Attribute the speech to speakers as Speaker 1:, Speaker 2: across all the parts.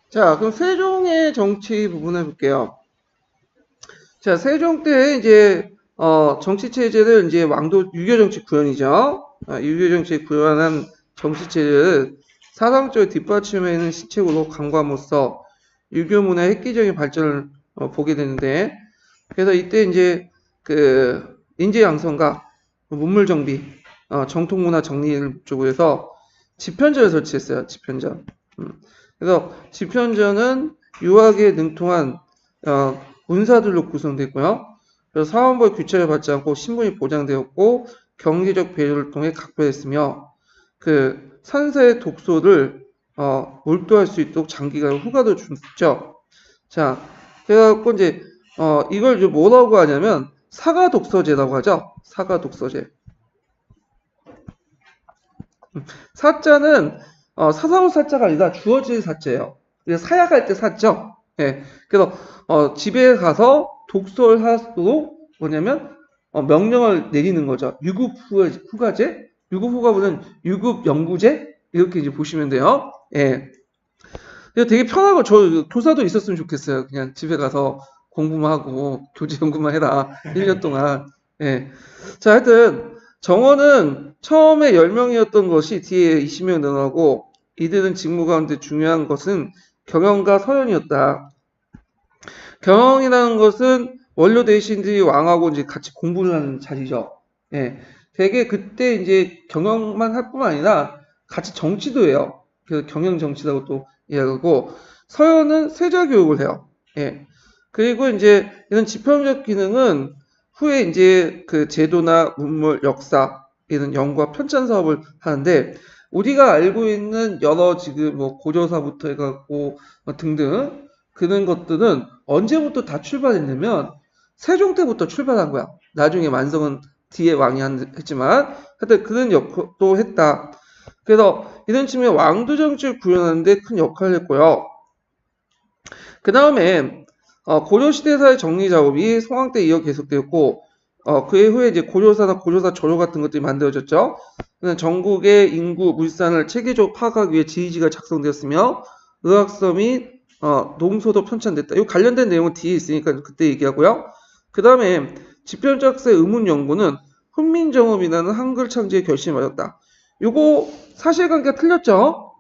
Speaker 1: 자, 그럼 세종의 정치 부분 해볼게요. 자, 세종 때 이제 정치 체제를 이제 왕도 유교 정치 구현이죠. 유교 정치 구현한 정치 체제를 사상적 뒷받침해 있는 시책으로 강구함으로써 유교 문화의 획기적인 발전을 보게 되는데, 그래서 이때 이제 그 인재 양성과 문물 정비, 정통 문화 정리를 목적으로 해서 집현전을 설치했어요. 집현전. 그래서 집현전은 유학에 능통한 문사들로 구성됐고요. 그래서 사원벌 규칙을 받지 않고 신분이 보장되었고 경제적 배려를 통해 각별했으며 그 산사의 독소를 몰두할 수 있도록 장기간 휴가도 줬죠. 자, 그래갖고 이제 이걸 이제 뭐라고 하냐면 사가 독서제라고 하죠. 사가 독서제. 사자는 사사로 사자가 아니라 주어질 사자예요. 그래서 사약할 때 사죠. 예. 그래서 집에 가서 독서를 하도록 뭐냐면 명령을 내리는 거죠. 유급 후가제, 유급 후가부는 유급 연구제 이렇게 이제 보시면 돼요. 예. 그래서 되게 편하고 저 교사도 있었으면 좋겠어요. 그냥 집에 가서 공부만 하고 교재 연구만 해라. 1년 동안. 예. 자, 하여튼 정원은 처음에 10명이었던 것이 뒤에 20명 늘어나고 이들은 직무 가운데 중요한 것은 경영과 서연이었다. 경영이라는 것은 원료 대신들이 왕하고 이제 같이 공부를 하는 자리죠. 예. 되게 그때 이제 경영만 할 뿐만 아니라 같이 정치도 해요. 그래서 경영 정치라고 또 이야기하고 서연은 세자 교육을 해요. 예. 그리고 이제 이런 지평적 기능은 후에 이제 그 제도나 문물, 역사 이런 연구와 편찬 사업을 하는데 우리가 알고 있는 여러 지금 뭐 고조사부터 해갖고 등등 그런 것들은 언제부터 다 출발했냐면 세종 때부터 출발한 거야. 나중에 완성은 뒤에 왕이 했지만 하여튼 그런 역할도 했다. 그래서 이런 측면에 왕도 정치를 구현하는데 큰 역할을 했고요. 그 다음에 고려시대사의 정리 작업이 성황 때 이어 계속되었고 그 후에 이제 고조사나 고조사 조료 같은 것들이 만들어졌죠. 전국의 인구, 물산을 체계적으로 파악하기 위해 지휘지가 작성되었으며 의학서 및 농소도 편찬됐다. 이 관련된 내용은 뒤에 있으니까 그때 얘기하고요. 그 다음에 지편작세 의문 연구는 훈민정음이라는 한글 창제의 결심을 받았다. 요거 사실관계가 틀렸죠?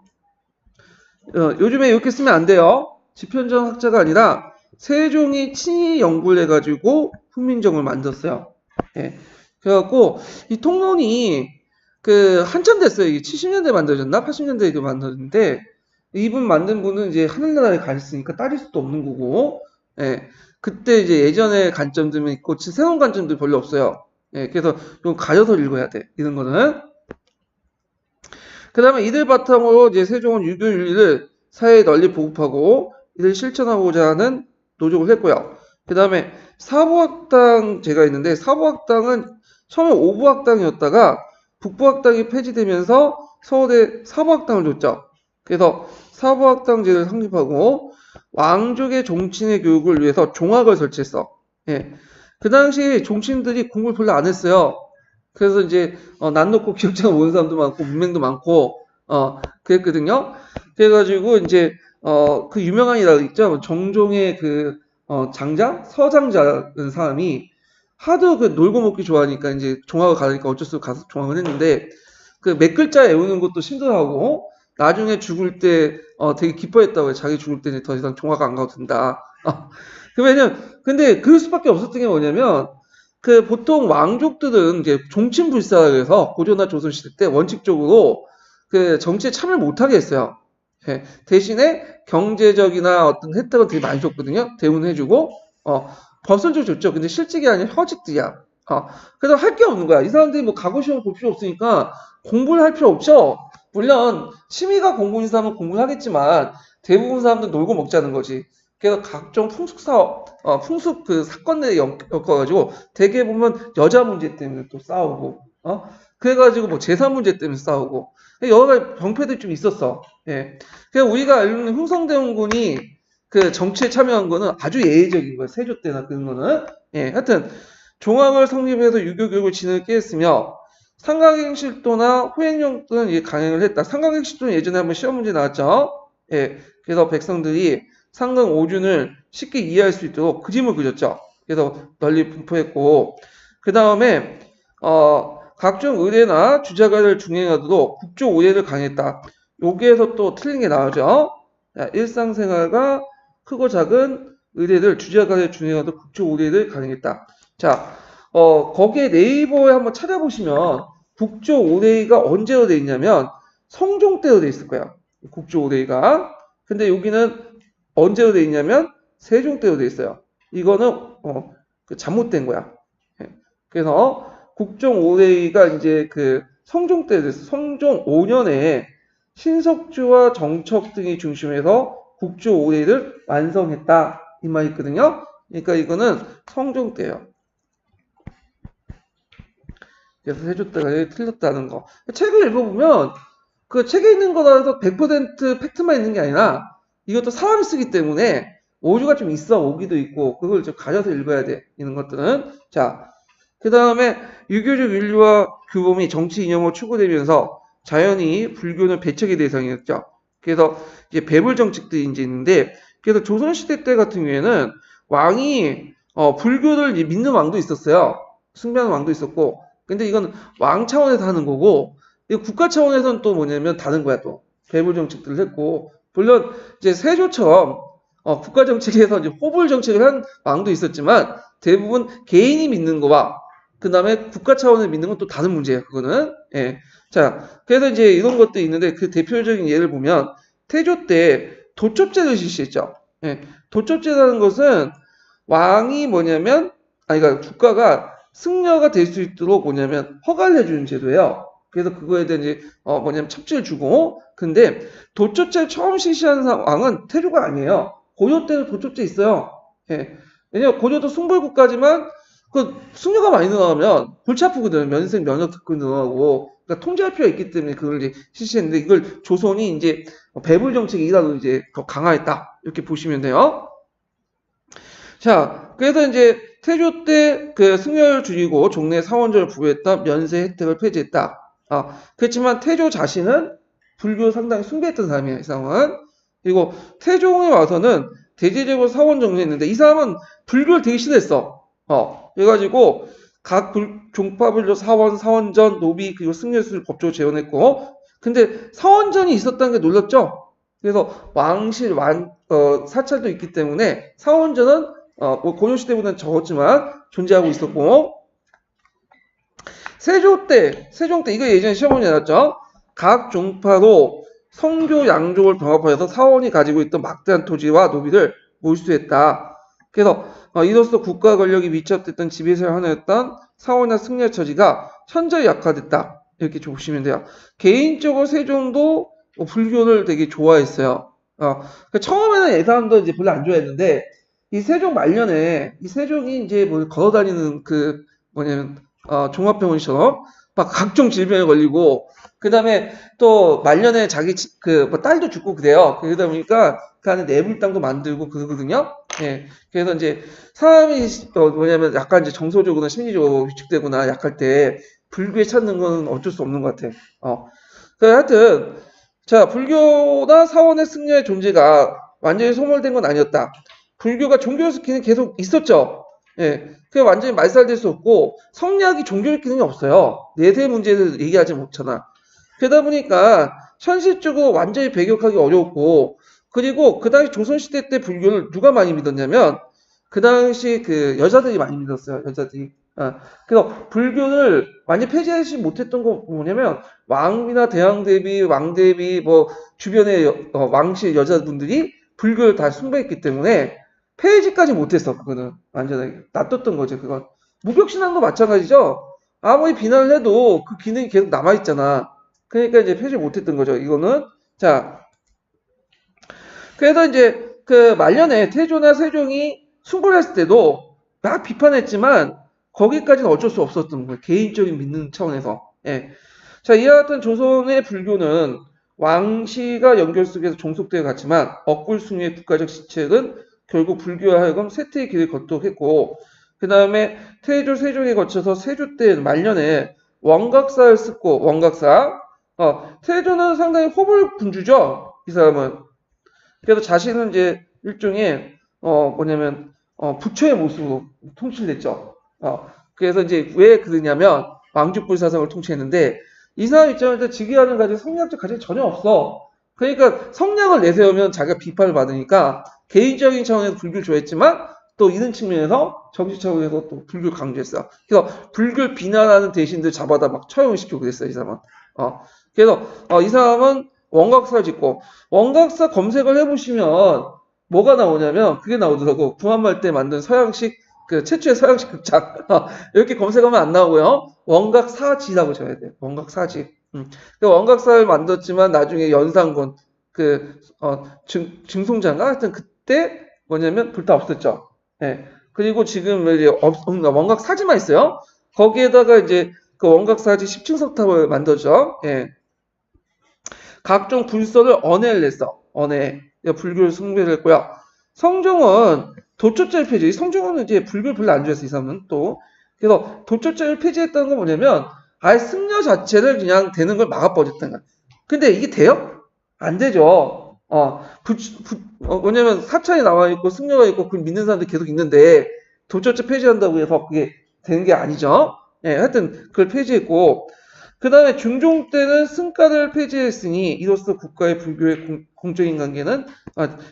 Speaker 1: 요즘에 이렇게 쓰면 안 돼요. 지편정 학자가 아니라 세종이 친히 연구를 해가지고 훈민정음을 만들었어요. 예. 그래갖고 이 통론이 그 한참 됐어요. 이게 70년대 만들어졌나? 80년대에 그 만들었는데 이분 만든 분은 이제 하늘나라에 가 있으니까 따질 수도 없는 거고, 예. 그때 이제 예전의 관점들이 있고 새로운 관점도 별로 없어요. 예. 그래서 좀 가려서 읽어야 돼. 이런 거는. 그 다음에 이들 바탕으로 이제 세종은 유교 윤리를 사회에 널리 보급하고 이를 실천하고자 하는 노력을 했고요. 그 다음에 사부학당 제가 있는데 사부학당은 처음에 오부학당이었다가 북부학당이 폐지되면서 서울에 사부학당을 줬죠. 그래서 사부학당제를 성립하고 왕족의 종친의 교육을 위해서 종학을 설치했어. 예. 그 당시 종친들이 공부를 별로 안 했어요. 그래서 이제 난 놓고 기억장 모는 사람도 많고 문맹도 많고 그랬거든요. 그래가지고 이제 그 유명한 일화가 있죠. 정종의 그 장자 서장자라는 사람이 하도 그 놀고 먹기 좋아하니까 이제 종학을 가니까 어쩔 수 없이 가서 종학을 했는데 그 몇 글자 외우는 것도 힘들어하고 나중에 죽을 때 되게 기뻐했다고 해요. 자기 죽을 때는 더 이상 종학 안 가도 된다. 왜냐면 근데 그럴 수밖에 없었던 게 뭐냐면 그 보통 왕족들은 이제 종친불사해서 고조나 조선시대 때 원칙적으로 그 정치에 참여를 못하게 했어요. 예. 대신에 경제적이나 어떤 혜택을 되게 많이 줬거든요. 대우해주고 법선조 줬죠. 근데 실직이 아니라 허직들이야. 그래서 할 게 없는 거야. 이 사람들이 뭐 과거 시험 볼 필요 없으니까 공부를 할 필요 없죠. 물론 취미가 공부인 사람은 공부를 하겠지만 대부분 사람들은 놀고 먹자는 거지. 그래서 각종 풍습 사업, 풍습 그 사건들에 엮어가지고 대개 보면 여자 문제 때문에 또 싸우고, 그래가지고 뭐 재산 문제 때문에 싸우고 여러 가지 병폐들이 좀 있었어. 예. 그래서 우리가 알고 있는 흥성대원군이 그 정치에 참여한 거는 아주 예외적인 거예요. 세조 때나 그런 거는. 예. 하여튼 종학을 성립해서 유교교육을 진행을 했으며 삼각행실도나 호행령도는 강행을 했다. 삼각행실도는 예전에 한번 시험 문제 나왔죠. 예, 그래서 백성들이 상강 오준을 쉽게 이해할 수 있도록 그림을 그렸죠. 그래서 널리 분포했고, 그 다음에 각종 의례나 주자가를 중행하도록 국조 오례를 강했다. 여기에서 또 틀린 게 나오죠. 자, 일상생활과 크고 작은 의례를 주자가를 중행하도록 국조 오례를 강했다. 자, 거기에 네이버에 한번 찾아보시면 국조 오례가 언제로 되어 있냐면 성종 때로 되어 있을 거예요. 국조 오례가. 근데 여기는 언제로 되어 있냐면 세종 때로 되어 있어요. 이거는 잘못된 거야. 예. 그래서 국종 오례가 이제 그 성종 때 됐어. 성종 5년에 신석주와 정척 등이 중심해서 국조 오례를 완성했다. 이 말이 있거든요. 그러니까 이거는 성종 때예요. 그래서 세조 때가 틀렸다는 거. 책을 읽어보면 그 책에 있는 거라서 100% 팩트만 있는 게 아니라 이것도 사람이 쓰기 때문에 오류가 좀 있어. 오기도 있고 그걸 좀 가려서 읽어야 돼. 이런 것들은. 자, 그 다음에 유교적 윤리와 규범이 정치 이념으로 추구되면서 자연히 불교는 배척의 대상이었죠. 그래서 이제 배불 정책들이 이제 있는데, 그래서 조선시대 때 같은 경우에는 왕이 불교를 믿는 왕도 있었어요. 숭배하는 왕도 있었고, 근데 이건 왕 차원에서 하는 거고, 이거 국가 차원에서는 또 뭐냐면 다른 거야 또. 배불 정책들을 했고, 물론 이제 세조처럼 국가 정책에서 이제 호불 정책을 한 왕도 있었지만 대부분 개인이 믿는 거와 그 다음에 국가 차원에서 믿는 건 또 다른 문제예요. 그거는. 예. 자, 그래서 이제 이런 것도 있는데 그 대표적인 예를 보면 태조 때 도첩제를 실시했죠. 예. 도첩제라는 것은 왕이 뭐냐면 그러니까 국가가 승려가 될 수 있도록 뭐냐면 허가를 해주는 제도예요. 그래서 그거에 대한 이제 뭐냐면 첩지를 주고, 근데 도첩제를 처음 실시한 왕은 태조가 아니에요. 고려 때도 도첩제 있어요. 예. 왜냐면 고려도 숭벌국가지만 그 승려가 많이 늘어나면 골치 아프거든요. 면생 면역 특권 늘어나고, 그러니까 통제할 필요가 있기 때문에 그걸 이제 실시했는데 이걸 조선이 이제 배불 정책이라도 이제 더 강화했다 이렇게 보시면 돼요. 자, 그래서 이제 태조 때 그 승려를 줄이고 종래 사원제를 부여했다. 면세 혜택을 폐지했다. 그렇지만 태조 자신은 불교 상당히 숭배했던 사람이에요. 이 사람은. 그리고 태종에 와서는 대대적으로 사원 정리했는데 이 사람은 불교를 되게 싫어했어. 그래가지고 각 종파불교 사원, 사원전, 노비 그리고 승려수를 법적으로 재현했고, 근데 사원전이 있었다는 게 놀랍죠. 그래서 왕실 사찰도 있기 때문에 사원전은 뭐 고려시대보다는 적었지만 존재하고 있었고, 세종 때 이거 예전에 시험문제 나왔죠. 각 종파로 성교 양족을 병합하여서 사원이 가지고 있던 막대한 토지와 노비를 몰수했다. 그래서 이로써 국가 권력이 밀접됐던 지배세력 하나였던 사원이나 승려 처지가 현저히 약화됐다. 이렇게 보시면 돼요. 개인적으로 세종도 불교를 되게 좋아했어요. 처음에는 예사람도 이제 별로 안 좋아했는데 이 세종 말년에 이 세종이 이제 뭐 걸어다니는 그 뭐냐면 종합병원처럼 막 각종 질병에 걸리고, 그 다음에 또 말년에 자기 뭐 딸도 죽고 그래요. 그러다 보니까 그 안에 내불당도 만들고 그러거든요. 예. 그래서 이제 사람이 뭐냐면 약간 이제 정서적으로나 심리적으로 위축되거나 약할 때 불교에 찾는 건 어쩔 수 없는 것 같아. 하여튼 자, 불교나 사원의 승려의 존재가 완전히 소멸된 건 아니었다. 불교가 종교적 기능이 계속 있었죠. 예. 그게 완전히 말살될 수 없고, 성리학이 종교적 기능이 없어요. 내세 문제를 얘기하지 못하나. 그러다 보니까 현실적으로 완전히 배격하기 어려웠고, 그리고 그 당시 조선시대 때 불교를 누가 많이 믿었냐면, 그 당시 그 여자들이 많이 믿었어요. 여자들이. 그래서 불교를 완전히 폐지하지 못했던 거 뭐냐면, 왕비나 대왕대비, 왕대비, 뭐, 주변의 왕실 여자분들이 불교를 다 숭배했기 때문에, 폐지까지 못했어. 그거는 완전하게 놔뒀던 거죠. 그건 무격신앙도 마찬가지죠. 아무리 비난을 해도 그 기능이 계속 남아있잖아. 그러니까 이제 폐지 못했던 거죠. 이거는. 자, 그래서 이제 그 말년에 태조나 세종이 숭고했을 때도 막 비판했지만 거기까지는 어쩔 수 없었던 거예요. 개인적인 믿는 차원에서. 예. 자, 이와 같은 조선의 불교는 왕시가 연결 속에서 종속되어 갔지만 억굴숭의 국가적 시책은 결국 불교에 하여금 쇠퇴의 길을 걷도록 했고, 그 다음에 태조, 세종에 거쳐서 세조 때 말년에 원각사를 쓰고, 원각사. 태조는 상당히 호불 군주죠. 이 사람은. 그래서 자신은 이제 일종의 뭐냐면 부처의 모습으로 통치됐죠. 그래서 이제 왜 그러냐면 왕족불사성을 통치했는데 이 사람 입장에서 즉위하는 가지고 성리학적 가치가 전혀 없어. 그러니까 성량을 내세우면 자기가 비판을 받으니까 개인적인 차원에서 불교를 좋아했지만 또 이런 측면에서 정치 차원에서 또 불교를 강조했어. 그래서 불교를 비난하는 대신들 잡아다 막 처형을 시키고 그랬어요, 이 사람은. 그래서 이 사람은 원각사를 짓고 원각사 검색을 해보시면 뭐가 나오냐면 그게 나오더라고. 구한말 때 만든 서양식 그 최초의 서양식 극장 이렇게 검색하면 안 나오고요. 원각사지라고 적어야 돼요. 원각사지. 그 원각사를 만들었지만 나중에 연산군 증송자인가 하여튼 그때 뭐냐면 불타 없었죠. 예. 그리고 지금 이제 원각 사지만 있어요. 거기에다가 이제 그 원각 사지 10층 석탑을 만들죠. 예. 각종 불서를 언해를 냈어. 언해. 불교를 숭배를 했고요. 성종은 도초자를 폐지. 성종은 이제 불교를 별로 안 좋아했어, 이 사람은 또. 그래서 도초자를 폐지했다는 건 뭐냐면 아예 승려 자체를 그냥 되는 걸 막아버렸다는 거야. 근데 이게 돼요? 안 되죠. 뭐냐면 사찰이 나와 있고 승려가 있고 그걸 믿는 사람들이 계속 있는데 도처째 폐지한다고 해서 그게 되는 게 아니죠. 예, 하여튼 그걸 폐지했고 그 다음에 중종 때는 승가를 폐지했으니 이로써 국가의 불교의 공적인 관계는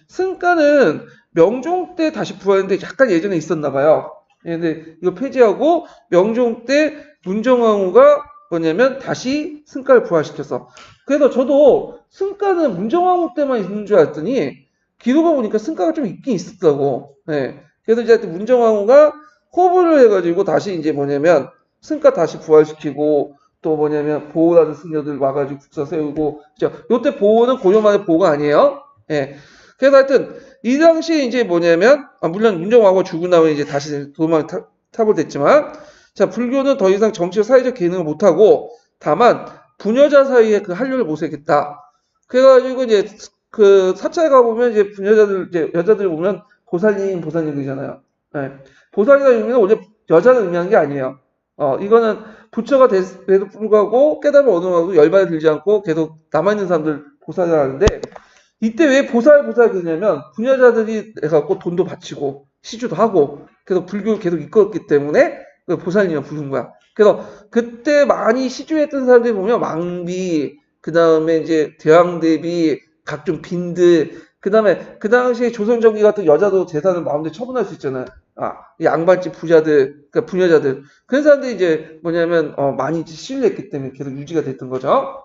Speaker 1: 승가는 명종 때 다시 부활했는데 약간 예전에 있었나 봐요. 예, 근데 이거 폐지하고 명종 때 문정왕후가 뭐냐면 다시 승가를 부활시켰어. 그래서 저도 승가는 문정왕후 때만 있는 줄 알았더니 기록을 보니까 승가가 좀 있긴 있었다고. 네. 그래서 이제 문정왕후가 호부를 해가지고 다시 이제 뭐냐면 승가 다시 부활시키고 또 뭐냐면 보호라는 승려들 와가지고 국사 세우고 요때 보호는 고려만의 보호가 아니에요. 예. 그래서 하여튼 이 당시에 이제 뭐냐면 물론 문정왕후가 죽고 나면 이제 다시 도망 타볼됐지만 자 불교는 더 이상 정치적 사회적 기능을 못하고 다만 부녀자 사이에 그 한류를 모색했다. 그래가지고 이제 그 사찰에 가보면 이제 부녀자들 이제 여자들 보면 보살님이잖아요. 네. 보살이라는 의미는 원래 여자를 의미하는 게 아니에요. 이거는 부처가 돼도 불구하고 깨달음을 얻어가고 열반에 들지 않고 계속 남아있는 사람들 보살이라 하는데 이때 왜 보살 그러냐면 부녀자들이 해갖고 돈도 바치고 시주도 하고 그래서 불교를 계속 이끌었기 때문에 그 보살님을 부른 거야. 그래서 그때 많이 시주했던 사람들이 보면 왕비, 그 다음에 이제 대왕대비, 각종 빈들, 그 다음에 그 당시에 조선정기 같은 여자도 재산을 마음대로 처분할 수 있잖아요. 양반집 부자들, 그러니까 부녀자들. 그런 사람들이 이제 뭐냐면 많이 신뢰했기 때문에 계속 유지가 됐던 거죠.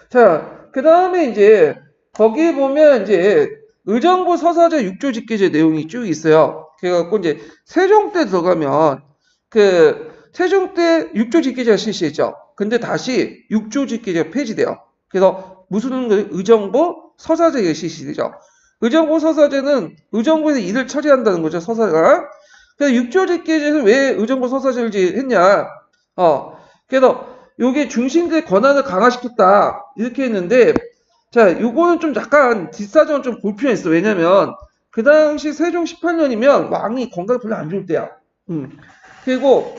Speaker 1: 자, 그 다음에 이제 거기에 보면 이제 의정부 서사제 육조직계제 내용이 쭉 있어요. 그래갖고 이제 세종 때 들어가면 그 세종 때 육조직계제가 실시했죠. 근데 다시 육조직계제가 폐지돼요. 그래서 무슨 의정부 서사제가 실시되죠. 의정부 서사제는 의정부에서 일을 처리한다는 거죠. 서사가. 그래서 육조직계제에서 왜 의정부 서사제를 했냐? 그래서 요게 중심들의 권한을 강화시켰다 이렇게 했는데 자 요거는 좀 약간 뒷사정을 좀 볼 필요가 있어. 왜냐면 그 당시 세종 18년이면 왕이 건강이 별로 안 좋을 때야. 그리고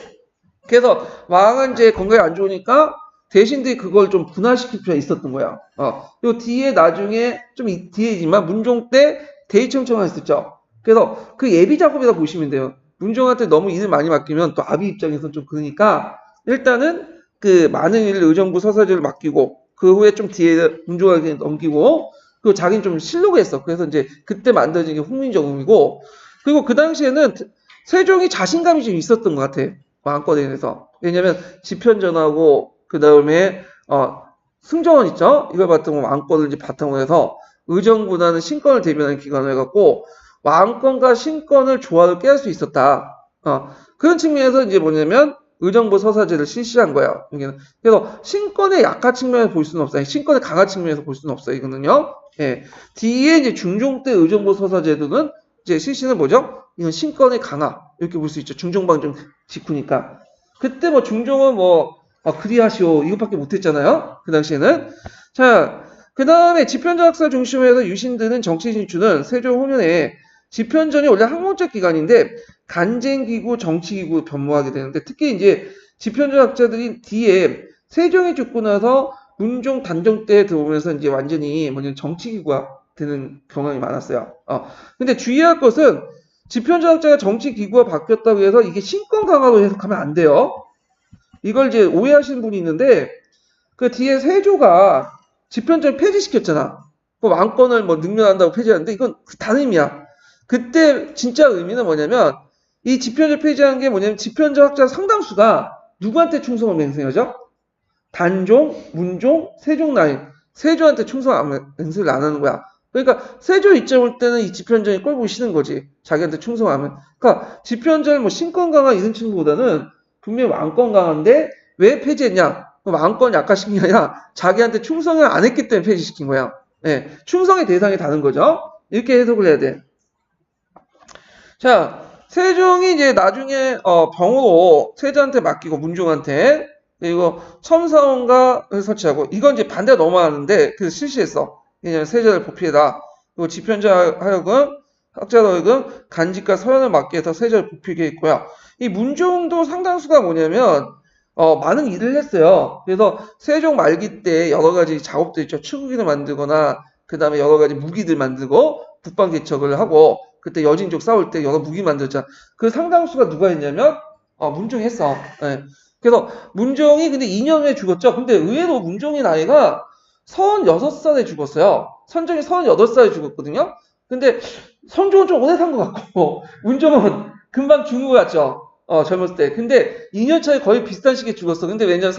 Speaker 1: 그래서 왕은 이제 건강이 안 좋으니까 대신들이 그걸 좀 분할시킬 필요가 있었던 거야. 요 뒤에 나중에 좀 뒤에지만 문종 때 대의청청을 했었죠. 그래서 그 예비 작업이다 보시면 돼요. 문종한테 너무 일을 많이 맡기면 또 아비 입장에서는 좀 그러니까 일단은 그 많은 일을 의정부 서사제를 맡기고 그 후에 좀 뒤에 문종에게 넘기고 그리고 자기는 좀 실록을 했어. 그래서 이제 그때 만들어진 게 훈민정음이고 그리고 그 당시에는 세종이 자신감이 좀 있었던 것 같아. 왕권에 대해서. 왜냐면 지편전하고 그 다음에 승정원 있죠? 이걸 바탕으로 왕권을 이제 바탕으로 해서 의정부라는 신권을 대변하는 기관을 해갖고 왕권과 신권을 조화를 깨할 수 있었다. 그런 측면에서 이제 뭐냐면 의정부 서사제를 실시한 거예요. 여기는. 그래서 신권의 약한 측면에서 볼 수는 없어요. 신권의 강한 측면에서 볼 수는 없어요. 이거는요. 예. 뒤에 이제 중종 때 의정부 서사제도는 이제 실시는 뭐죠? 이건 신권의 강화. 이렇게 볼 수 있죠. 중종방정 직후니까. 그때 뭐 중종은 그리하시오. 이것밖에 못했잖아요. 그 당시에는. 자, 그 다음에 지편전학사 중심으로 해서 유신드는 정치 진출은 세종 후년에 지편전이 원래 학문적 기관인데 간쟁기구, 정치기구 변모하게 되는데 특히 이제 지편전 학자들이 뒤에 세종이 죽고 나서 문종 단종 때 들어오면서 이제 완전히 뭐냐 정치기구가 되는 경향이 많았어요. 근데 주의할 것은 집현전학자가 정치기구가 바뀌었다고 해서 이게 신권 강화로 해석하면 안 돼요. 이걸 이제 오해하시는 분이 있는데 그 뒤에 세조가 집현전을 폐지시켰잖아. 그 왕권을 뭐 능멸한다고 폐지하는데 이건 다른 의미야. 그때 진짜 의미는 뭐냐면 이 집현전 폐지한 게 뭐냐면 집현전 학자 상당수가 누구한테 충성을 맹세하죠? 단종, 문종, 세종 라인. 세조한테 충성 맹세를 안 하는 거야. 그러니까 세조 입장 올 때는 이 집현전이 꼴보기 싫은 거지. 자기한테 충성하면. 그러니까 집현전 뭐 신권 강화 이런 친구보다는 분명히 왕권 강화인데 왜 폐지했냐? 왕권 약화시킨 게 아니라 자기한테 충성을 안 했기 때문에 폐지시킨 거야. 네, 충성의 대상이 다른 거죠. 이렇게 해석을 해야 돼. 자, 세종이 이제 나중에 병으로 세자한테 맡기고 문종한테 그리고 첨사원가를 설치하고 이건 이제 반대가 넘어가는데 그래서 실시했어. 왜냐면 세자를 보필해라. 그리고 집현자 하여금 학자로 하여금 간직과 서연을 맡게 해서 세자를 보필게 했고요. 이 문종도 상당수가 뭐냐면 많은 일을 했어요. 그래서 세종 말기 때 여러 가지 작업도 있죠. 추구기를 만들거나 그 다음에 여러 가지 무기들 만들고 북방 개척을 하고 그때 여진족 싸울 때 여러 무기 만들었잖아. 그 상당수가 누가 했냐면 문종이 했어. 네. 그래서 문종이 근데 2년 후에 죽었죠. 근데 의외로 문종의 나이가 36살에 죽었어요. 선종이 38살에 죽었거든요. 근데 선종은 좀 오래 산 것 같고 문종은 금방 죽은 것 같죠. 젊었을 때. 근데 2년 차에 거의 비슷한 시기에 죽었어. 근데 왜냐면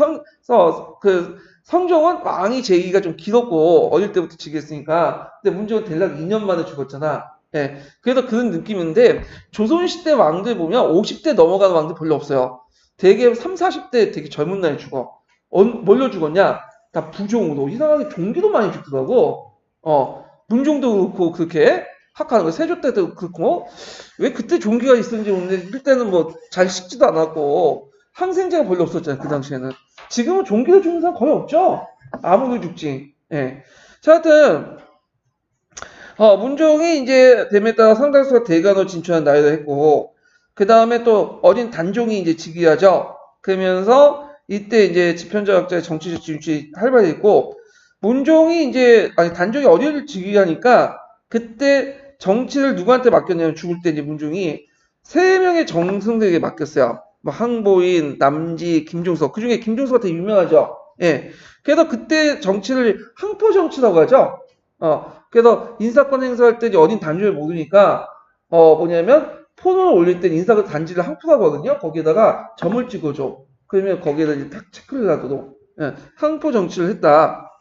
Speaker 1: 성종은 왕이 재기가 좀 길었고 어릴 때부터 지겠으니까. 근데 문종은 대략 2년 만에 죽었잖아. 예. 그래서 그런 느낌인데 조선시대 왕들 보면 50대 넘어가는 왕들 별로 없어요. 되게 3, 40대 되게 젊은 나이에 죽어. 뭘로 죽었냐? 다 부종으로. 이상하게 종기도 많이 죽더라고. 문종도 그렇고 그렇게 학하는 거. 세조 때도 그렇고 왜 그때 종기가 있었는지 모르는데 그때는 뭐 잘 식지도 않았고 항생제가 별로 없었잖아요. 그 당시에는. 지금은 종기로 죽는 사람 거의 없죠. 아무도 죽지. 예. 자, 하여튼 문종이 이제 됨에 따라 상당수가 대간으로 진출한 나이도 했고 그 다음에 또 어린 단종이 이제 즉위하죠. 그러면서 이때 이제 집현전학자의 정치적 진출이 활발했고 단종이 어디를 즉위하니까 그때 정치를 누구한테 맡겼냐면 죽을 때 이제 문종이 3명의 정승들에게 맡겼어요. 뭐 항보인, 남지, 김종석. 그 중에 김종석가 되게 유명하죠. 예. 그래서 그때 정치를 항포 정치라고 하죠. 그래서 인사권 행사할 때 어린 단종을 모르니까 뭐냐면 폰을 올릴 때 인사권 단지를 항포하거든요. 거기에다가 점을 찍어줘. 그러면 거기에다 이제 탁 체크를 하도록 항포 정치를 했다.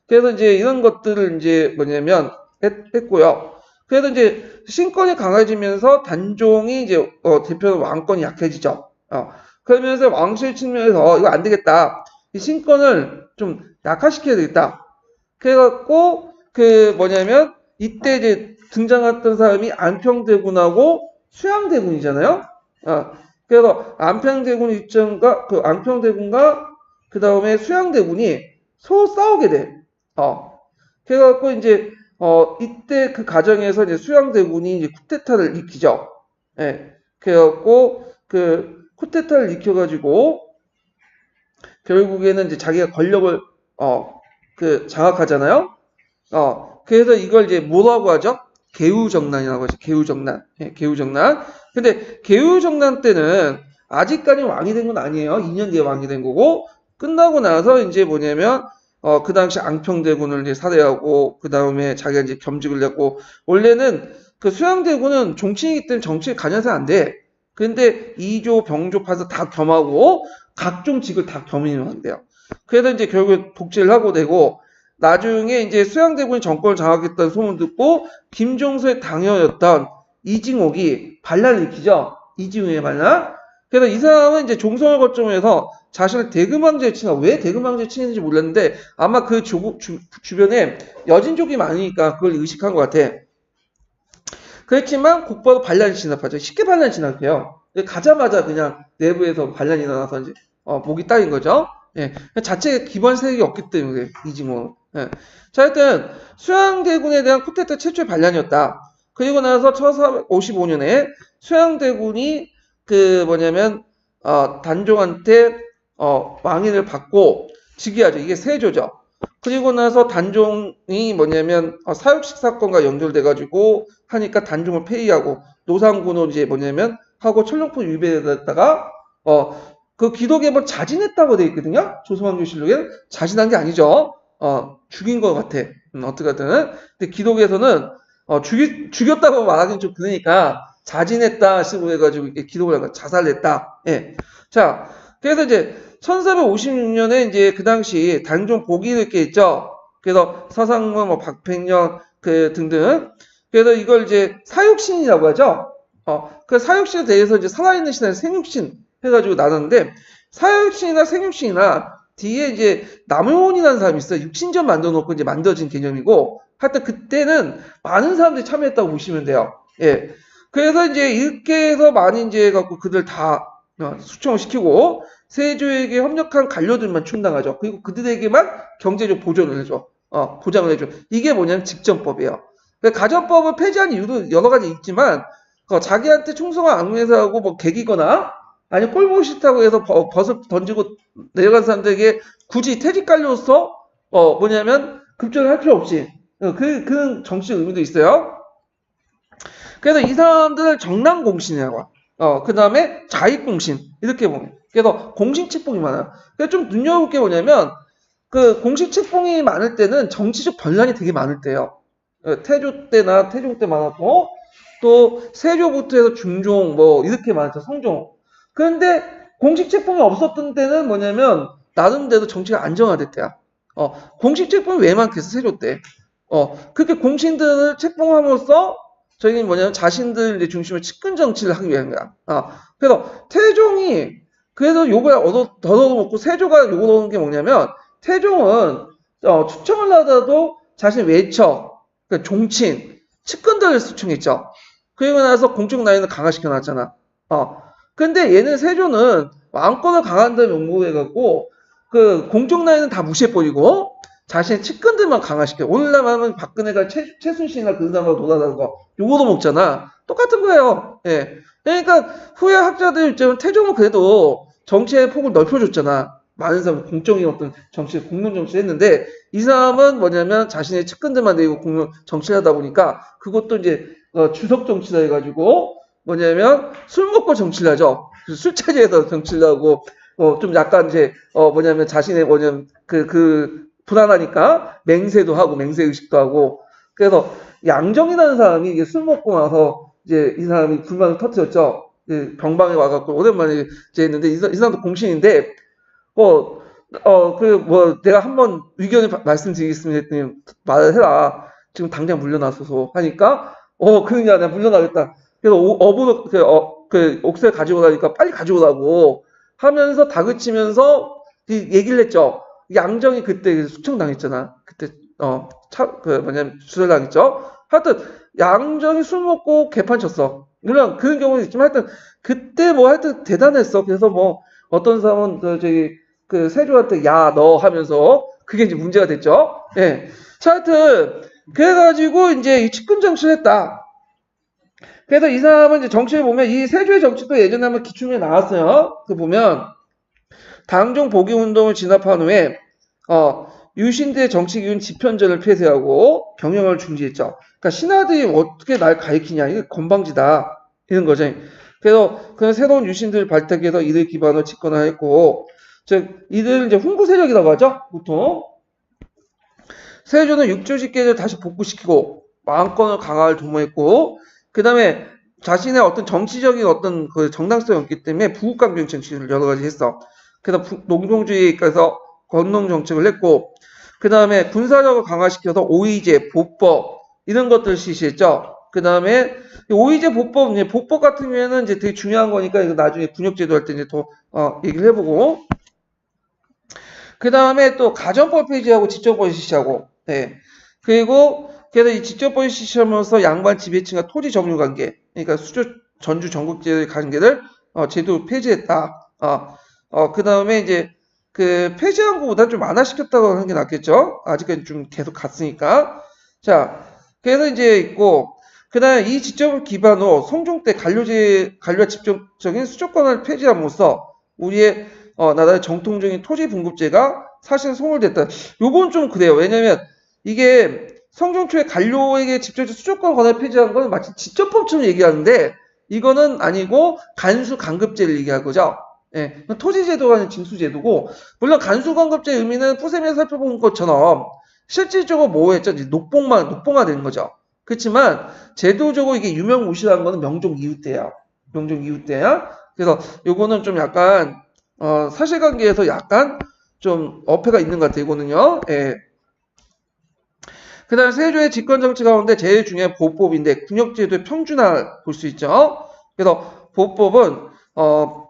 Speaker 1: 그래서 이제 이런 것들을 이제 뭐냐면 했고요. 그래서 이제 신권이 강해지면서 단종이 이제 대표는 왕권이 약해지죠. 그러면서 왕실 측면에서 이거 안 되겠다. 이 신권을 좀 약화시켜야 되겠다. 그래갖고 이때 이제 등장했던 사람이 안평대군하고 수양대군이잖아요. 그래서 안평대군과 그 다음에 수양대군이 서로 싸우게 돼. 그래갖고 이제 이때 그 과정에서 이제 수양대군이 이제 쿠데타를 일으키죠. 예. 그래갖고 그 쿠데타를 일으켜가지고 결국에는 이제 자기가 권력을 장악하잖아요. 그래서 이걸 이제 뭐라고 하죠? 개우정난이라고 하죠. 개우정난. 예, 개우정난. 근데 개우정난 때는 아직까지 왕이 된 건 아니에요. 2년 뒤에 왕이 된 거고 끝나고 나서 이제 뭐냐면 그 당시 앙평대군을 이제 살해하고 그 다음에 자기가 이제 겸직을 했고 원래는 그 수양대군은 종친이기 때문에 정치에 관여해서 안 돼. 근데 이조 병조 파서 다 겸하고 각종 직을 다 겸임을 한대요. 그래서 이제 결국 독재를 하고 되고 나중에 이제 수양대군이 정권을 장악했다는 소문 듣고 김종서의 당형이었던 이징옥이 반란을 일으키죠. 이징옥의 반란. 그래서 이 사람은 이제 종성을 거점에서 자신을 대금왕제에 치나 왜 대금왕제에 치는지 몰랐는데 아마 그 주변에 여진족이 많으니까 그걸 의식한 것 같아. 그렇지만 곧바로 반란이 진압하죠. 쉽게 반란이 진압해요. 가자마자 그냥 내부에서 반란이 일어나서 이제 목이 따인 거죠. 예, 자체 기본 세력이 없기 때문에 이징호. 예. 자, 하여튼 수양대군에 대한 쿠데타 최초의 반란이었다. 그리고 나서 1455년에 수양대군이 단종한테 왕위를 받고 즉위하죠. 이게 세조죠. 그리고 나서 단종이 뭐냐면 사육식 사건과 연결돼가지고 하니까 단종을 폐위하고 노상군을 이제 뭐냐면 하고 천령포 유배에다가 그 기독의범 자진했다고 돼 있거든요. 조선왕조실록에는 자진한 게 아니죠. 죽인 것 같아. 어떻게든. 근데 기독에서는 죽였다고 말하기는 좀 그러니까 자진했다 식으로 해가지고 기독을 자살했다. 예. 자, 그래서 이제 1456년에 이제 그 당시 단종 복위를 이렇게 있죠. 그래서 서상무, 뭐 박팽년 그 등등. 그래서 이걸 이제 사육신이라고 하죠. 그 사육신에 대해서 이제 살아있는 신을 생육신 해가지고 나눴는데 사육신이나 생육신이나 뒤에 이제 남효원이라는 사람이 있어요. 육신전 만들어 놓고 이제 만들어진 개념이고 하여튼 그때는 많은 사람들이 참여했다고 보시면 돼요. 예. 그래서 이제 이렇게 해서 많이 이제 갖고 그들 다 수청을 시키고 세조에게 협력한 관료들만 충당하죠. 그리고 그들에게만 경제적 보조를 해줘. 보장을 해줘. 이게 뭐냐면 직전법이에요. 가전법을 폐지한 이유도 여러 가지 있지만 자기한테 충성을 앙해서하고 뭐 개기거나 아니 꼴보기 싫다고 해서 벗을 던지고 내려간 사람들에게 굳이 퇴직관료로서 뭐냐면 급전을 할 필요 없이 그 정치적 의미도 있어요. 그래서 이 사람들을 정남공신이라고 그 다음에 자익공신 이렇게 보면 그래서 공신책봉이 많아요. 그래서 좀 눈여볼 게 뭐냐면 그 공신책봉이 많을 때는 정치적 변란이 되게 많을 때예요. 태조 때나 태종 때 많았고 또 세조부터 해서 중종 뭐 이렇게 많았죠. 성종. 그런데 공식 책봉이 없었던 때는 뭐냐면 나름대로 정치가 안정화됐대요. 공식 책봉이 왜 많겠어 세조 때. 그렇게 공신들을 책봉함으로써 저희는 뭐냐면 자신들 이제 중심으로 측근 정치를 하기 위한 거야. 그래서 태종이 그래서 욕을 얻어먹고 세조가 욕을 얻은 게 뭐냐면 태종은 추청을 하더라도 자신의 외척, 그러니까 종친, 측근들을 수청했죠. 그리고 나서 공적 라인을 강화시켜 놨잖아. 근데 얘는 세조는 왕권을 강화한다는 명목으로 해갖고 그 공적 라인은 다 무시해버리고 자신의 측근들만 강화시켜. 오늘날 하면 박근혜가 최순실이나 그 사람하고 돌아다니는 거 요거도 먹잖아. 똑같은 거예요. 예. 그러니까 후에 학자들 입장은 태종은 그래도 정치의 폭을 넓혀줬잖아. 많은 사람 공적인 어떤 정치, 공론 정치를 했는데 이 사람은 뭐냐면 자신의 측근들만 내고 공론 정치를 하다 보니까 그것도 이제 주석 정치다 해가지고 뭐냐면 술 먹고 정치를 하죠. 술자리에서 정치를 하고 좀 약간 이제 뭐냐면 자신의 뭐냐면 불안하니까 맹세도 하고 맹세 의식도 하고 그래서 양정이라는 사람이 이게 술 먹고 나서 이제 이 사람이 불만을 터뜨렸죠. 병방에 와갖고 오랜만에 이제 했는데 이 사람도 공신인데 내가 한번 의견을 말씀드리겠습니다 했더니 말을 해라. 지금 당장 물러나소서 하니까 그러냐 내가 물러나겠다. 그래서 어부로 옥새 가지고 나니까 빨리 가져오라고 하면서 다그치면서 얘기를 했죠. 양정이 그때 숙청당했잖아. 그때 뭐냐면 수혈당했죠. 하여튼 양정이 술 먹고 개판 쳤어. 물론 그런 경우도 있지만 하여튼 그때 뭐 하여튼 대단했어. 그래서 뭐 어떤 사람은 그 세조한테 야 너 하면서 그게 이제 문제가 됐죠. 예. 자, 하여튼 그래가지고 이제 이 측근 정치를 했다. 그래서 이 사람은 이제 정치를 보면 이 세조의 정치도 예전에 한번 기출문에 나왔어요. 그 보면 당종 복위 운동을 진압한 후에 유신대 정치기운 집현전을 폐쇄하고 병영을 중지했죠. 그러니까 신하들이 어떻게 날 가리키냐 이게 건방지다 이런 거죠. 그래서 그 새로운 유신들을 발탁해서 이들 기반으로 집권화했고 즉 이들 이제 훈구 세력이라고 하죠. 보통 세조는 육조직계를 다시 복구시키고 왕권을 강화를 도모했고 그 다음에 자신의 어떤 정치적인 어떤 그 정당성이 없기 때문에 부국강경 정치를 여러 가지 했어. 그래서 농동주의에서 건농 정책을 했고 그 다음에 군사력을 강화시켜서 오이제, 보법 이런 것들을 실시했죠. 그 다음에 오이제 보법 같은 경우에는 이제 되게 중요한 거니까 이거 나중에 군역제도 할 때 이제 더 얘기를 해보고 그 다음에 또 가정법 폐지하고 직접법 실시하고 네. 그리고 그래서 이 직접법 실시하면서 양반 지배층과 토지 점유 관계 그러니까 수조 전주 전국제의 관계를 제도 폐지했다. 그 다음에 이제 그 폐지한 것보다 좀 완화시켰다고 하는 게 낫겠죠. 아직까지 좀 계속 갔으니까. 자, 그래서 이제 있고, 그 다음에 이 지점을 기반으로 성종 때 관료와 직접적인 수조권을 폐지함으로써 우리의 나라의 정통적인 토지 분급제가 사실은 소홀됐다. 요건 좀 그래요. 왜냐면 이게 성종초에 관료에게 직접적 수조권 권한을 폐지한 건 마치 직접법처럼 얘기하는데 이거는 아니고 간수 간급제를 얘기할 거죠. 예, 토지제도가 아닌 징수제도고 물론 간수 간급제 의미는 푸셈에서 살펴본 것처럼 실질적으로 뭐했죠? 이제 녹봉화된 거죠. 그렇지만 제도적으로 이게 유명무실한 거는 명종 이후 때야. 명종 이후 때야. 그래서 요거는 좀 약간 사실관계에서 약간 좀 어폐가 있는 것 같아요. 이거는요. 예. 그 다음에 세조의 집권정치 가운데 제일 중요한 보법인데 군역제도의 평준화 볼 수 있죠. 그래서 보법은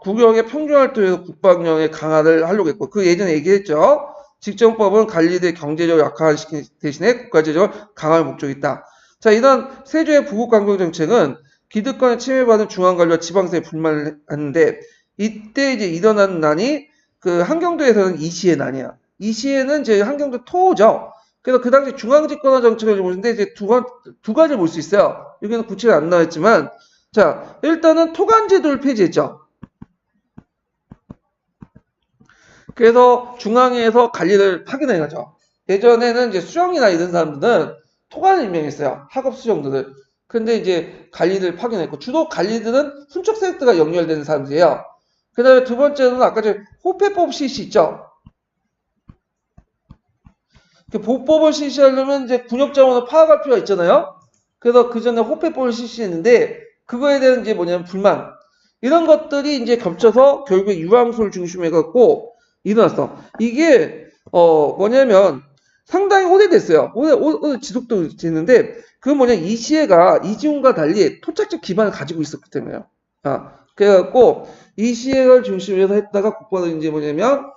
Speaker 1: 국영의 평준화를 통해서 국방력의 강화를 하려고 했고 그 예전에 얘기했죠. 직정법은 관리대 경제적으로 약화시키는 대신에 국가제적으로 강화할 목적이 있다. 자, 이런 세조의 부국강경정책은 기득권에 침해받은 중앙관료와 지방세에 불만을 하는데 이때 이제 일어난 난이 그 한경도에서는 이시의 난이야. 이시에는 이제 한경도 토죠. 그래서 그 당시 중앙집권화 정책을 보는데 이제 두 가지를 볼 수 있어요. 여기는 구체가 안 나왔지만, 자, 일단은 토간제도를 폐지했죠. 그래서 중앙에서 관리를 파견해 가죠. 예전에는 이제 수령이나 이런 사람들은 토관을 임명했어요. 학업 수령들을. 근데 이제 관리를 파견했고, 주로 관리들은 순척 세력들과 연결되는 사람들이에요. 그 다음에 두 번째는 아까 호패법 실시 있죠. 보법을 실시하려면 이제 군역자원을 파악할 필요가 있잖아요. 그래서 그 전에 호패법을 실시했는데 그거에 대한 이제 뭐냐면 불만 이런 것들이 이제 겹쳐서 결국에 유황소를 중심으로 해갖고 일어났어. 이게 뭐냐면 상당히 오래됐어요. 오래 지속도 됐는데 그 뭐냐 이시해가 이지훈과 달리 토착적 기반을 가지고 있었기 때문에요. 그래갖고 이시해를 중심으로 해서 했다가 곧바로 이제 뭐냐면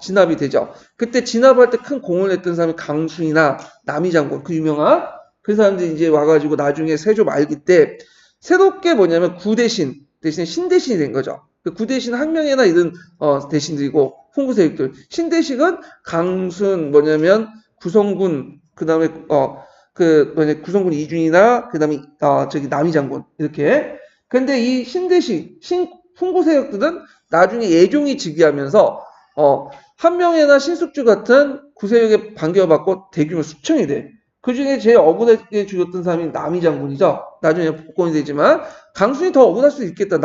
Speaker 1: 진압이 되죠. 그때 진압할 때 큰 공을 냈던 사람이 강순이나 남이장군, 그 유명한 그 사람들이 이제 와가지고 나중에 세조 말기 때 새롭게 뭐냐면 구대신 대신에 신대신이 된 거죠. 그 구대신 항명회나 이런 대신들이고 홍구세력들. 신대식은 강순 뭐냐면 구성군 그다음에 구성군 이준이나 그다음에 저기 남이장군 이렇게. 근데 이 신대식 훈구세력들은 나중에 예종이 즉위하면서 한명회나 신숙주 같은 구세력에 반겨받고 대규모 숙청이 돼. 그 중에 제일 억울하게 죽였던 사람이 남이 장군이죠. 나중에 복권이 되지만 강순이 더 억울할 수도 있겠다.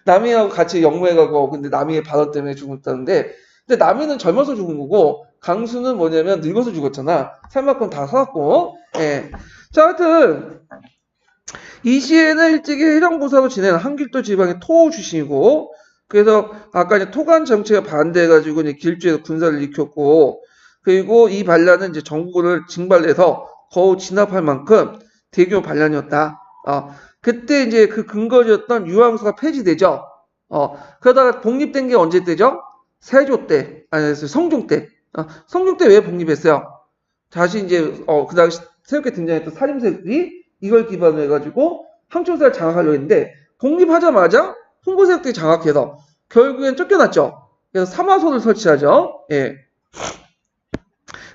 Speaker 1: 남이하고 같이 영무해가고 근데 남이의 발언 때문에 죽었다는데 근데 남이는 젊어서 죽은 거고 강순은 뭐냐면 늙어서 죽었잖아. 살만큼 다 살았고. 예. 자, 하여튼 이 시에는 일찍이 해령보사로 지낸 한길도 지방의 토 출신이고 그래서 아까 이제 토간 정책에 반대해가지고 이제 길주에서 군사를 일으켰고 그리고 이 반란은 이제 정부를 징발해서 거의 진압할 만큼 대규모 반란이었다. 그때 이제 그 근거지였던 유황소가 폐지되죠. 그러다가 독립된 게 언제 때죠? 세조 때, 아니 성종 때. 성종 때 왜 독립했어요? 다시 이제 그 당시 새롭게 등장했던 살림세력들이 이걸 기반으로 해가지고 항초사를 장악하려고 했는데 독립하자마자 홍보세력들이 장악해서 결국엔 쫓겨났죠. 그래서 사마소를 설치하죠. 예.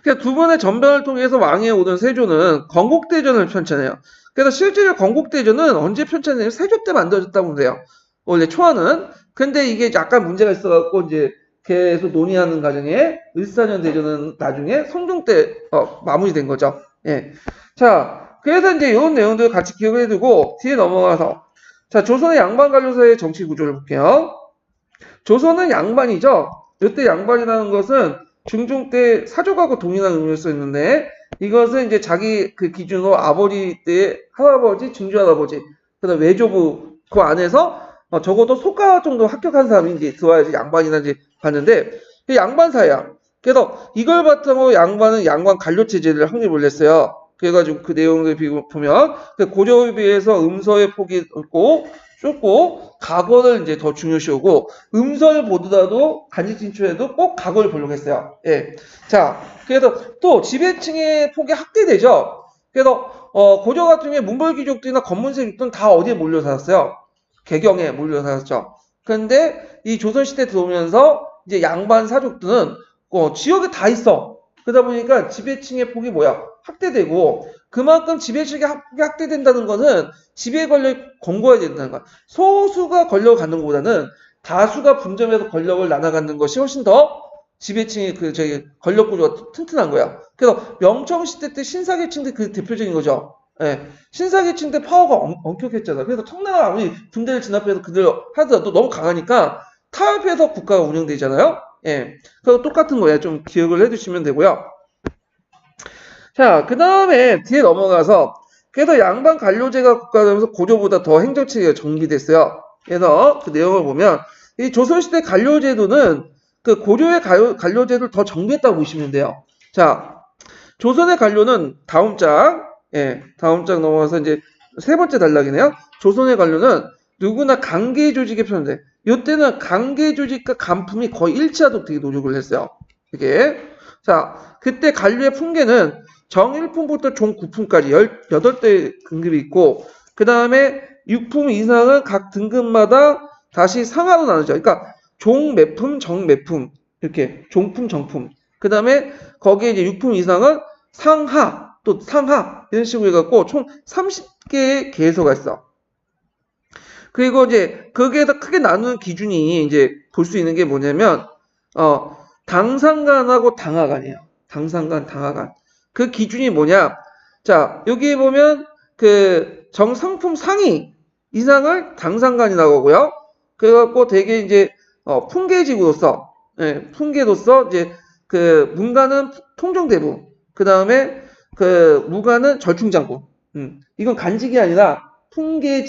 Speaker 1: 그러니까 두 번의 전변을 통해서 왕위에 오른 세조는 건국대전을 펼쳐내요. 그래서 실제로 건국대전은 언제 펼쳐내냐면 세조 때 만들어졌다고 보세요. 원래 초안은. 근데 이게 약간 문제가 있어갖고 이제 계속 논의하는 과정에 을사년 대전은 나중에 성종 때 마무리된 거죠. 예. 자, 그래서 이제 이런 내용들을 같이 기억을 해두고 뒤에 넘어가서 자, 조선의 양반 관료사의 정치 구조를 볼게요. 조선은 양반이죠. 이때 양반이라는 것은 중종 때 사족하고 동일한 의미를 썼는데 이것은 이제 자기 그 기준으로 아버지 때 할아버지, 증조할아버지, 그다음 외조부 그 안에서 적어도 소가 정도 합격한 사람이 이제 들어와야지 양반이나 이제 봤는데 양반사야. 그래서 이걸 바탕으로 양반은 양반 관료 체제를 확립을 했어요. 그래가지고 그 내용을 보면 고려에 비해서 음서의 폭이 좁고 각어를 이제 더 중요시하고 음서를 보더라도 간직 진출해도 꼭 각어를 보려고 했어요. 예. 자, 그래서 또 지배층의 폭이 확대되죠. 그래서 고려 같은 경우에 문벌귀족들이나 건문세족들은 다 어디에 몰려 살았어요? 개경에 몰려 살았죠. 그런데 이 조선시대 들어오면서 이제 양반 사족들은 지역에 다 있어. 그러다 보니까 지배층의 폭이 확대되고 그만큼 지배층이 확대된다는 것은 지배 권력이 공고해야 된다는 거야. 소수가 권력을 갖는 것보다는 다수가 분점해서 권력을 나눠 갖는 것이 훨씬 더 지배층의 저기 권력 구조가 튼튼한 거야. 그래서 명청시대 때 신사계층대 그 대표적인 거죠. 예. 신사계층 때 파워가 엄격했잖아. 그래서 청나라가 아무리 군대를 진압해서 그들 하더라도 너무 강하니까 타협해서 국가가 운영되잖아요. 예. 그래서 똑같은 거예요. 좀 기억을 해두시면 되고요. 자, 그 다음에 뒤에 넘어가서 그래서 양반 관료제가 국가되면서 고조보다 더 행정체계가 정비됐어요. 그래서 그 내용을 보면 이 조선시대 관료제도는 그 고조의 관료제도를 더 정비했다고 보시면 돼요. 자, 조선의 관료는 다음 장, 예, 다음 장 넘어가서 이제 세 번째 단락이네요. 조선의 관료는 누구나 강계 조직에 편돼. 이때는 강계 조직과 간품이 거의 일치하도록 되게 노력을 했어요. 이게. 자, 그때 관료의 품계는 정 1품부터 종 9품까지 18대 등급이 있고, 그 다음에 6품 이상은 각 등급마다 다시 상하로 나누죠. 그러니까 종 몇 품, 정 몇 품, 이렇게 종품, 정품. 그 다음에 거기에 이제 6품 이상은 상하, 또 상하, 이런 식으로 해갖고 총 30개의 계서가 있어. 그리고 이제 거기에서 크게 나누는 기준이 이제 볼 수 있는 게 뭐냐면, 당상관하고 당하관이에요. 당상관, 당하관. 그 기준이 뭐냐? 자, 여기 보면 그 정상품 상위 이상을 당상관이 나오고요. 그래갖고 되게 이제 품계직으로서, 예, 품계로서 이제 그 문관은 통정대부, 그 다음에 그 무관은 절충장군. 이건 간직이 아니라 품계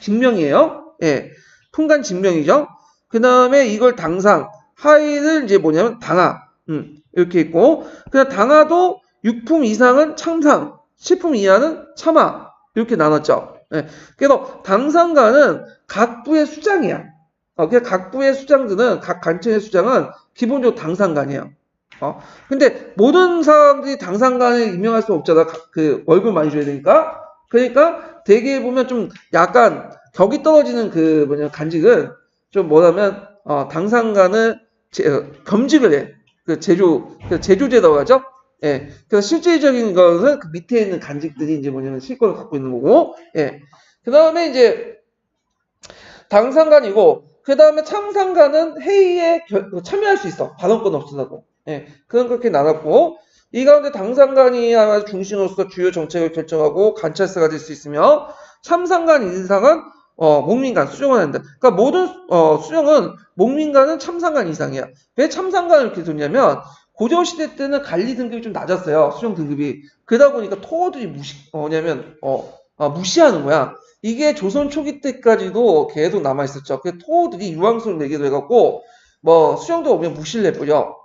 Speaker 1: 직명이에요. 예, 품간 직명이죠. 그 다음에 이걸 당상, 하위를 이제 뭐냐면 당하, 이렇게 있고, 그냥 당하도 6품 이상은 참상, 10품 이하는 참하, 이렇게 나눴죠. 예, 그래서 당상관은 각 부의 수장이야. 그냥 각 부의 수장들은, 각 관청의 수장은 기본적으로 당상관이에요. 근데 모든 사람들이 당상관에 임명할 수 없잖아. 그 월급 많이 줘야 되니까. 그러니까 대개 보면 좀 약간 격이 떨어지는 그 간직은 좀 뭐냐면 당상관을 겸직을 해. 그 제조제라고 하죠. 예. 그래서 실질적인 것은 그 밑에 있는 간직들이 이제 뭐냐면 실권을 갖고 있는 거고. 예. 그 다음에 이제 당상관이고, 그 다음에 참상관은 회의에 참여할 수 있어. 발언권 없어도. 예. 그건 그렇게 나눴고, 이 가운데 당상관이 아마 중심으로서 주요 정책을 결정하고 관찰사가 될 수 있으며, 참상관 이상은 목민관 수정을 한다. 그러니까 모든 수정은 목민관은 참상관 이상이야. 왜 참상관을 이렇게 뒀냐면 고려시대 때는 관리 등급이 좀 낮았어요. 수정 등급이. 그러다 보니까 토호들이 무시하는 거야. 이게 조선 초기 때까지도 계속 남아있었죠. 그 토호들이 유황술을 내기도 해갖고 수정도 오면 무시를 해버려.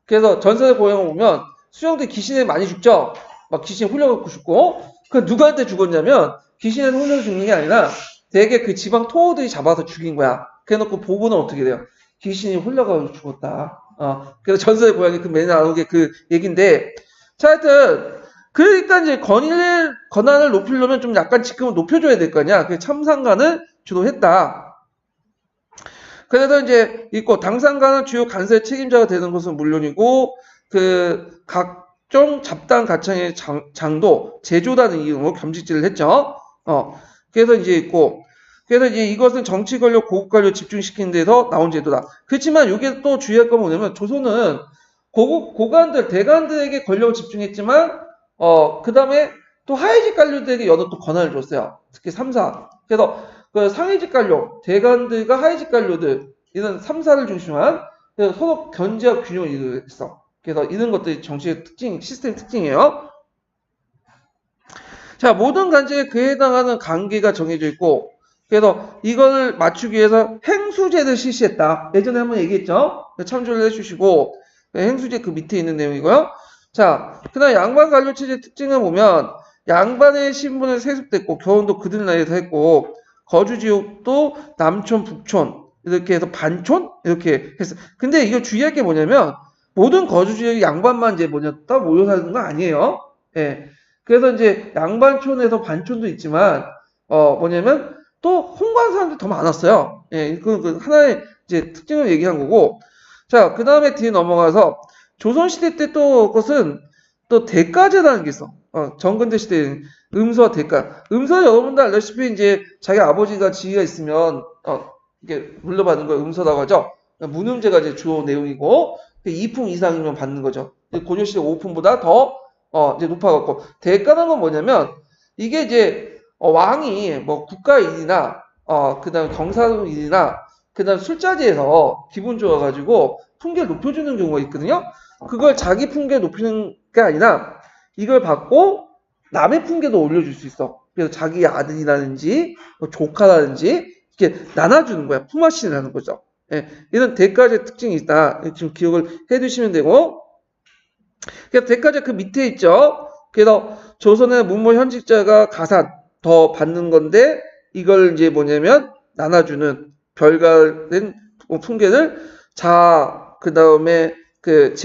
Speaker 1: 그래서 전설의 고향을 보면 수정들이 귀신에 많이 죽죠. 막 귀신에 홀려갖고 죽고. 그 누구한테 죽었냐면 귀신에 홀려서 죽는 게 아니라 되게 그 지방 토호들이 잡아서 죽인 거야. 그래놓고 보고는 어떻게 돼요? 귀신이 홀려가지고 죽었다. 그래서 전설의 고향이 그 맨날 나오는 게 그 얘기인데, 자, 하여튼, 그러니까 이제 권한을 높이려면 좀 약간 직급을 높여줘야 될 거 아니야. 그 참상관을 주로 했다. 그래서 이제 있고, 당상관은 주요 간사의 책임자가 되는 것은 물론이고, 그 각종 잡당 가창의 장도 제조라는 이름으로 겸직질을 했죠. 그래서 이제 있고, 그래서 이제 이것은 정치 권력, 고급 권력 집중시키는 데서 나온 제도다. 그렇지만 이게 또 주의할 건 뭐냐면 조선은 고관들, 대관들에게 권력을 집중했지만, 그 다음에 또 하위직 관료들에게 여러 또 권한을 줬어요. 특히 3사. 그래서 그 상위직 관료, 대관들과 하위직 관료들, 이런 3사를 중심한 그래서 서로 견제와 균형을 이루었어. 그래서 이런 것들이 정치의 특징, 시스템 특징이에요. 자, 모든 간직에 그에 해당하는 관계가 정해져 있고, 그래서 이걸 맞추기 위해서 행수제를 실시했다. 예전에 한번 얘기했죠? 참조를 해주시고, 행수제 그 밑에 있는 내용이고요. 자, 그 다음 양반 관료체제 특징을 보면, 양반의 신분을 세습됐고, 결혼도 그들 나이에서 했고, 거주지역도 남촌, 북촌, 이렇게 해서 반촌? 이렇게 했어. 근데 이거 주의할 게 뭐냐면, 모든 거주지역이 양반만 이제 다 모여 사는 거 아니에요. 예. 그래서 이제 양반촌에서 반촌도 있지만, 뭐냐면, 또 홍관 사람들이 더 많았어요. 예, 그 하나의 이제 특징을 얘기한 거고. 자, 그 다음에 뒤에 넘어가서 조선시대 때 또 그것은 또 대가제라는 게 있어. 정근대 시대에는 음서와 대가. 음서 여러분들 알다시피 이제 자기 아버지가 지위가 있으면 이게 물려받는 걸 음서라고 하죠. 문음제가 이제 주요 내용이고, 2품 이상이면 받는 거죠. 고조시대 5품보다 더 이제 높아갖고 대가라는 건 뭐냐면 이게 이제 왕이 뭐 국가일이나 그다음 경사일이나 그다음 술자리에서 기분 좋아가지고 품계를 높여주는 경우가 있거든요. 그걸 자기 품계를 높이는 게 아니라 이걸 받고 남의 품계도 올려줄 수 있어. 그래서 자기 아들이라든지 뭐 조카라든지 이렇게 나눠주는 거야. 품앗이라는 거죠. 예, 이런 대가제 특징이 있다. 지금 기억을 해두시면 되고, 그래서 대가제 그 밑에 있죠. 그래서 조선의 문무 현직자가 가산 더 받는 건데 이걸 이제 뭐냐면 나눠주는 별가된 품계를 그 다음에 그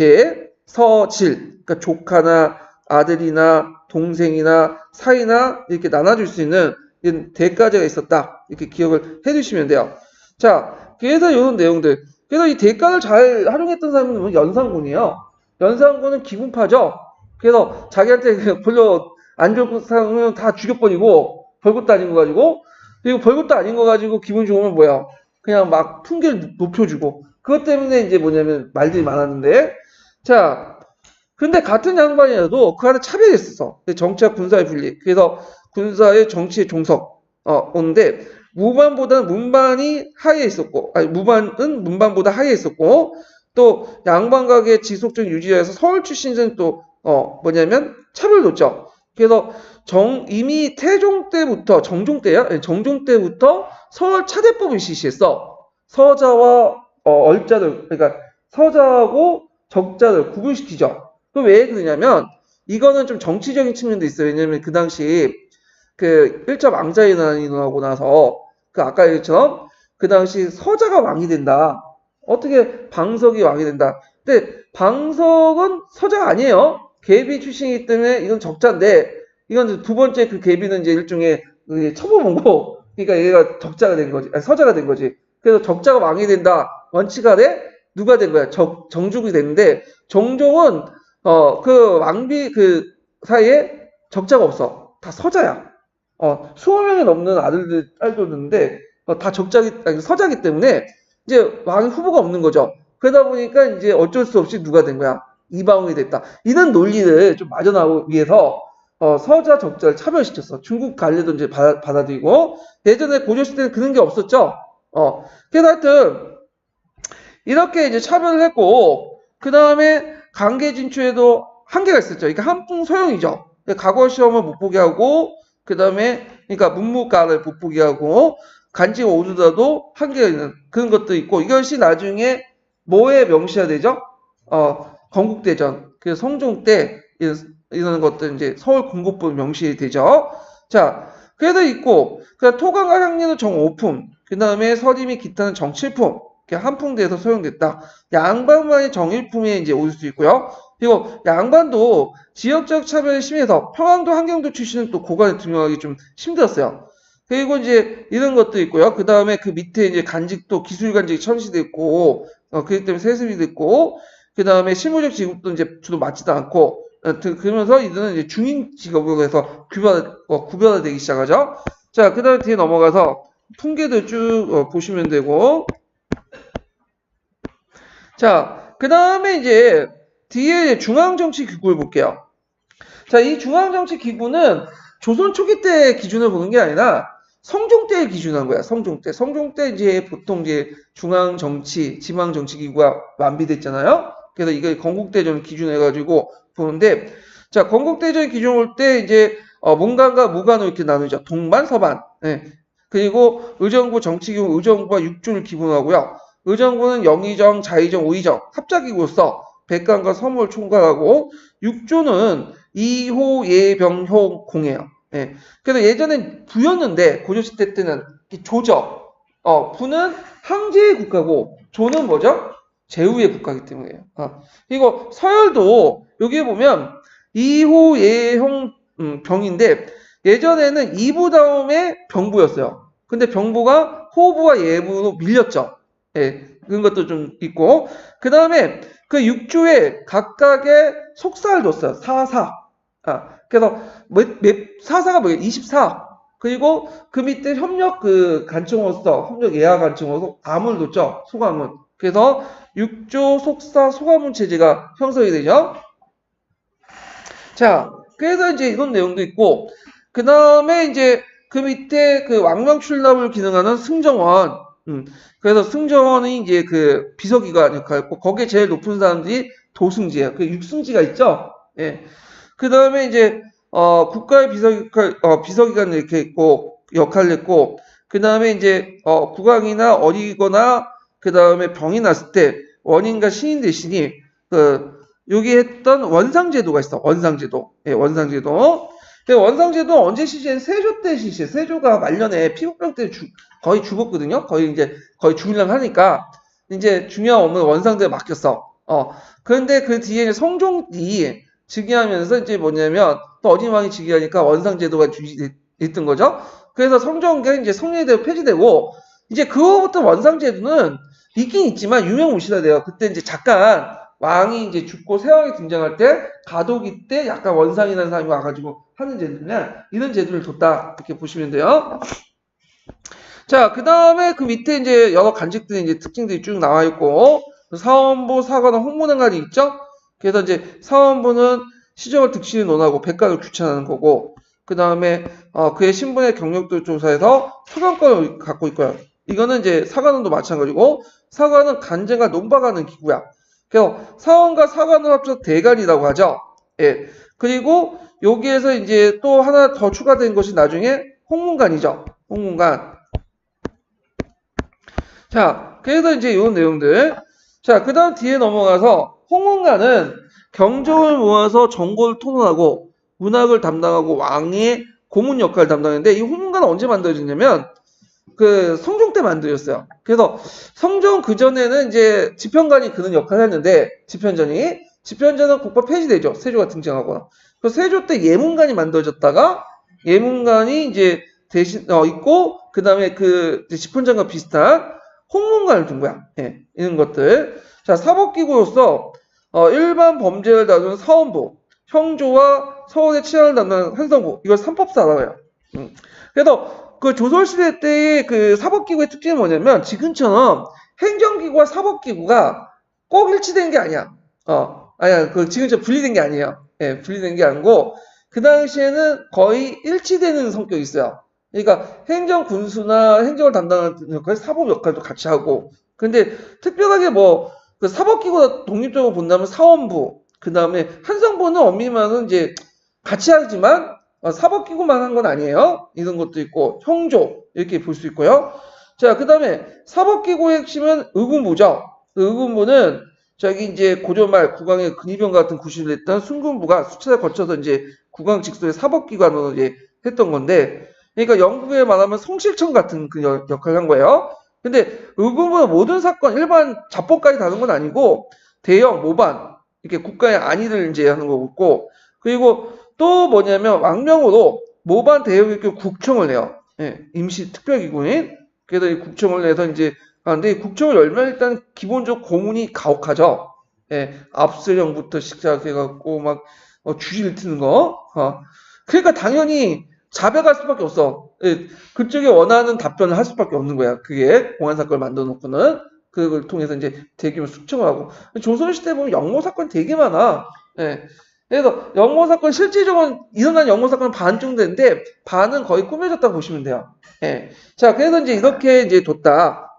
Speaker 1: 서질, 그러니까 조카나 아들이나 동생이나 사이나 이렇게 나눠줄 수 있는 이런 대가제가 있었다. 이렇게 기억을 해두시면 돼요. 자, 그래서 이런 내용들. 그래서 이 대가를 잘 활용했던 사람은 연산군이에요. 연산군은 기분파죠. 그래서 자기한테 별로 안 좋은 사람은 다 죽여버리고 벌것도 아닌 거 가지고, 그리고 벌것도 아닌 거 가지고 기분 좋으면 뭐야? 그냥 막 품계를 높여주고, 그것 때문에 이제 뭐냐면 말들이 많았는데, 자, 근데 같은 양반이라도 그 안에 차별이 있었어. 정치와 군사의 분리. 그래서 군사의 정치의 종속 오는데 무반보다는 문반이 하에 있었고, 아니 무반은 문반보다 하에 있었고, 또 양반각의 지속적 유지하에서 서울 출신은 또 뭐냐면 차별을 뒀죠. 그래서 이미 태종 때부터 정종 때야, 아니, 정종 때부터 서울 차대법을 실시했어. 서자와 얼자들, 그러니까 서자하고 적자를 구분시키죠. 그럼 왜 그러냐면 이거는 좀 정치적인 측면도 있어요. 왜냐면 그 당시 그 1차 왕자회란이 일어나고 나서 그 아까 얘기처럼 그 당시 서자가 왕이 된다. 어떻게 방석이 왕이 된다. 근데 방석은 서자가 아니에요. 계비 출신이기 때문에 이건 적자인데 이건 두 번째 그 계비는 이제 일종의 처범이고 그러니까 얘가 적자가 된 거지. 아니, 서자가 된 거지. 그래서 적자가 왕이 된다. 원칙 아래 누가 된 거야? 정죽이 됐는데 정종은 그 왕비 그 사이에 적자가 없어. 다 서자야. 20명이 넘는 아들들, 딸도 있는데, 다 서자기 때문에, 이제 왕 후보가 없는 거죠. 그러다 보니까 이제 어쩔 수 없이 누가 된 거야? 이방원이 됐다. 이런 논리를 좀 마련하기 위해서, 서자, 적자를 차별시켰어. 중국 관례도 이제 받아들이고, 예전에 고조시대는 그런 게 없었죠? 그래서 하여튼, 이렇게 이제 차별을 했고, 그 다음에 강계 진출에도 한계가 있었죠. 이게 한풍 소용이죠. 과거 시험을 못 보게 하고, 그 다음에, 그러니까 문무과를 못 보게 하고, 간지가 오르더라도 한계가 있는 그런 것도 있고, 이것이 나중에 뭐에 명시화되죠? 건국대전, 그 성종 때 이런 것들 이제 서울 공국부 명시되죠. 자, 그래도 있고, 그 토강과 향리는 정 5품, 그 다음에 서림이 기타는 정 7품, 한풍대에서 소용됐다. 양반만이 정일품에 이제 올 수 있고요. 그리고 양반도 지역적 차별이 심해서 평안도 한경도 출신은 또 고관에 등용하기 좀 힘들었어요. 그리고 이제 이런 것도 있고요. 그 다음에 그 밑에 이제 간직도 기술간직이 천시됐고, 그렇기 때문에 세습이 됐고, 그 다음에 실무적 직업도 이제 주로 맞지도 않고, 그러면서 이들은 이제 중인 직업으로 해서 구별화되기 시작하죠. 자, 그 다음에 뒤에 넘어가서 풍계도 쭉 보시면 되고, 자, 그 다음에 이제 뒤에 중앙정치기구를 볼게요. 자, 이 중앙정치기구는 조선 초기 때 기준을 보는 게 아니라 성종 때 기준한 거야. 성종 때. 성종 때 이제 보통 이제 중앙정치, 지방정치기구가 완비됐잖아요. 그래서 이게 건국대전 기준해가지고 보는데, 자, 건국대전 기준 볼 때 이제 문관과 무관으로 이렇게 나누죠. 동반, 서반. 네. 그리고 의정부 정치기구, 의정부와 육조를 기본하고요. 의정부는 영의정, 자의정, 우의정, 합작기구로서 백관과 서무를 총괄하고 육조는 이호, 예병효, 공이에요. 예. 그래서 예전엔 부였는데 고조시대 때는 조죠. 부는 황제의 국가고 조는 뭐죠? 제후의 국가이기 때문에요. 그리고 서열도 여기에 보면 이호, 예형, 병인데 예전에는 이부 다음에 병부였어요. 근데 병부가 호부와 예부로 밀렸죠. 예, 그런 것도 좀 있고, 그 다음에 그 육조에 각각의 속사를 뒀어요. 사사. 그래서 사사가 뭐예요? 24. 그리고 그 밑에 협력 그 간청으로서, 협력 예하 간청으로서 암을 뒀죠. 소감은. 그래서 육조, 속사, 소가문 체제가 형성이 되죠. 자, 그래서 이제 이런 내용도 있고, 그 다음에 이제 그 밑에 그 왕명출납을 기능하는 승정원, 그래서 승정원이 이제 그 비서기관 역할이고, 거기에 제일 높은 사람들이 도승지예요. 그 육승지가 있죠. 예. 그 다음에 이제 국가의 비서기관 이렇게 있고 역할을 했고, 그 다음에 이제 국왕이나 어리거나 그 다음에 병이 났을 때 원인과 신인 대신이 여기 했던 원상제도가 있어. 원상제도. 예, 원상제도. 원상제도 언제 시시해? 세조 때 시시해. 세조가 말년에 피부병 때 거의 죽었거든요. 거의 죽으려고 하니까 이제 중요한 업무는 원상제에 맡겼어. 그런데 그 뒤에 성종이 즉위하면서 이제 뭐냐면 또 어린왕이 즉위하니까 원상제도가 있던 거죠. 그래서 성종가 이제 성례대로 폐지되고 이제 그거부터 원상제도는 있긴 있지만 유명무실화 돼요. 그때 이제 잠깐 왕이 이제 죽고 새왕이 등장할 때 가도기 때 약간 원상이라는 사람이 와가지고 하는 제도냐 이런 제도를 뒀다 이렇게 보시면 돼요. 자, 그 다음에 그 밑에 이제 여러 간직들이 이제 특징들이 쭉 나와 있고 사원부, 사관원, 홍문안관이 있죠. 그래서 이제 사원부는 시정을 득실히 논하고 백관을 규칙하는 거고 그 다음에 그의 신분의 경력도 조사해서 서경권을 갖고 있고요. 이거는 이제 사관원도 마찬가지고 사관은 간쟁과 논박하는 기구야. 그래서 사원과 사관을 합쳐서 대관이라고 하죠. 예. 그리고 여기에서 이제 또 하나 더 추가된 것이 나중에 홍문관이죠. 홍문관. 자, 그래서 이제 이런 내용들. 자, 그 다음 뒤에 넘어가서 홍문관은 경정을 모아서 정보를 토론하고 문학을 담당하고 왕의 고문 역할을 담당했는데 이 홍문관은 언제 만들어졌냐면 그 성종 때 만들었어요. 그래서 성종 그 전에는 이제 집현관이 그런 역할을 했는데 집현전은 국법 폐지되죠. 세조가 등장하거나. 그 세조 때 예문관이 만들어졌다가 예문관이 이제 대신 있고 그 다음에 그 집현전과 비슷한 홍문관을 둔 거야. 예, 이런 것들. 자, 사법기구로서 일반 범죄를 다루는 사원부, 형조와 서울의 치안을 담당하는 한성부, 이걸 삼법사라고 해요. 그래서 그 조선시대 때의 그 사법기구의 특징이 뭐냐면 지금처럼 행정기구와 사법기구가 꼭 일치된 게 아니야. 아니야. 그 지금처럼 분리된 게 아니에요. 예, 분리된 게 아니고 그 당시에는 거의 일치되는 성격이 있어요. 그러니까 행정 군수나 행정을 담당하는 역할, 사법 역할도 같이 하고. 근데 특별하게 그 사법기구가 독립적으로 본다면 사원부, 그 다음에 한성부는 엄밀히말은 이제 같이 하지만 사법기구만 한 건 아니에요. 이런 것도 있고 형조 이렇게 볼 수 있고요. 자, 그 다음에 사법기구의 핵심은 의군부죠. 의군부는 저기 이제 고려말 국왕의 근위병 같은 구실을 했던 순군부가 수차례 거쳐서 이제 국왕 직속의 사법기관으로 이제 했던 건데, 그러니까 영국에 말하면 성실청 같은 그 역할을 한 거예요. 근데 의군부는 모든 사건 일반 자법까지 다룬 건 아니고 대형 모반 이렇게 국가의 안위를 이제 하는 거고 있고, 그리고 또 뭐냐면 왕명으로 모반 대형교육 국청을 내요. 예, 임시 특별기구인. 그래서 이 국청을 내서 이제 근데 이 국청을 열면 일단 기본적으로 고문이 가혹하죠. 예, 압수령부터 시작해갖고 막 주의를 트는 거. 그러니까 당연히 자백할 수밖에 없어. 예, 그쪽에 원하는 답변을 할 수밖에 없는 거야. 그게 공안 사건을 만들어 놓고는 그걸 통해서 이제 대규모 숙청을 하고. 조선시대 보면 영모 사건 되게 많아. 예. 그래서 영모 사건 실질적으로 일어난 영모 사건은 반 정도 되는데 반은 거의 꾸며졌다고 보시면 돼요. 예. 자, 그래서 이제 이렇게 이제 뒀다.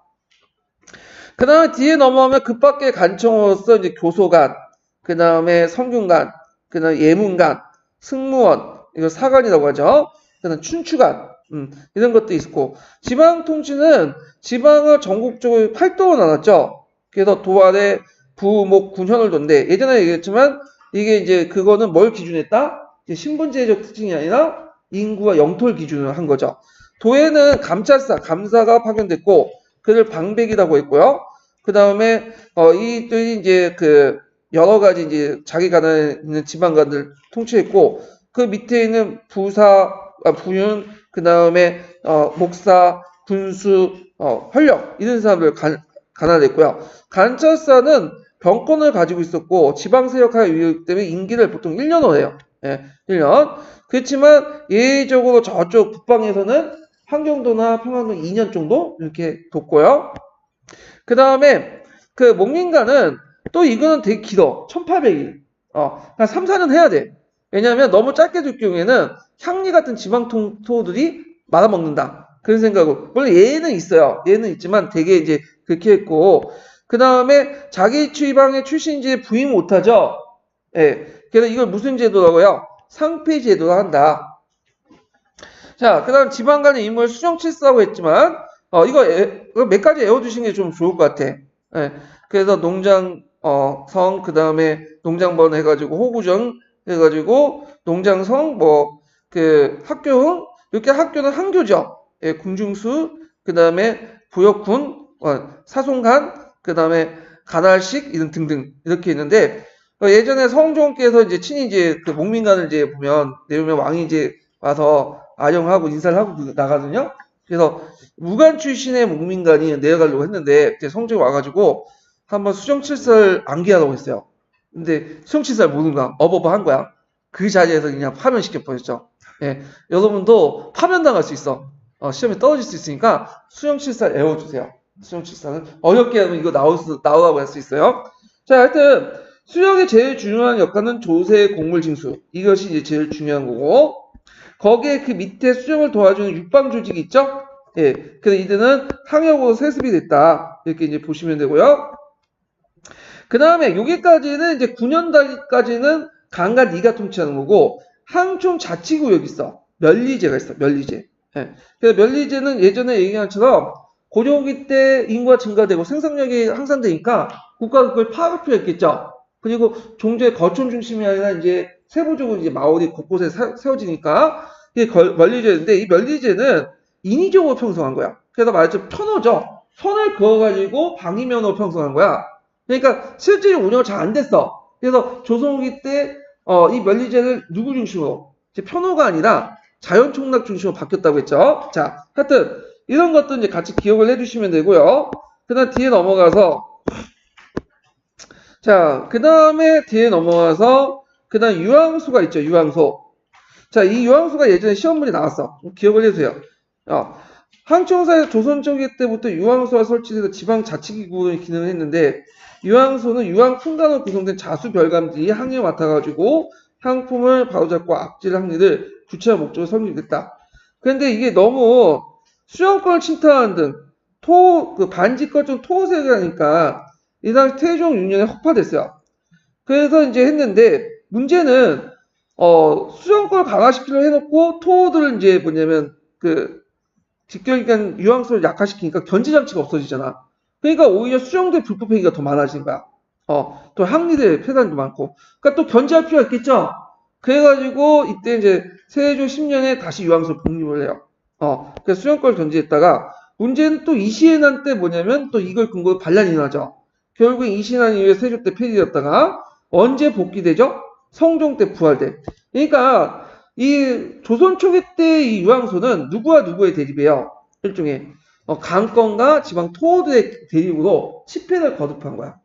Speaker 1: 그 다음에 뒤에 넘어오면 그 밖에 간청으로서 이제 교소관, 그 다음에 성균관, 그 다음에 예문관, 승무원, 이거 사관이라고 하죠. 그 다음에 춘추관, 이런 것도 있고. 지방통치는 지방을 전국적으로 8도로 나눴죠. 그래서 도안에 부, 목, 군현을 뒀는데 예전에 얘기했지만 이게 이제 그거는 뭘 기준했다? 신분제적 특징이 아니라 인구와 영토를 기준으로 한 거죠. 도에는 감사가 파견됐고, 그를 방백이라고 했고요. 그 다음에, 이들이 이제 여러 가지 이제 자기 관할에 있는 지방관들 통치했고, 그 밑에 있는 부윤, 그 다음에, 목사, 군수, 현력, 이런 사람들 관할했고요. 간찰사는 병권을 가지고 있었고, 지방세력화의 위력 때문에 임기를 보통 1년으로 해요. 예, 1년. 그렇지만, 예외적으로 저쪽 북방에서는 한경도나 평안도 2년 정도 이렇게 뒀고요. 그 다음에 그 목민간은 또 이거는 되게 길어. 1800일. 한 3, 4년 해야 돼. 왜냐하면 너무 짧게 줄 경우에는 향리 같은 지방토들이 말아먹는다. 그런 생각으로. 물론 예는 있어요. 예는 있지만 되게 이제 그렇게 했고, 그 다음에 자기 지방의 출신지에 부임 못하죠. 예. 그래서 이걸 무슨 제도라고요? 상폐 제도로 한다. 자, 그 다음 지방 간의 임무를 수정칠사라고 했지만, 이거 몇 가지 외워두시는 게 좀 좋을 것 같아. 예. 그래서 농장, 성, 그 다음에 농장번 해가지고, 호구정 해가지고, 농장성, 학교흥, 이렇게 학교는 한교죠. 예, 군중수, 그 다음에 부역군, 사송간, 그 다음에 간할식, 이런 등등, 이렇게 있는데, 예전에 성종께서 이제 친히 이제 그 목민간을 이제 보면, 내려오면 왕이 이제 와서 아령하고 인사를 하고 나가거든요. 그래서 무관 출신의 목민간이 내려가려고 했는데, 이제 성종이 와가지고 한번 수정칠사를 암기하라고 했어요. 근데 수정칠사를 모르는 거야. 어버버 한 거야. 그 자리에서 그냥 파면시켜 버렸죠. 예, 여러분도 파면당할 수 있어. 시험에 떨어질 수 있으니까 수정칠사 외워주세요. 수정칠사는 어렵게 하면 이거 나오라고 할 수 있어요. 자, 하여튼 수령의 제일 중요한 역할은 조세 공물징수. 이것이 이제 제일 중요한 거고, 거기에 그 밑에 수령을 도와주는 육방 조직이 있죠? 예. 그래서 이들은 항역으로 세습이 됐다. 이렇게 이제 보시면 되고요. 그 다음에 여기까지는 이제 9년까지는 강과 니가 통치하는 거고, 항촌 자치구역이 있어. 면리제가 있어. 면리제. 예. 그래서 면리제는 예전에 얘기한 것처럼 고려기 때 인구가 증가되고 생산력이 향상되니까 국가가 그걸 파악할 필요가 있겠죠. 그리고 종주의 거촌 중심이 아니라 이제 세부적으로 이제 마을이 곳곳에 세워지니까 이게 면리제인데, 이 면리제는 인위적으로 편성한 거야. 그래서 말하자면 편어죠. 선을 그어가지고 방위면으로 편성한 거야. 그러니까 실제로 운영을 잘 안 됐어. 그래서 조선 후기 때 이 면리제를 누구 중심으로? 이제 편호가 아니라 자연총락 중심으로 바뀌었다고 했죠. 자, 하여튼 이런 것도 이제 같이 기억을 해주시면 되고요. 그 다음 뒤에 넘어가서, 자, 그 다음에 뒤에 넘어가서, 그 다음 유황소가 있죠. 유황소. 자, 이 유황소가 예전에 시험문에 나왔어. 기억을 해주세요. 항청사에서 조선 초기 때부터 유황소가 설치돼서 지방자치기구의 기능을 했는데, 유황소는 유황풍간으로 구성된 자수별감들이 항리를 맡아가지고 향품을 바로잡고 악질 항리를 구체화 목적으로 설립됐다. 그런데 이게 너무 수령권을 침탈하는 등 반직거점 토호세를 하니까 이 당시 태종 6년에 혹파됐어요. 그래서 이제 했는데, 문제는 수령권을 강화시키려 해놓고 토호들을 이제 뭐냐면 직결기간 유황소를 약화시키니까 견제장치가 없어지잖아. 그러니까 오히려 수령대 불법 행위가 더 많아진 거야. 또 항리대 폐단도 많고. 그러니까 또 견제할 필요가 있겠죠. 그래가지고 이때 이제 세종 10년에 다시 유황소를 복립을 해요. 그래서 수령권을 견제했다가, 문제는 또 이시해난 때 뭐냐면 또 이걸 근거로 반란이 일어나죠. 결국 이시해난 이후에 세조 때 폐지되었다가 언제 복귀되죠? 성종 때 부활돼. 그러니까 이 조선 초기 때 이 유황소는 누구와 누구의 대립이에요? 일종의 강권과 지방 토호들의 대립으로 치패를 거듭한 거야.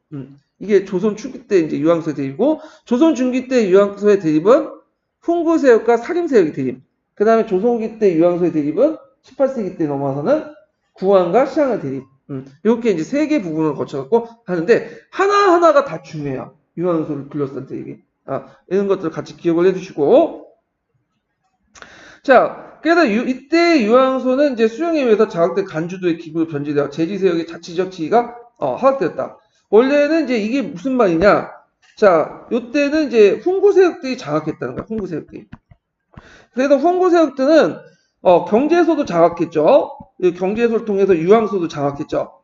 Speaker 1: 이게 조선 초기 때 이제 유황소의 대립이고, 조선 중기 때 유황소의 대립은 훈구세력과 사림세력의 대립. 그 다음에 조선기 때 유황소의 대립은 18세기 때 넘어서는 구황과 시황의 대립. 이렇게 이제 세 개 부분을 거쳐갖고 하는데, 하나하나가 다 중요해요. 유황소를 둘러싼 대립이. 이런 것들을 같이 기억을 해주시고. 자, 그래서 이때 유황소는 이제 수령에 의해서 장악된 간주도의 기구로 변질되어 제지세력의 자치적 지위가 하락되었다. 원래는 이제 이게 무슨 말이냐? 자, 요때는 이제 훈구세력들이 장악했다는 거야. 훈구세력들이. 그래서 훈구세력들은 경제소도 장악했죠. 경제소를 통해서 유황소도 장악했죠.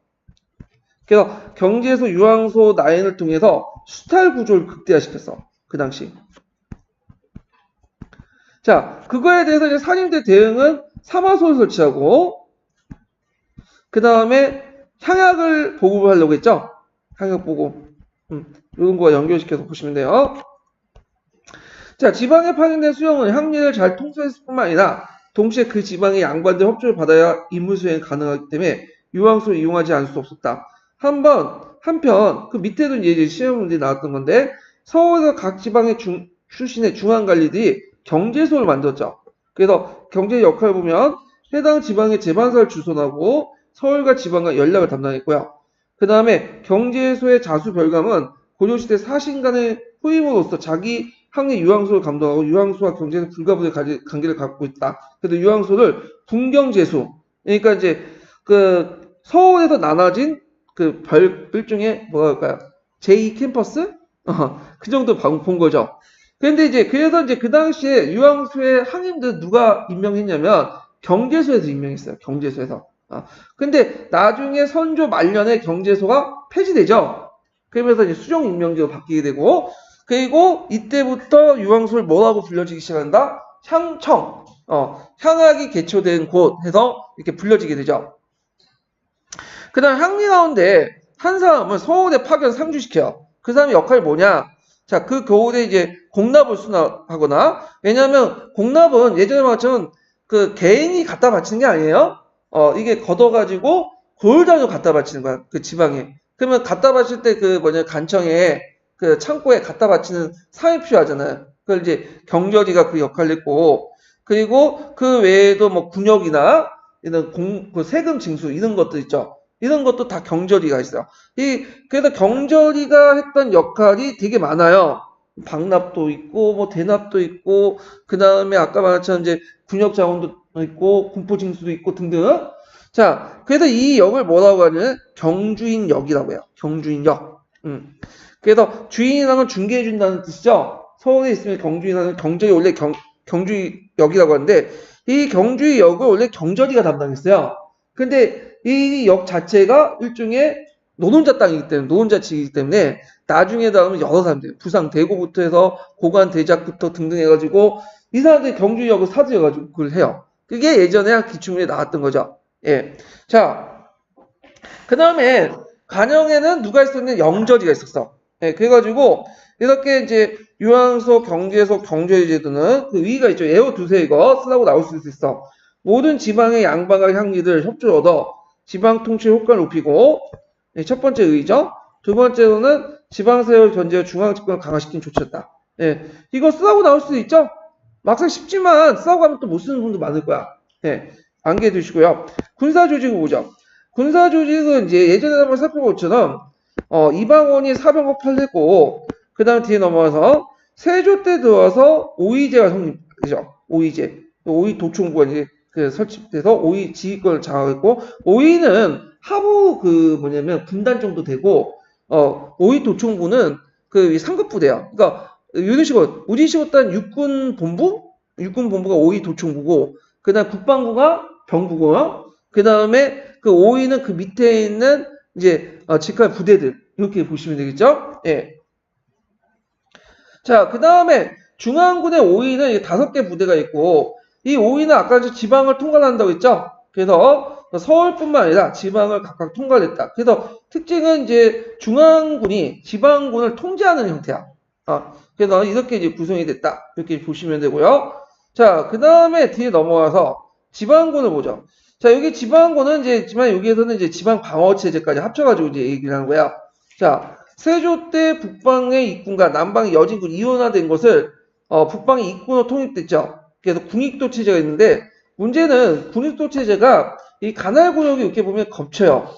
Speaker 1: 그래서 경제소 유황소 라인을 통해서 수탈 구조를 극대화시켰어. 그 당시. 자, 그거에 대해서 이제 산림대 대응은 사마소를 설치하고, 그 다음에 향약을 보급하려고 했죠. 향약 보급. 이런 거와 연결시켜서 보시면 돼요. 자, 지방에 파견된 수령은 향리를 잘 통솔했을 뿐만 아니라 동시에 그 지방의 양반들의 협조를 받아야 임무 수행이 가능하기 때문에 유황소를 이용하지 않을 수 없었다. 한편 그 밑에도 이제 시험 문제 나왔던 건데, 서울에서 각 지방의 출신의 중앙관리들이 경제소를 만들었죠. 그래서 경제 역할을 보면 해당 지방의 재반사를 주선하고 서울과 지방과 연락을 담당했고요. 그 다음에 경제소의 자수별감은 고려시대 사신간의 후임으로서 자기 항의 유황소를 감독하고 유황소와 경제는 불가분의 관계를 갖고 있다. 그래서 유황소를 분경제수, 그러니까 이제 그 서울에서 나눠진 그 일종의 뭐랄까요? 제2 캠퍼스? 그 정도 본 거죠. 그런데 이제 그래서 이제 그 당시에 유황소의 항임들 누가 임명했냐면 경제소에서 임명했어요. 경제소에서. 근데 나중에 선조 말년에 경제소가 폐지되죠. 그러면서 이제 수정 임명제로 바뀌게 되고, 그리고 이때부터 유황소를 뭐라고 불려지기 시작한다? 향청, 향학이 개초된 곳 해서 이렇게 불려지게 되죠. 그 다음 향리 가운데 한 사람을 서울에 파견 상주시켜요. 그 사람의 역할이 뭐냐? 자, 그 겨울에 이제 공납을 수납하거나, 왜냐하면 공납은 예전에 말처럼 그 개인이 갖다 바치는 게 아니에요. 이게 걷어가지고 골단으로 갖다 바치는 거야. 그 지방에. 그러면 갖다 바칠 때 그 간청에 그 창고에 갖다 바치는 사람이 필요하잖아요. 그걸 이제 경절이가 그 역할을 했고, 그리고 그 외에도 뭐 군역이나 이런 그 세금 징수 이런 것들 있죠. 이런 것도 다 경절이가 있어요. 그래서 경절이가 했던 역할이 되게 많아요. 방납도 있고, 뭐 대납도 있고, 그 다음에 아까 말했처럼 이제 군역 자원도 있고, 군포징수도 있고 등등. 자, 그래서 이 역을 뭐라고 하냐면 경주인 역이라고 해요. 경주인 역. 그래서 주인이라는 중개해준다는 뜻이죠. 서울에 있으면 경주인하는 경절이 원래 경주역이라고 하는데 이 경주역을 원래 경절이가 담당했어요. 근데 이 역 자체가 일종의 노동자 땅이기 때문에 노동자치이기 때문에 나중에 다음에 여러 사람들 부상 대고부터 해서 고관 대작부터 등등 해가지고 이 사람들이 경주역을 사들여가지고 그걸 해요. 그게 예전에 기출문에 나왔던 거죠. 예. 자, 그 다음에 간영에는 누가 있었냐면 영절이가 있었어. 예, 그래가지고 이렇게 이제 유황소, 경제소, 경조의 제도는 그 위가 있죠. 예어 두세 이거 쓰라고 나올 수 있어. 모든 지방의 양방과 향리들 협조를 얻어 지방 통치 효과를 높이고, 예, 첫 번째 의의죠. 두 번째로는 지방세월 견제와 중앙 집권을 강화시킨 조치였다. 예, 이거 쓰라고 나올 수도 있죠. 막상 쉽지만 쓰라고 하면 또 못 쓰는 분도 많을 거야. 예, 암기해 두시고요. 군사조직을 보죠. 군사조직은 이제 예전에 한번 살펴본 것처럼 이방원이 사병을 팔리고 그 다음 뒤에 넘어와서 세조 때 들어와서 오이제가 성립되죠. 오이제. 오이 도총부가 이제 그 설치돼서 오이 지휘권을 장악했고 오이는 하부 그 뭐냐면 군단 정도 되고 오이 도총부는 그 상급부대야. 그러니까 이런 식으로 우리식으로 육군본부가 오이 도총부고 그다음 국방부가 병부고요. 그다음에 그 오이는 그 밑에 있는 이제 직할 부대들 이렇게 보시면 되겠죠? 예. 자, 그다음에 중앙군의 오이는 5개 부대가 있고 이 오이는 아까 지방을 통과한다고 했죠? 그래서 서울뿐만 아니라 지방을 각각 통과했다. 그래서 특징은 이제 중앙군이 지방군을 통제하는 형태야. 그래서 이렇게 이제 구성이 됐다. 이렇게 보시면 되고요. 자, 그 다음에 뒤에 넘어와서 지방군을 보죠. 자, 여기 지방군은 이제지만 여기에서는 이제 지방 방어 체제까지 합쳐가지고 이제 얘기를 하는 거야. 자, 세조 때 북방의 입군과 남방의 여진군 이원화된 것을 북방의 입군으로 통일됐죠. 그래서 군익도 체제가 있는데 문제는 군익도 체제가 이 간할 구역이 이렇게 보면 겹쳐요.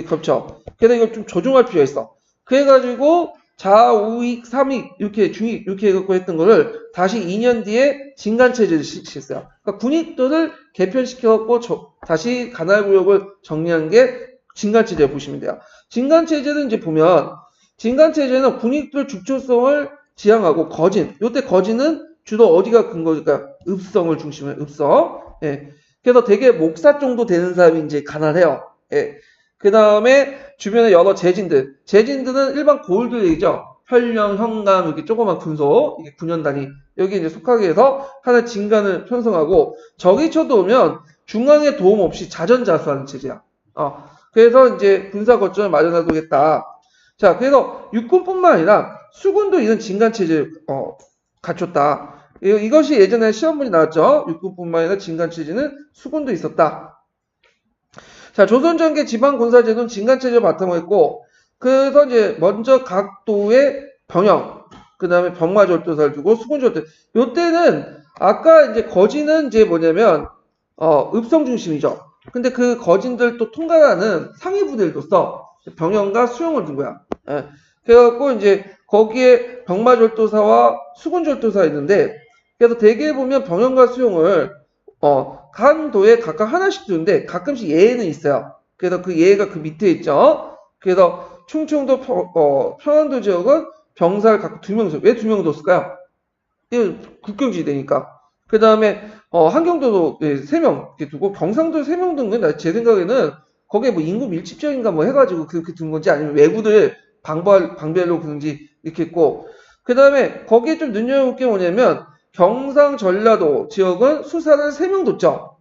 Speaker 1: 겹쳐. 그래서 이걸 좀 조정할 필요가 있어. 그래가지고 좌우익, 삼익 이렇게 중익 이렇게 해갖고 했던 거를 다시 2년 뒤에 진간체제를 시켰어요. 그러니까 군익도를 개편시켜갖고 다시 간할구역을 정리한 게 진간체제 보시면 돼요. 진간체제는 이제 보면 진간체제는 군익도의 주초성을 지향하고 거진 요때 거진은 주로 어디가 근거일까? 읍성을 중심으로 읍성. 예. 그래서 되게 목사 정도 되는 사람이 이제 간할해요. 예. 그 다음에 주변에 여러 재진들은 일반 고을들이죠. 현령, 현감, 이렇게 조그만 군소, 이게 9년 단위, 여기 이제 속하게 해서 하나의 진간을 편성하고, 적이 쳐들어오면 중앙의 도움 없이 자전자수하는 체제야. 그래서 이제 군사 거점을 마련하겠다. 자, 그래서 육군뿐만 아니라 수군도 이런 진간 체제를 갖췄다. 이것이 예전에 시험문이 나왔죠. 육군뿐만 아니라 진간 체제는 수군도 있었다. 자, 조선전개 지방군사제도는 진간체제를 바탕으로 했고, 그래서 이제 먼저 각 도의 병영, 그 다음에 병마절도사를 두고 수군절도. 요때는 아까 이제 거진은 이제 뭐냐면 읍성 중심이죠. 근데 그 거진들 또 통과하는 상위 부대를 뒀어. 병영과 수용을 둔 거야. 예. 그래갖고 이제 거기에 병마절도사와 수군절도사 있는데, 그래서 대개 보면 병영과 수용을 간 도에 각각 하나씩 두는데 가끔씩 예외는 있어요. 그래서 그 예외가 그 밑에 있죠. 그래서 충청도 평안도 지역은 병사를 각각 2명 뒀어요. 왜 2명 뒀을까요? 이거 국경지대니까. 그 다음에 한경도도 3명 이렇게 두고 경상도 3명 둔 건 제 생각에는 거기에 뭐 인구 밀집적인가 뭐 해가지고 그렇게 둔 건지 아니면 외구들 방별로 그런지 이렇게 했고, 그 다음에 거기에 좀 눈여겨볼 게 뭐냐면 경상 전라도 지역은 수사를 3명 뒀죠.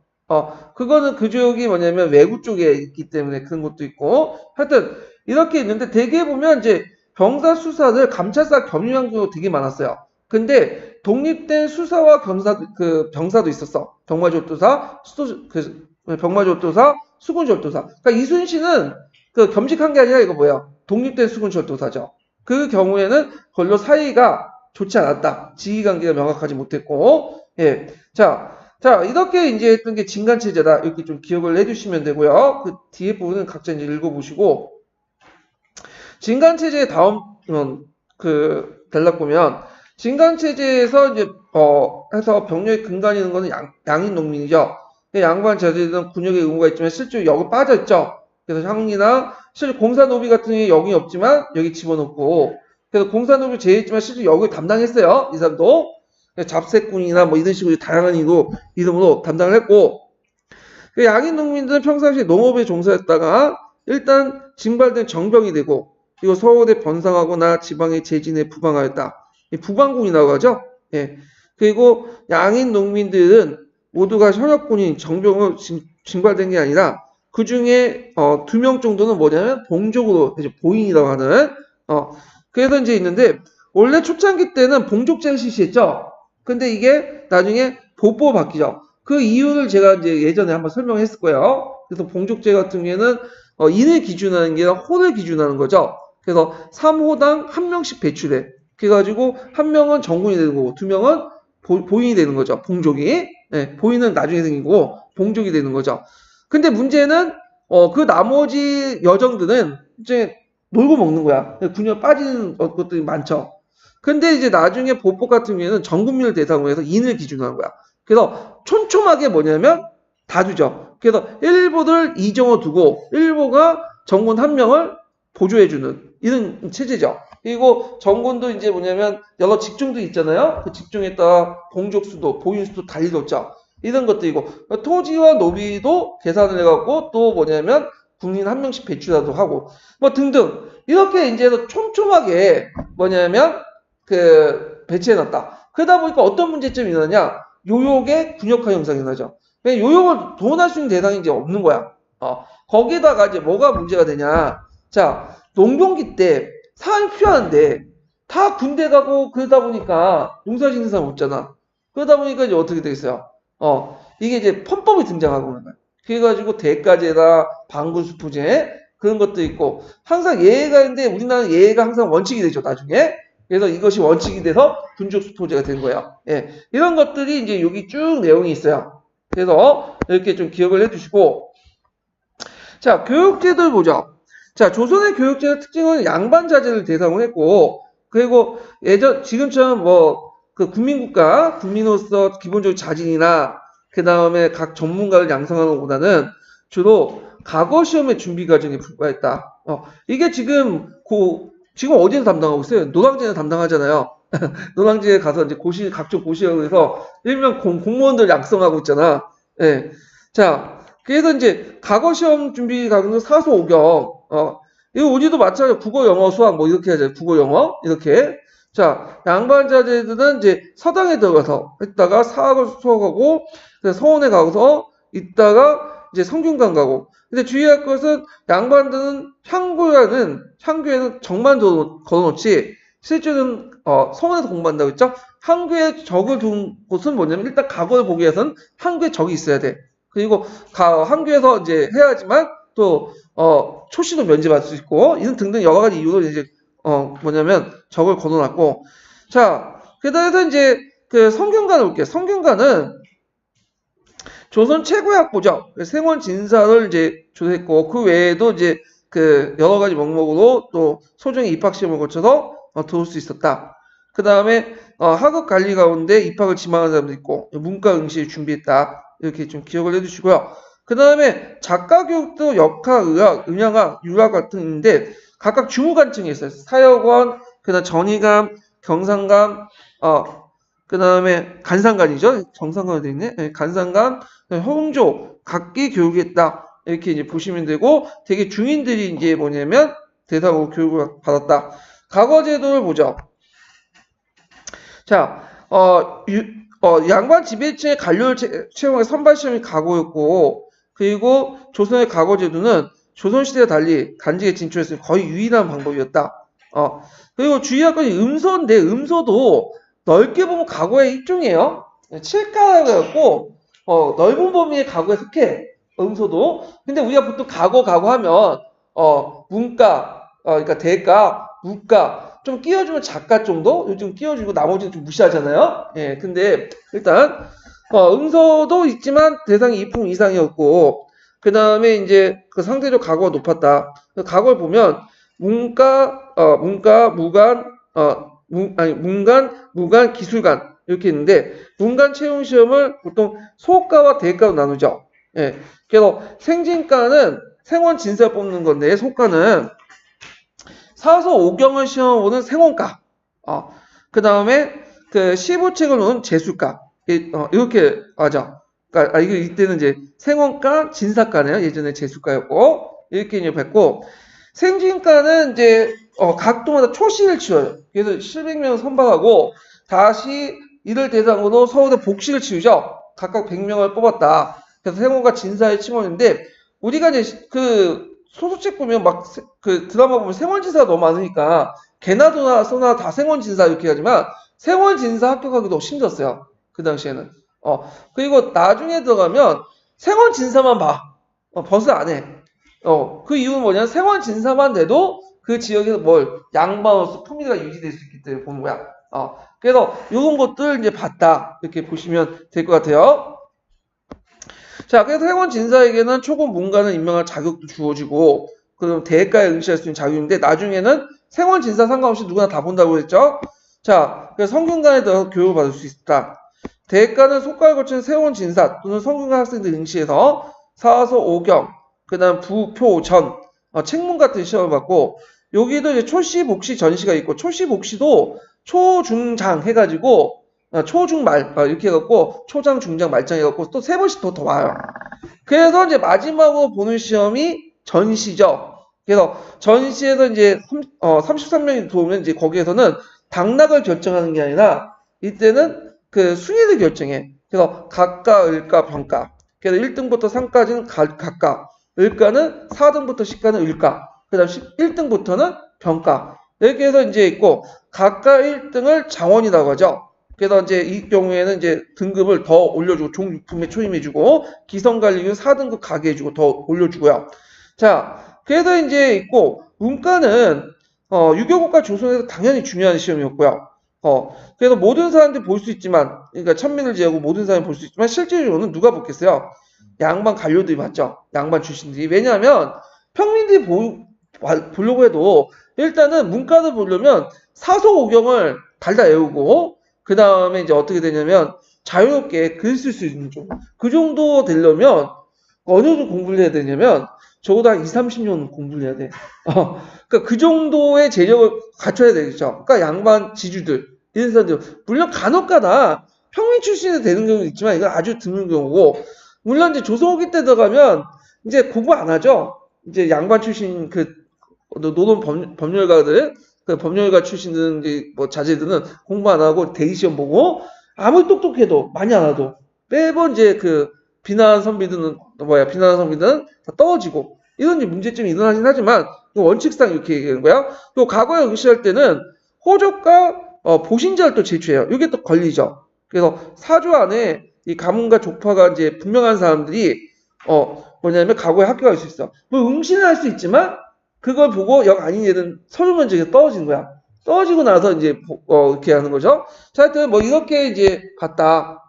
Speaker 1: 그거는 그 지역이 뭐냐면 외구 쪽에 있기 때문에 그런 것도 있고, 하여튼 이렇게 있는데 대개 보면 이제 병사 수사를 감찰사 겸임한 경우가 되게 많았어요. 근데 독립된 수사와 병사도 있었어. 병마절도사, 수군절도사. 그러니까 이순신은 그 겸직한 게 아니라 이거 뭐야? 독립된 수군절도사죠. 그 경우에는 별로 사이가 좋지 않았다. 지휘관계가 명확하지 못했고, 예. 자, 이렇게 이제 했던 게 진간체제다. 이렇게 좀 기억을 해주시면 되고요. 그 뒤에 부분은 각자 이제 읽어보시고, 진간체제의 다음, 달락보면, 진간체제에서 이제, 해서 병력의 근간이 있는 거는 양인 농민이죠. 양반 자제들은 군역의 의무가 있지만 실제로 여기 빠져있죠. 그래서 향리나 실제 공사노비 같은 경우에 여기 없지만 여기 집어넣고, 그래서 공사노비 제외했지만 실제 여기 담당했어요. 이 사람도. 잡새꾼이나 뭐 이런 식으로 다양한 이름으로 담당을 했고, 양인 농민들은 평상시에 농업에 종사했다가 일단 징발된 정병이 되고, 그리고 서울에 번상하거나 지방의 재진에 부방하였다. 부방군이라고 하죠. 예. 그리고 양인 농민들은 모두가 현역군인 정병으로 징발된 게 아니라 그 중에 2명 정도는 뭐냐면 봉족으로 이제 보인이라고 하는 그래서 이제 있는데 원래 초창기 때는 봉족제를 실시했죠. 근데 이게 나중에 보포로 바뀌죠. 그 이유를 제가 이제 예전에 한번 설명했을 거예요. 그래서 봉족제 같은 경우에는 인을 기준하는 게 아니라 호를 기준하는 거죠. 그래서 3호당 1명씩 배출해. 그래가지고 1명은 정군이 되는 거고 2명은 보인이 되는 거죠. 봉족이. 네, 보인은 나중에 생긴 거고 봉족이 되는 거죠. 근데 문제는 그 나머지 여정들은 이제 놀고 먹는 거야. 군역 빠지는 것들이 많죠. 근데 이제 나중에 보폭 같은 경우에는 전 국민을 대상으로 해서 인을 기준으로 하는 거야. 그래서 촘촘하게 뭐냐면 다 주죠. 그래서 일부를 이정을 두고 일부가 정군 1명을 보조해주는 이런 체제죠. 그리고 정군도 이제 뭐냐면 여러 직종도 있잖아요. 그 직종에 따라 봉족수도 보인수도 달리뒀죠. 이런 것들이고 토지와 노비도 계산을 해갖고 또 뭐냐면 군인 1명씩 배출하도록 하고 뭐 등등 이렇게 이제 촘촘하게 뭐냐면 배치해놨다. 그러다 보니까 어떤 문제점이 일어나냐? 요역의 군역화 현상이 나죠. 요역을 동원할 수 있는 대상이 이제 없는 거야. 거기다가 이제 뭐가 문제가 되냐? 자, 농경기 때 사람이 필요한데 다 군대 가고 그러다 보니까 농사 짓는 사람 없잖아. 그러다 보니까 이제 어떻게 되겠어요? 이게 이제 편법이 등장하고 그런 거야. 그래가지고 대가제나 방군수포제 그런 것도 있고 항상 예외가 있는데 우리나라는 예외가 항상 원칙이 되죠. 나중에. 그래서 이것이 원칙이 돼서 군족수포제가 된 거예요. 예. 이런 것들이 이제 여기 쭉 내용이 있어요. 그래서 이렇게 좀 기억을 해주시고 자, 교육제도를 보죠. 자, 조선의 교육제의 특징은 양반자제를 대상으로 했고 그리고 지금처럼 그 국민국가, 국민으로서 기본적인 자질이나 그 다음에 각 전문가를 양성하는 것보다는 주로 과거 시험의 준비 과정에 불과했다. 이게 지금 어디서 담당하고 있어요? 노량진에 담당하잖아요. 노량진에 가서 이제 각종 고시학에서 일명 공무원들 양성하고 있잖아. 예. 자, 그래서 이제 과거 시험 준비 과정은 사소 오경. 이거 우리도 마찬가지로 국어, 영어, 수학 뭐 이렇게 하죠. 국어, 영어 이렇게. 자, 양반자제들은 이제 서당에 들어가서 했다가 사학을 수학하고 서원에 가서 있다가 이제 성균관 가고. 근데 주의할 것은 양반들은 향교에는 정만 걸어놓지 실제는 서원에서 공부한다고 했죠. 향교에 적을 둔 곳은 뭐냐면 일단 과거를 보기 위해서는 향교에 적이 있어야 돼. 그리고 향교에서 이제 해야지만 또 초시도 면제받을 수 있고 이런 등등 여러 가지 이유로 이제 뭐냐면 적을 걸어놨고 자 그다음에 이제 그 성균관을 볼게요. 성균관은 조선 최고의 학부죠. 생원 진사를 이제 조사했고 그 외에도 이제 그 여러 가지 명목으로 또 소정의 입학 시험을 거쳐서 들어올 수 있었다. 그 다음에 학업 관리 가운데 입학을 지망한 사람도 있고 문과 응시를 준비했다. 이렇게 좀 기억을 해주시고요. 그 다음에 작가 교육도 역학, 의학, 음향학, 유학 같은 있는데 각각 주무관청이 있어요. 사역원, 그다음 전의감, 경상감, 그 다음에 간상관이죠. 정상관으로 되어 있네. 네, 간상관, 홍조, 각기 교육했다. 이렇게 이제 보시면 되고, 되게 중인들이 이제 뭐냐면 대상으로 교육을 받았다. 과거 제도를 보죠. 자, 양반 지배층의 관료를 채용한 선발 시험이 과거였고, 그리고 조선의 과거 제도는 조선시대와 달리 간직에 진출했을 거의 유일한 방법이었다. 그리고 주의할 것이 음소인데, 음소도 넓게 보면 과거의 일종이에요. 칠가라고 해갖고, 넓은 범위의 과거에 속해. 음소도. 근데 우리가 보통 과거 하면, 문과, 그러니까 대가, 문과, 좀 끼워주면 작가 정도? 요즘 끼워주고 나머지는 좀 무시하잖아요. 예, 근데 일단, 음소도 있지만 대상이 2품 이상이었고, 그 다음에 이제 그 상대적 과거가 높았다. 그 과거를 보면, 문과, 무관, 문관, 무관, 기술관 이렇게 있는데 문관 채용 시험을 보통 소과와 대과로 나누죠. 예. 그래서 생진과는 생원 진사 뽑는 건데 소과는 사서 오경을 시험 보는 생원과. 그 다음에 그 시부책을 놓은 재수과. 이렇게 하죠. 그러니까 이게 이때는 이제 생원과, 진사과네요. 예전에 재수과였고 이렇게 이제 뵙고 생진과는 이제 각 도마다 초시를 치러요. 그래서 700명 선발하고 다시 이를 대상으로 서울대 복시를 치르죠. 각각 100명을 뽑았다. 그래서 생원과 진사의 칭호인데 우리가 이제 그 소설책 보면 막 그 드라마 보면 생원진사가 너무 많으니까 개나 도나 소나 다 생원진사 이렇게 하지만 생원진사 합격하기도 힘들었어요. 그 당시에는. 그리고 나중에 들어가면 생원진사만 봐. 버스 안 해. 그 이유는 뭐냐면 생원진사만 돼도 그 지역에서 양반으로서 품위가 유지될 수 있기 때문에 보는 거야. 그래서 이런 것들 이제 봤다. 이렇게 보시면 될 것 같아요. 자, 그래서 생원진사에게는 초급 문관을 임명할 자격도 주어지고, 그럼 대가에 응시할 수 있는 자격인데, 나중에는 생원진사 상관없이 누구나 다 본다고 했죠? 자, 그래서 성균관에 들어서 교육을 받을 수 있다. 대가는 속과를 거친 생원진사 또는 성균관 학생들 응시해서 사서 오경, 그 다음 부표 전, 책문 같은 시험을 받고, 여기도 이제 초시, 복시, 전시가 있고, 초시, 복시도 초중장 해가지고, 초중말, 이렇게 해갖고, 초장, 중장, 말장 해갖고, 또 3번씩 더 와요. 그래서 이제 마지막으로 보는 시험이 전시죠. 그래서 전시에서 이제 33명이 들어오면 이제 거기에서는 당락을 결정하는 게 아니라, 이때는 그 순위를 결정해. 그래서 각과, 을과, 병과. 그래서 1등부터 3까지는 각과. 을과는 4등부터 10까지는 을과. 그 다음 1등부터는 병과. 이렇게 해서 이제 있고, 각과 1등을 장원이라고 하죠. 그래서 이제 이 경우에는 이제 등급을 더 올려주고, 종육품에 초임해주고, 기성관리교 4등급 가게 해주고, 더 올려주고요. 자, 그래서 이제 있고, 문과는, 유교국가 조선에서 당연히 중요한 시험이었고요. 그래서 모든 사람들이 볼 수 있지만, 그러니까 천민을 제외하고 모든 사람이 볼 수 있지만, 실제로는 누가 보겠어요? 양반 관료들이 봤죠. 양반 출신들이. 왜냐하면, 평민들이 보려고 해도, 일단은 문과를 보려면 사서 오경을 달다 외우고, 그 다음에 이제 어떻게 되냐면, 자유롭게 글 쓸 수 있는 좀. 그 정도 되려면, 어느 정도 공부를 해야 되냐면, 적어도 한 20, 30년 공부를 해야 돼. 그러니까 그 정도의 재력을 갖춰야 되겠죠. 그러니까 양반 지주들, 이런 사람들. 물론 간혹가다 평민 출신이 되는 경우도 있지만, 이건 아주 드문 경우고, 물론 이제 조선 후기 때 들어가면, 이제 공부 안 하죠. 이제 양반 출신 노동 법률가들, 그 법률가 출신들은 이제 자제들은 공부 안 하고 대리시험 보고 아무리 똑똑해도 많이 안 와도 매번 이제 비난하는 선비들은 다 떨어지고 이런 이제 문제점이 일어나긴 하지만 원칙상 이렇게 얘기하는 거야. 또 과거에 응시할 때는 호적과 보신자를 또 제출해요. 이게 또 걸리죠. 그래서 사주 안에 이 가문과 족파가 이제 분명한 사람들이 뭐냐면 과거에 합격할 수 있어. 응시는 할 수 있지만 그걸 보고 영 아닌 애들은 서류 면접에서 떨어지는 거야. 떨어지고 나서 이제 이렇게 하는 거죠. 자, 하여튼 이렇게 이제 갔다.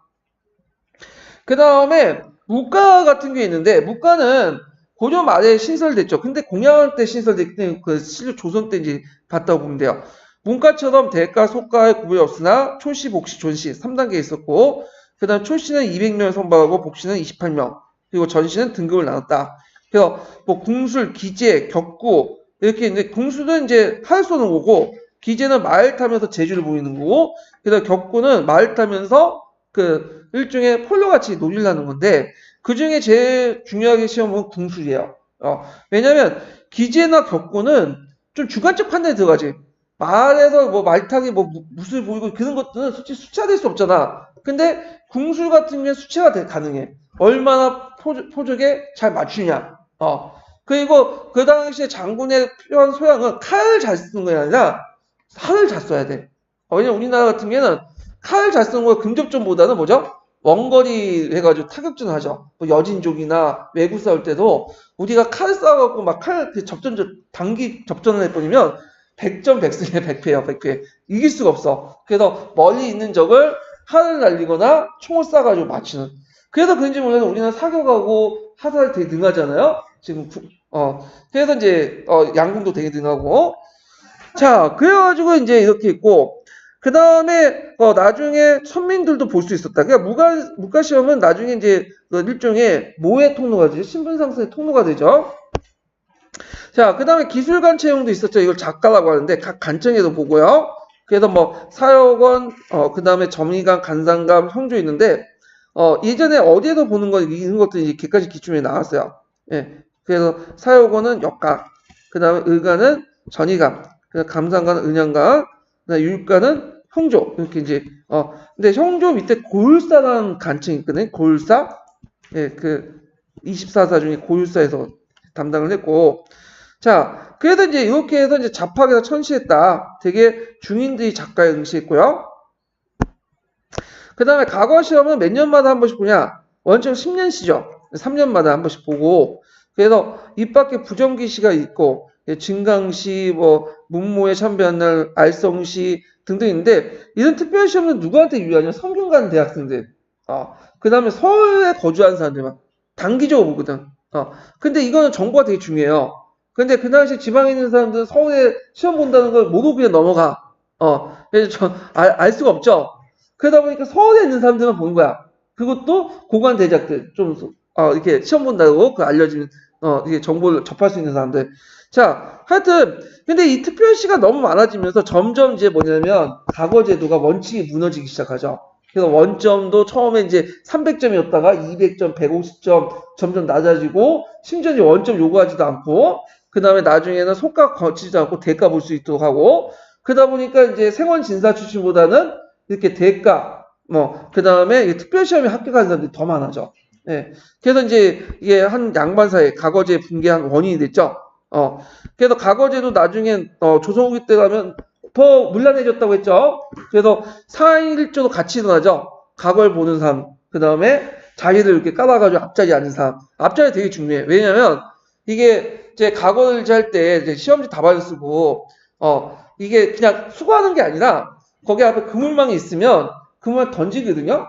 Speaker 1: 그 다음에 문과 같은 게 있는데 문과는 고조 말에 신설됐죠. 근데 공양왕 때 신설됐기 때문에 그 실제 조선 때 이제 봤다고 보면 돼요. 문과처럼 대가, 소가의 구분이 없으나 초시, 복시, 존시 3단계 있었고, 그 다음 초시는 200명 선발하고 복시는 28명, 그리고 전시는 등급을 나눴다. 그래서 뭐 궁술, 기재, 격구 이렇게 이제 궁술은 이제 팔 쏘는 거고, 기재는 말 타면서 재주를 보이는 거고, 그다음 격구는 말 타면서 그 일종의 폴로 같이 놀이라는 건데, 그 중에 제일 중요하게 시험은 궁술이에요. 왜냐면 기재나 격구는 좀 주관적 판단이 들어가지. 말에서 뭐 말타기 뭐 무술 보이고 그런 것들은 솔직히 수치화될 수 없잖아. 근데 궁술 같은 경우는 수치가 가능해. 얼마나 포적에 잘 맞추냐. 그리고 그 당시에 장군의 필요한 소양은 칼을 잘 쓰는 게 아니라 활을 잘 써야 돼. 왜냐면 우리나라 같은 경우에는 칼을 잘 쓰는 거 금접전보다는 뭐죠? 원거리 해가지고 타격전 하죠. 뭐 여진족이나 외구 싸울 때도 우리가 칼 쏴갖고 막 칼 단기 접전을 해버리면 100점 100승에 100패예요. 100패. 이길 수가 없어. 그래서 멀리 있는 적을 활을 날리거나 총을 쏴가지고 맞추는. 그래서 그런지 몰라도 우리는 사격하고 화살 되게 능하잖아요. 지금 그래서 이제 양궁도 되게 능하고. 자, 그래가지고 이제 이렇게 있고, 그 다음에 나중에 선민들도 볼 수 있었다. 그러니까 무가 시험은 나중에 이제 일종의 모의 통로가 되죠. 신분 상승의 통로가 되죠. 자, 그 다음에 기술관 채용도 있었죠. 이걸 작가라고 하는데 각 간청에도 보고요. 그래서 뭐 사역원, 그 다음에 점의관, 간상감, 형조 있는데 예전에 어디에도 보는 거 이런 것들이 객관식 기준에 나왔어요. 예, 그래서 사역원은 역각, 그 다음에 의관은 전의감, 감상가는 은양가, 율가는 형조 이렇게 이제 근데 형조 밑에 고율사라는 간청이 있거든요. 고율사, 예, 그 24사 중에 고율사에서 담당을 했고, 자, 그래서 이제 이렇게 해서 이제 잡학에서 천시했다. 되게 중인들이 작가에 응시했고요. 그 다음에 과거 시험은 몇 년마다 한 번씩 보냐? 원칙 10년시죠. 3년마다 한 번씩 보고, 그래서 입밖에 부정기시가 있고, 진강시, 뭐 문모의 참배한날, 알성시 등등 있는데 이런 특별 시험은 누구한테 유리하냐? 성균 가는 대학생들. 그 다음에 서울에 거주하는 사람들만 단기적으로 보거든. 근데 이거는 정보가 되게 중요해요. 근데 그 당시 지방에 있는 사람들은 서울에 시험 본다는 걸 모르고 그냥 넘어가. 그래서 알 수가 없죠. 그러다 보니까 서울에 있는 사람들만 보는 거야. 그것도 고관 대작들 좀 이렇게 시험 본다고 그 알려진 이게 정보를 접할 수 있는 사람들. 자, 하여튼 근데 이 특별시가 너무 많아지면서 점점 이제 뭐냐면 과거 제도가 원칙이 무너지기 시작하죠. 그래서 원점도 처음에 이제 300점이었다가 200점, 150점 점점 낮아지고 심지어 이제 원점 요구하지도 않고 그 다음에 나중에는 속가 거치지도 않고 대가 볼 수 있도록 하고 그러다 보니까 이제 생원 진사 출신보다는 이렇게 대가 그 다음에 특별시험에 합격한 사람들이 더 많아져. 예. 그래서 이제 이게 한 양반사회 과거제 붕괴한 원인이 됐죠. 그래서 과거제도 나중에 조선후기 때 가면 더 문란해졌다고 했죠. 그래서 4인 1조도 같이 일어나죠. 과거를 보는 사람, 그 다음에 자리를 이렇게 깔아가지고 앞자리 앉는 사람. 앞자리 되게 중요해. 왜냐면 이게 이제 과거를 할 때 시험지 답안을 쓰고 이게 그냥 수고하는 게 아니라 거기 앞에 그물망이 있으면 그물망 던지거든요.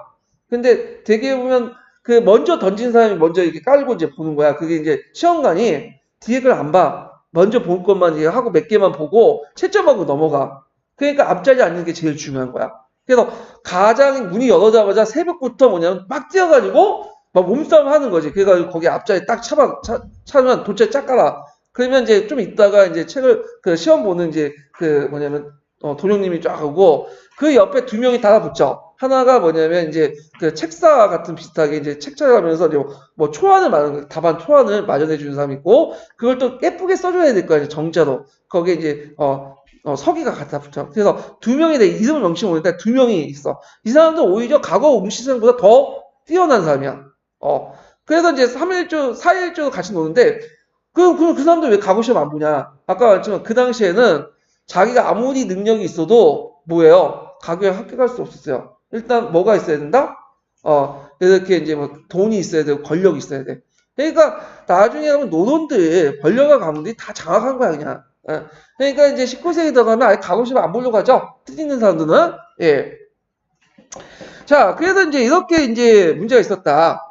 Speaker 1: 근데 되게 보면 그 먼저 던진 사람이 먼저 이렇게 깔고 이제 보는 거야. 그게 이제 시험관이 뒤에 걸 안 봐. 먼저 볼 것만 이제 하고 몇 개만 보고 채점하고 넘어가. 그러니까 앞자리에 앉는 게 제일 중요한 거야. 그래서 가장 문이 열어자마자 새벽부터 뭐냐면 막 뛰어가지고 막 몸싸움 하는 거지. 그래가지고 거기 앞자리 딱 차면 돗자리 쫙 깔아. 그러면 이제 좀 있다가 이제 책을 그 시험 보는 이제 그 뭐냐면 도령님이 쫙 오고 그 옆에 두 명이 달아붙죠. 하나가 뭐냐면 이제 그 책사 같은 비슷하게 이제 책 찾아가면서 뭐 초안을 답안 초안을 마련해 주는 사람이 있고 그걸 또 예쁘게 써줘야 될 거 아니에요. 정자로 거기에 이제 서기가 갖다 붙여. 그래서 두 명이 내 이름을 명칭 모르는데 두 명이 있어. 이 사람들 오히려 과거 응시생보다 더 뛰어난 사람이야. 그래서 이제 3일조 4일조 같이 노는데 그 사람들 왜 과거 시험 안 보냐? 아까 말했지만 그 당시에는 자기가 아무리 능력이 있어도 뭐예요? 과거에 합격할 수 없었어요. 일단 뭐가 있어야 된다? 이렇게 이제 뭐 돈이 있어야 되고 권력이 있어야 돼. 그러니까 나중에 가면 노론들, 권력과 가문들이 다 장악한 거야 그냥. 그러니까 이제 19세기 들어가면 아예 과거 시험 안 보려고 하죠. 뜻 있는 사람들은. 예. 자, 그래서 이제 이렇게 이제 문제가 있었다.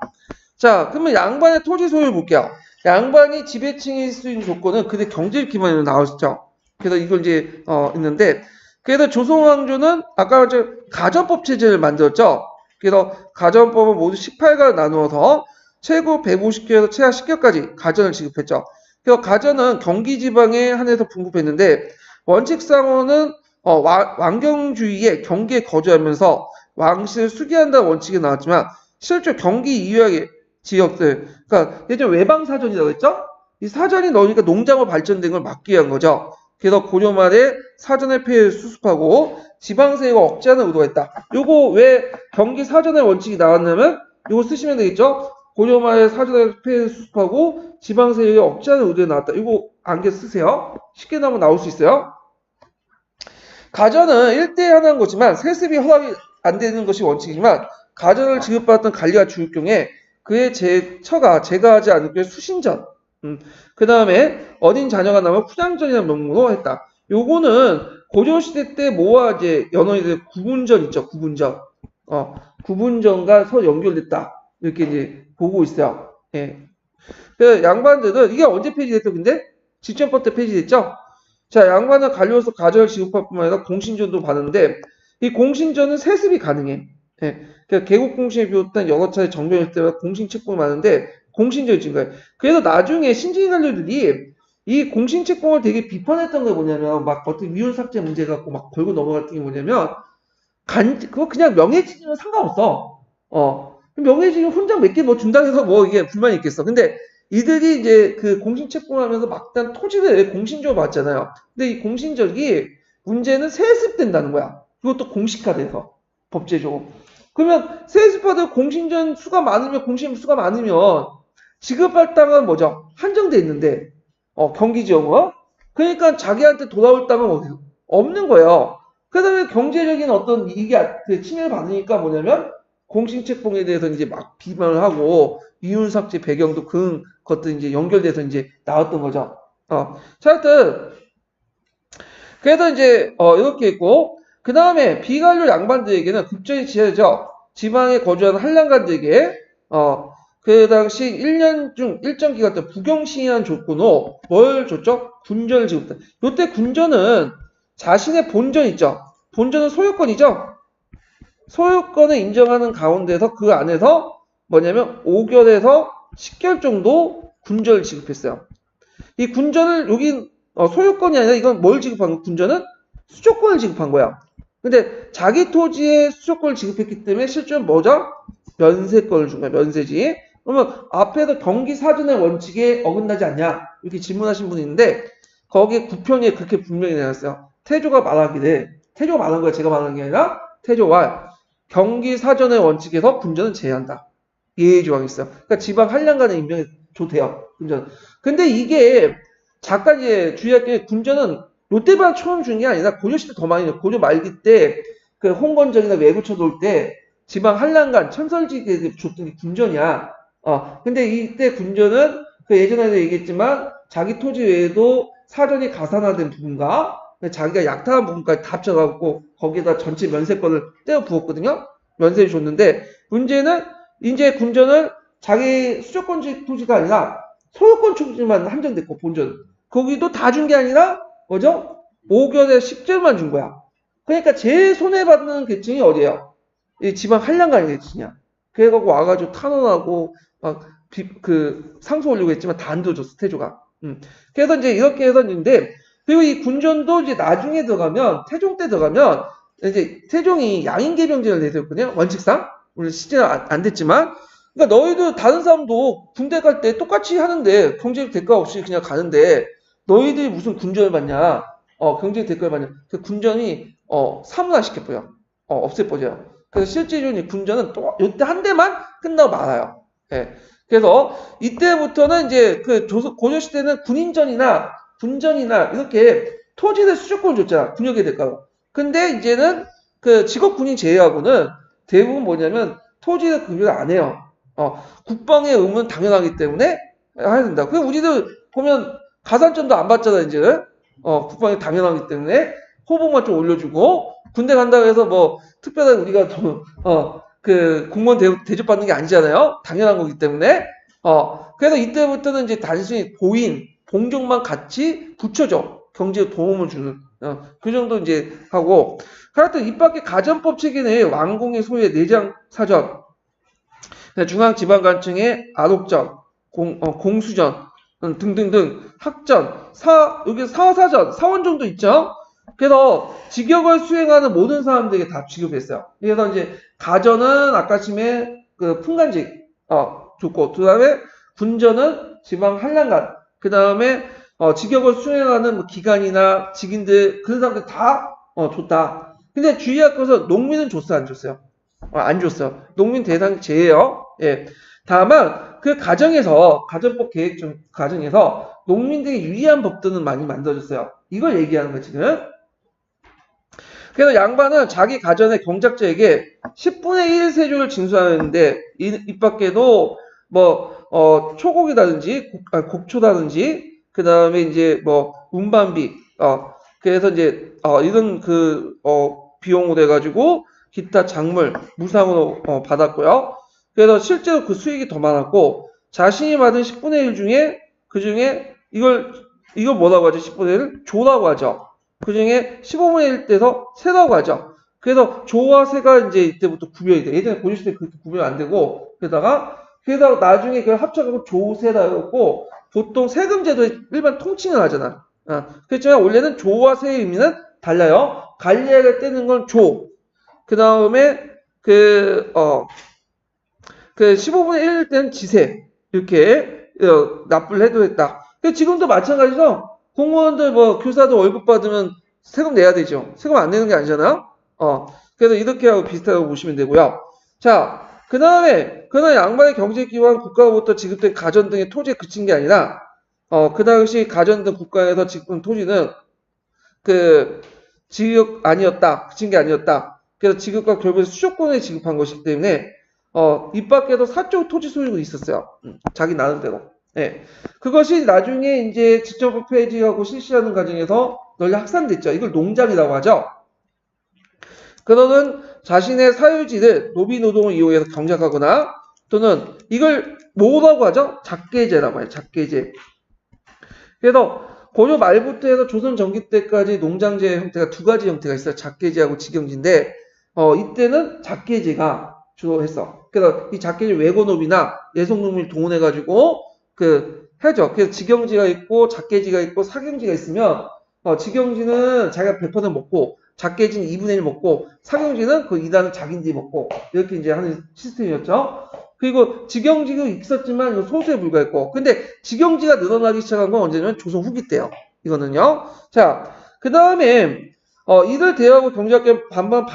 Speaker 1: 자, 그러면 양반의 토지 소유를 볼게요. 양반이 지배층일 수 있는 조건은 그의 경제적 기반으로 나왔죠. 그래서 이걸 이제 있는데 그래서 조선왕조는 아까 가전법 체제를 만들었죠. 그래서 가전법은 모두 18가로 나누어서 최고 150개에서 최하 10개까지 가전을 지급했죠. 그래서 가전은 경기 지방에 한해서 분급했는데 원칙상으로는 왕경주의의 경기에 거주하면서 왕실을 수기한다는 원칙이 나왔지만 실제 경기 이외의 지역들, 그러니까 예전 외방 사전이라고 했죠? 이 사전이 넣으니까 농작물 발전된 걸 막기 위한 거죠. 그래서 고려 말에 사전의 폐해를 수습하고 지방세력을 억제하는 의도가 있다. 요거 왜 경기 사전의 원칙이 나왔냐면 요거 쓰시면 되겠죠? 고려 말에 사전의 폐해를 수습하고 지방세력을 억제하는 의도가 나왔다. 요거 안개 쓰세요. 쉽게 나오면 나올 수 있어요. 가전은 1대1 하는 거지만 세습이 허락이 안 되는 것이 원칙이지만 가전을 지급받았던 관리가 죽을 경우에 그의 처가 제거하지 않을 경우에 수신전. 그 다음에 어린 자녀가 나면 후양전이라는 명목으로 했다. 요거는 고려시대 때 뭐와 이제 연원이 된 구분전 있죠. 구분전. 구분전과 서로 연결됐다. 이렇게 이제 보고 있어요. 예. 그 양반들은 이게 언제 폐지됐죠? 근데 직전법 때 폐지됐죠? 자, 양반은 관료로서 가전을 지급할 뿐만 아니라 공신전도 받는데 이 공신전은 세습이 가능해. 예. 그러니까 개국공신에 비롯한 여러 차례 정변일 때마다 공신책봉이 많은데 공신전이 증가해. 그래서 나중에 신진이 관료들이 이 공신책봉을 되게 비판했던 게 뭐냐면 막 어떤 위헌 삭제 문제 갖고 막 걸고 넘어갔던 게 뭐냐면 그거 그냥 명예직이면 상관없어. 명예직이 혼자 몇 개 뭐 준다고 해서 뭐 이게 불만이 있겠어. 근데 이들이 이제 그 공신책봉하면서 막단 토지를 공신적으로 받잖아요. 근데 이 공신적이 문제는 세습된다는 거야. 그것도 공식화돼서 법제적으로. 그러면 세습받을 공신전 수가 많으면 공신 수가 많으면 지급할 땅은 뭐죠? 한정돼 있는데 경기지역으로. 그러니까 자기한테 돌아올 땅은 없는 거예요. 그다음에 경제적인 어떤 이익이 침해를 받으니까 뭐냐면 공신책봉에 대해서 이제 막 비판을 하고 이윤 삭제 배경도 그런 것들 이제 연결돼서 이제 나왔던 거죠. 자, 하여튼 그래서 이제 이렇게 있고 그 다음에 비관료 양반들에게는 국정이 지어져 지방에 거주하는 한량간들에게 그 당시 1년 중 일정 기간 동안 부경시한 조건으로 뭘 줬죠? 군전을 지급했다. 이때 군전은 자신의 본전 있죠. 본전은 소유권이죠. 소유권을 인정하는 가운데서 그 안에서 뭐냐면 5결에서 10결 정도 군전을 지급했어요. 이 군전을 여기 소유권이 아니라 이건 뭘 지급한 거야? 군전은 수조권을 지급한 거야. 근데 자기 토지에 수조권을 지급했기 때문에 실제로 뭐죠? 면세권을 준 거야. 면세지. 그러면 앞에서 경기 사전의 원칙에 어긋나지 않냐? 이렇게 질문하신 분이 있는데 거기에 구평에 그렇게 분명히 내놨어요. 태조가 말하기를 태조가 말한 거야. 제가 말하는 게 아니라 태조와 경기 사전의 원칙에서 군전은 제외한다. 예의 조항이 있어요. 그러니까 지방 한량간의 임명에 좋대요. 군전. 근데 이게 잠깐 이제 주의할 게 군전은 롯데만 처음 준 게 아니라 고려 시대 더 많이 고려 말기 때 그 홍건적이나 외구쳐 돌 때 지방 한량간 천설지에 줬던 게 군전이야. 근데 이때 군전은 그 예전에도 얘기했지만 자기 토지 외에도 사전이 가산화된 부분과 자기가 약탈한 부분까지 다 합쳐갖고 거기에다 전체 면세권을 떼어 부었거든요. 면세를 줬는데 문제는 이제 군전은 자기 수조권 토지가 아니라 소유권 토지만 한정됐고 본전 거기도 다 준 게 아니라 뭐죠? 5결에 10절만 준 거야. 그러니까 제일 손해받는 계층이 어디예요? 이 지방 한량간의 계층이야. 그래갖고 와가지고 탄원하고 막 상소 올리고 했지만 다 안 들어줬어 태조가. 그래서 이제 이렇게 해서 있는데 그리고 이 군전도 이제 나중에 들어가면 태종 때 들어가면 이제 태종이 양인계병제를 내세웠거든요. 원칙상 물론 실제는 안 됐지만 그러니까 너희들 다른 사람도 군대 갈 때 똑같이 하는데 경제적 대가 없이 그냥 가는데 너희들이 무슨 군전을 받냐? 경제적 대가를 받냐? 그 군전이 사문화시켜버려. 없애버려요. 그래서 실제로는 군전은 또 이때 한 대만 끝나고 말아요. 예. 그래서 이때부터는 이제 그 고려 시대는 군인전이나 군전이나 이렇게 토지의 수조권을 줬잖아. 군역의 대가로. 근데 이제는 그 직업 군인 제외하고는 대부분 뭐냐면 토지의 급여를 안 해요. 국방의 의무는 당연하기 때문에 해야 된다. 그 우리도 보면 가산점도 안 받잖아, 이제는. 국방이 당연하기 때문에 호봉만 좀 올려주고 군대 간다고 해서 뭐 특별하게 우리가 좀 그 공무원 대접받는 게 아니잖아요. 당연한 거기 때문에 그래서 이때부터는 이제 단순히 봉종만 같이 붙여줘. 경제에 도움을 주는, 그 정도 이제 하고. 하여튼 이 밖에 가전법 체계 내에 왕공의 소유의 내장 사전, 중앙지방관청의 아독전, 공수전 등등등 학전, 여기 사사전, 사원정도 있죠. 그래서 직역을 수행하는 모든 사람들에게 다 지급했어요. 그래서 이제 가전은 아까 심에 그 풍간직 줬고, 그 다음에 군전은 지방 한량간, 그 다음에 직역을 수행하는 뭐 기관이나 직인들 그런 사람들 다 줬다. 근데 주의할 것은 농민은 줬어, 안 줬어요? 안 줬어. 농민 대상 제외요. 예. 다만 그 가정법 계획 과정에서 농민들에게 유리한 법들은 많이 만들어졌어요. 이걸 얘기하는 거예요, 지금. 그래서 양반은 자기 가전의 경작자에게 10분의 1 세조를 징수하는데 이 밖에도 뭐 초곡이라든지 곡초라든지 그 다음에 이제 뭐 운반비 그래서 이제 이런 비용으로 해가지고 기타 작물 무상으로 받았고요. 그래서 실제로 그 수익이 더 많았고 자신이 받은 10분의 1 중에 그 중에 이걸 뭐라고 하죠? 10분의 1 조라고 하죠. 그 중에 15분의 1 떼서 세라고 하죠. 그래서 조와 세가 이제 이때부터 구별이 돼. 예전에 고려 시대 그렇게 구별 안 되고 그러다가 나중에 그걸 합쳐가지고 조세라고 보통 세금제도에 일반 통칭을 하잖아. 그렇지만 원래는 조와 세의 의미는 달라요. 관리하게 떼는 건 조. 그 다음에 15분의 1 때는 지세. 이렇게 납부를 해도 했다. 지금도 마찬가지죠. 공무원들 교사도 월급 받으면 세금 내야 되죠. 세금 안 내는 게 아니잖아요. 그래서 이렇게 하고 비슷하다고 보시면 되고요. 자, 그 다음에 양반의 경제기관 국가로부터 지급된 가전 등의 토지에 그친 게 아니라 그 당시 가전 등 국가에서 지급한 토지는 지급 아니었다. 그친 게 아니었다. 그래서 지급과 결국에 수조권에 지급한 것이기 때문에 이 밖에도 사적 토지 소유가 있었어요. 자기 나름대로. 네. 그것이 나중에 이제 지적법 폐지하고 실시하는 과정에서 널리 확산됐죠. 이걸 농장이라고 하죠. 그러는 자신의 사유지를 노비노동을 이용해서 경작하거나 또는 이걸 뭐라고 하죠? 작계제라고 해요. 작계제. 그래서 고려 말부터 해서 조선 전기 때까지 농장제 형태가 두 가지 형태가 있어요. 작계제하고 직영지인데 이때는 작계제가 주로 했어. 그래서 이 작계제 외고노비나 내성농민을 동원해가지고 해죠. 그래서 직영지가 있고 작계지가 있고 사경지가 있으면 직영지는 자기가 100% 먹고 작계지는 2분의 1 먹고 사경지는 그 2단은 자기들이 먹고 이렇게 이제 하는 시스템이었죠. 그리고 직영지도 있었지만 소수에 불과했고 근데 직영지가 늘어나기 시작한 건 언제냐면 조선 후기 때요. 이거는요. 자, 그 다음에 이들 대하고 경작계 반반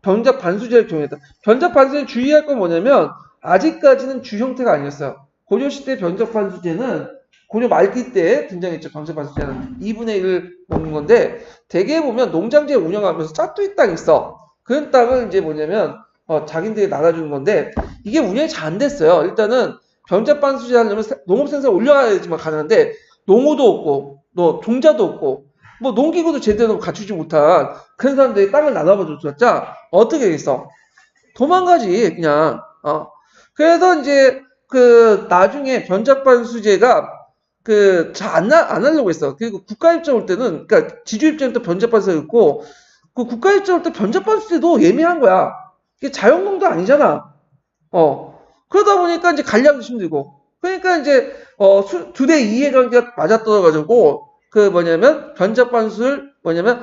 Speaker 1: 변작 반수제를 경했다. 변작 반수제는 주의할 건 뭐냐면 아직까지는 주 형태가 아니었어요. 고려시대 변작반수제는 고려 말기 때 등장했죠. 변작반수제는 2분의 1을 먹는 건데 대개 보면 농장제 운영하면서 짝두이 땅이 있어. 그런 땅을 이제 뭐냐면 자기들이 나눠주는 건데 이게 운영이 잘 안 됐어요. 일단은 변작반수제 하려면 농업생산을 올려야 되지만 가능한데 농어도 없고 종자도 없고 뭐 농기구도 제대로 갖추지 못한 그런 사람들이 땅을 나눠줘줬자 어떻게 되겠어? 도망가지 그냥. 그래서 이제 나중에 변작반수제가 잘 안 하려고 했어. 그리고 국가 입장 올 때는, 그러니까 지주 입장부터 변작반수제가 있고, 국가 입장 올 때 변작반수제도 예매한 거야. 이게 자영농도 아니잖아. 그러다 보니까 이제 관리하기도 힘들고. 그러니까 이제, 두 대 이해관계가 맞아떨어가지고, 변작반수를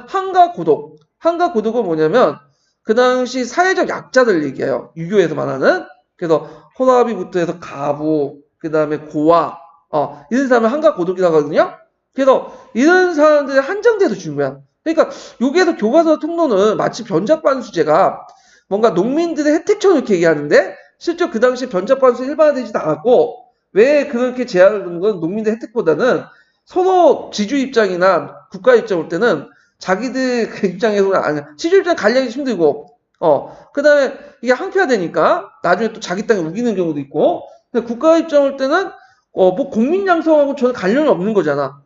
Speaker 1: 한가고독. 한가고독은 뭐냐면, 그 당시 사회적 약자들 얘기해요. 유교에서 말하는. 그래서 호라비부터 해서 가부, 그 다음에 고아, 이런 사람을 한가고독이라고 하거든요. 그래서 이런 사람들이 한정돼서 주는 거야. 그러니까 여기에서 교과서 통로는 마치 변작반수제가 뭔가 농민들의 혜택처럼 이렇게 얘기하는데 실제 그 당시 변작반수 일반화되지도 않았고 왜 그렇게 제한을 두는 건 농민의 혜택보다는 서로 지주 입장이나 국가 입장 올 때는 자기들 그 입장에서는 아니야. 지주 입장 관리하기 힘들고 그 다음에 이게 항표화되니까 나중에 또 자기 땅에 우기는 경우도 있고 근데 국가 입장 올 때는 뭐 국민 양성하고 전혀 관련이 없는 거잖아.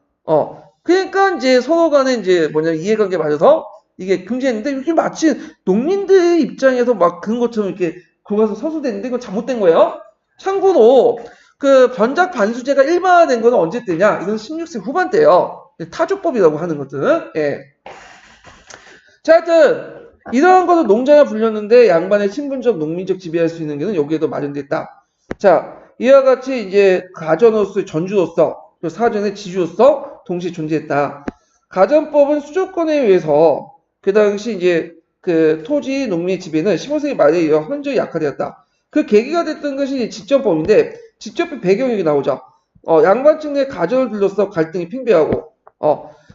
Speaker 1: 그러니까 이제 서로 간에 이제 이해관계 맞아서 이게 금지했는데 이게 마치 농민들 입장에서 막 그런 것처럼 이렇게 교과서 서술됐는데 이건 잘못된 거예요. 참고로 그 변작 반수제가 일반화된 거는 언제 때냐? 이건 16세 후반대예요. 타조법이라고 하는 것들은. 예. 자, 하여튼 이러한 것을 농자가 불렸는데 양반의 신분적 농민적 지배할 수 있는 게는 여기에도 마련됐다. 자, 이와 같이 이제 가전으로서 전주로서 또 사전의 지주로서 동시에 존재했다. 가전법은 수조권에 의해서 그 당시 이제 그 토지 농민의 지배는 15세기 말에 이어 현저히 약화되었다. 그 계기가 됐던 것이 직전법인데 직접의 배경이 여기 나오죠. 양반층 내 가전을 둘러싸 갈등이 팽배하고